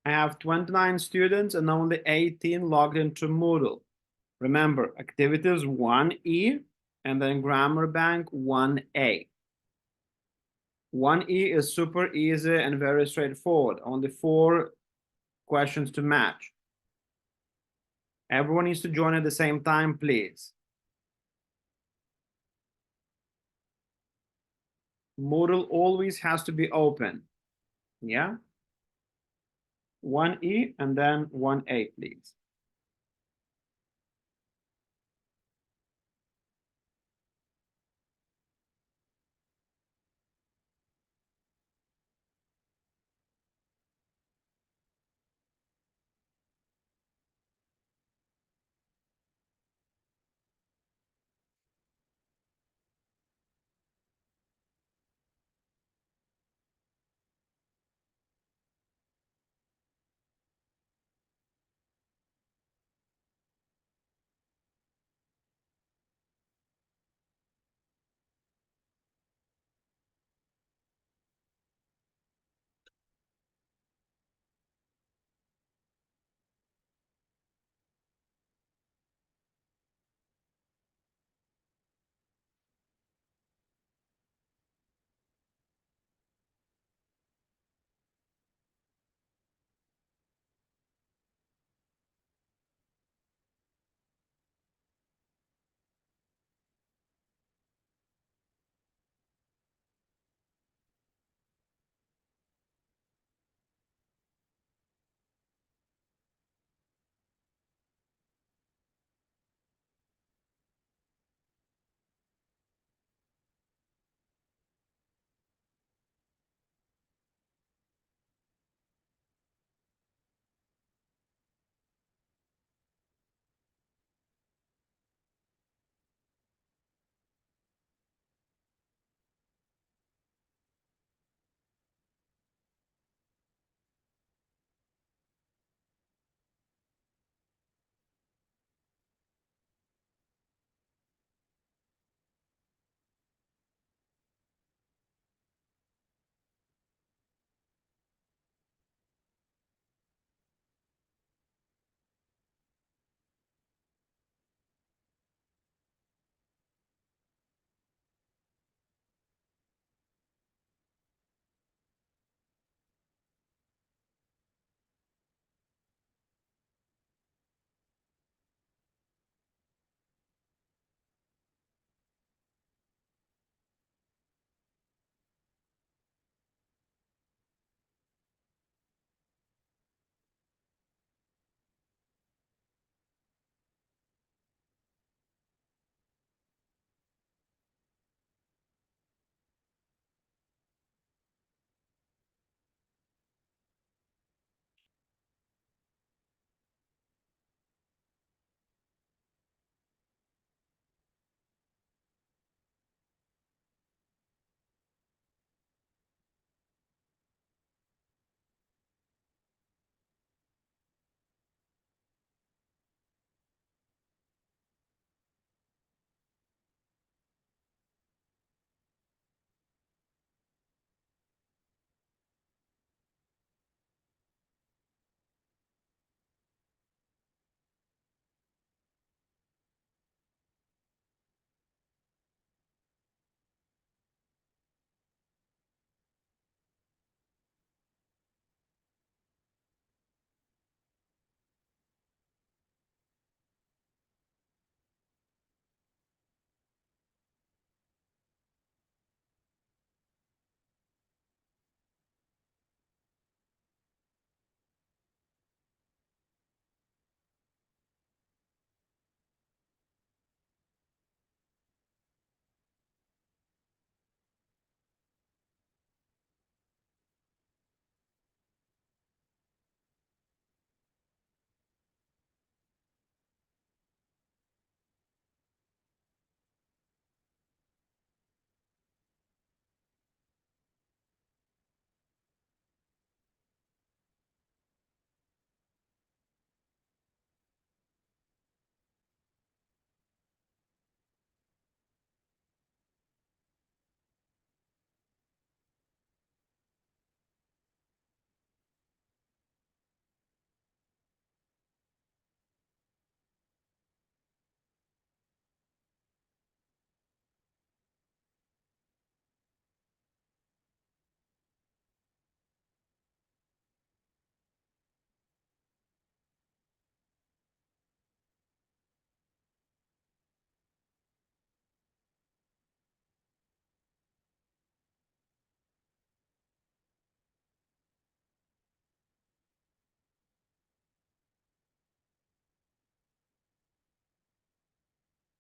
I have 29 students and only 18 logged into Moodle. Remember, activities 1E and then grammar bank 1A. 1E is super easy and very straightforward. Only 4 questions to match. Everyone needs to join at the same time, please. Moodle always has to be open. Yeah? 1E and then 1A, please.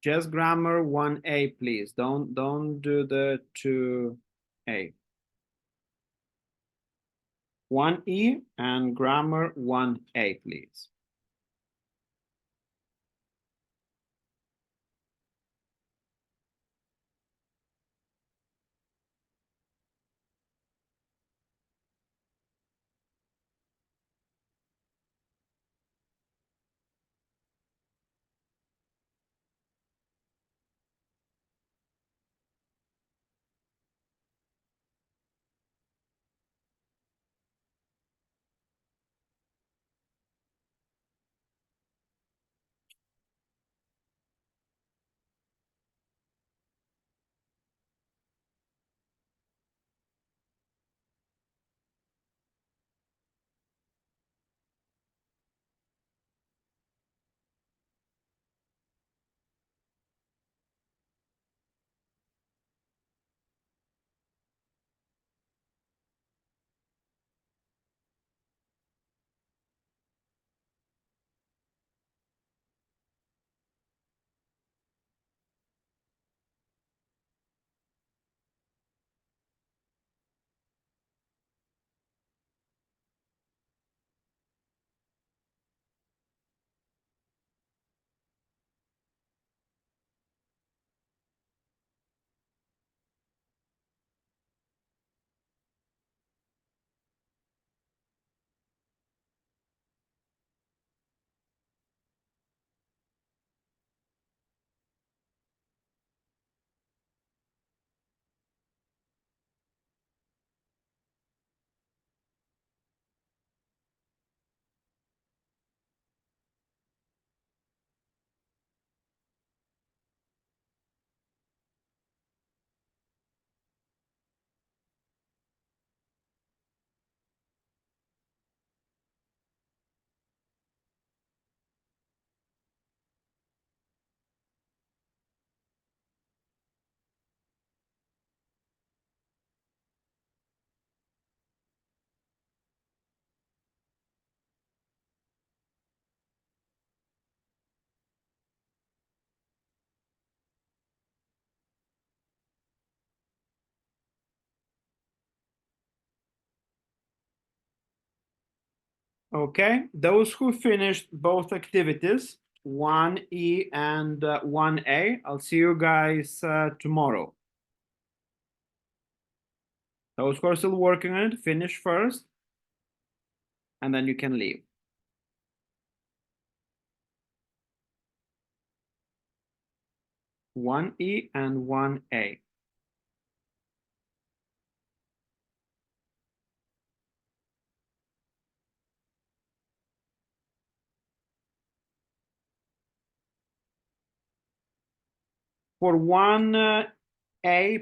Just grammar 1A, please. Don't do the 2A. 1E and grammar 1A, please. Okay, those who finished both activities, 1E and 1A, I'll see you guys tomorrow. Those who are still working on it, finish first, and then you can leave. One E and 1A. For 1A,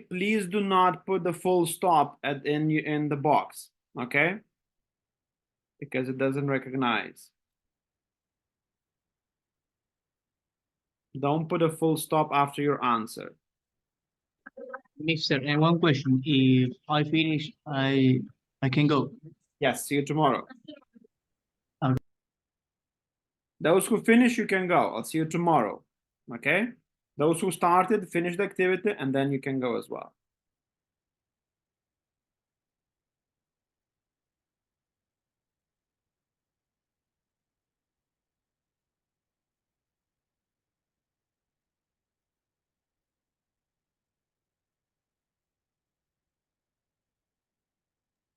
please do not put the full stop in the box, okay? Because it doesn't recognize. Don't put a full stop after your answer. Mister, and one question. If I finish, I can go. Yes, see you tomorrow. Okay. Those who finish, you can go. I'll see you tomorrow. Okay? Those who started, finish the activity, and then you can go as well.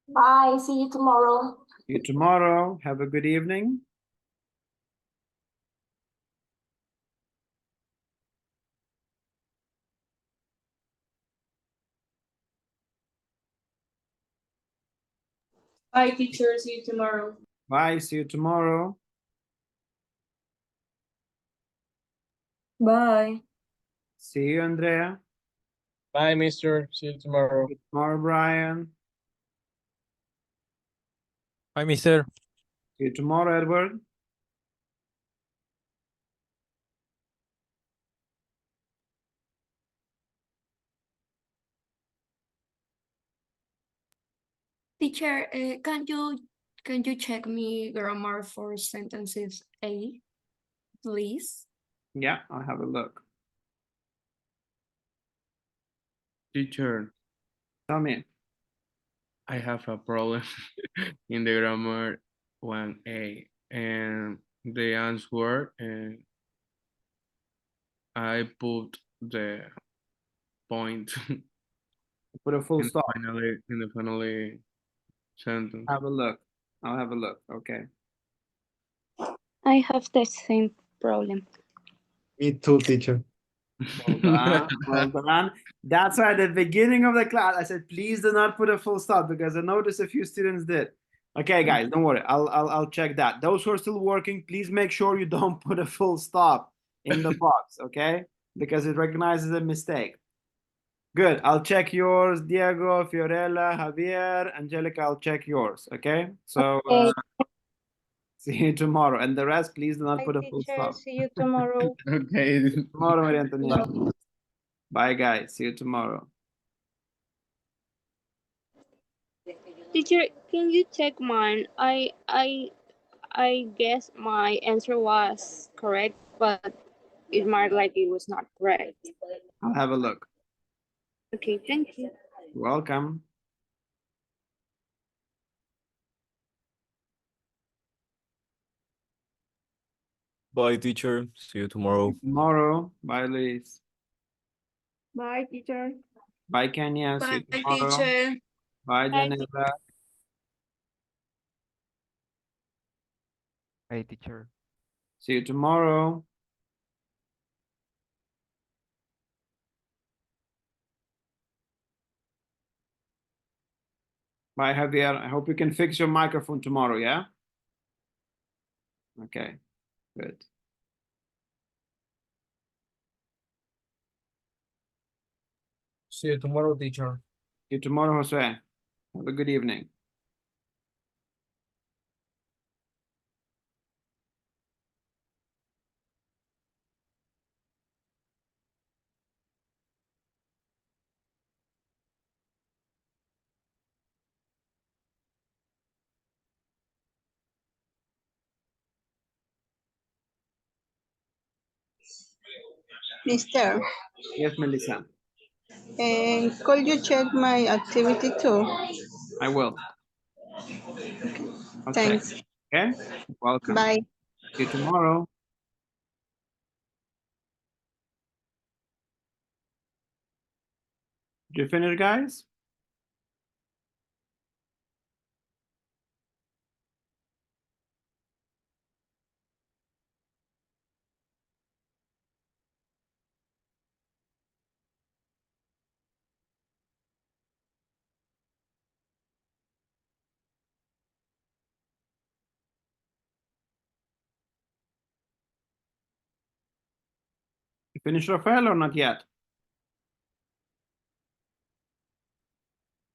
Bye, see you tomorrow. See you tomorrow. Have a good evening. Bye, teacher. See you tomorrow. Bye. See you tomorrow. Bye. See you, Andrea. Bye, mister. See you tomorrow. See you tomorrow, Brian. Bye, mister. See you tomorrow, Edward. Teacher, can you check me grammar for sentences A, please? Yeah, I'll have a look. Teacher, Tell me. I have a problem in the grammar 1A, and the answer, and I put the point Put a full stop. in the finally sentence. Have a look. I'll have a look. Okay. I have the same problem. Me too, teacher. Well done. Well done. That's why at the beginning of the class, I said, please do not put a full stop because I noticed a few students did. Okay, guys, don't worry. I'll check that. Those who are still working, please make sure you don't put a full stop in the box, okay? Because it recognizes a mistake. Good. I'll check yours, Diego, Fiorella, Javier, Angelica. I'll check yours. Okay. So see you tomorrow. And the rest, please do not Bye, put a full teacher. stop. See you tomorrow. Okay. Tomorrow, Maria Antonieta. Bye, guys. See you tomorrow. Teacher, can you check mine? I guess my answer was correct, but it marked like it was not correct. I'll have a look. Okay, thank you. You're welcome. Bye, teacher. See you tomorrow. Tomorrow. Bye, Luis. Bye, teacher. Bye, Kenya. See you Bye, tomorrow. teacher. Bye, Bye, Janela. Hey, teacher. See you tomorrow. Bye, Javier. I hope you can fix your microphone tomorrow, yeah? Okay, good. See you tomorrow, teacher. See you tomorrow, Jose. Have a good evening. Mister, Yes, Melissa. and could you check my activity too? I will. I'll check. Thanks. Okay. Welcome. Bye. See you tomorrow. Did you finish, guys? You finished, Rafael, or not yet?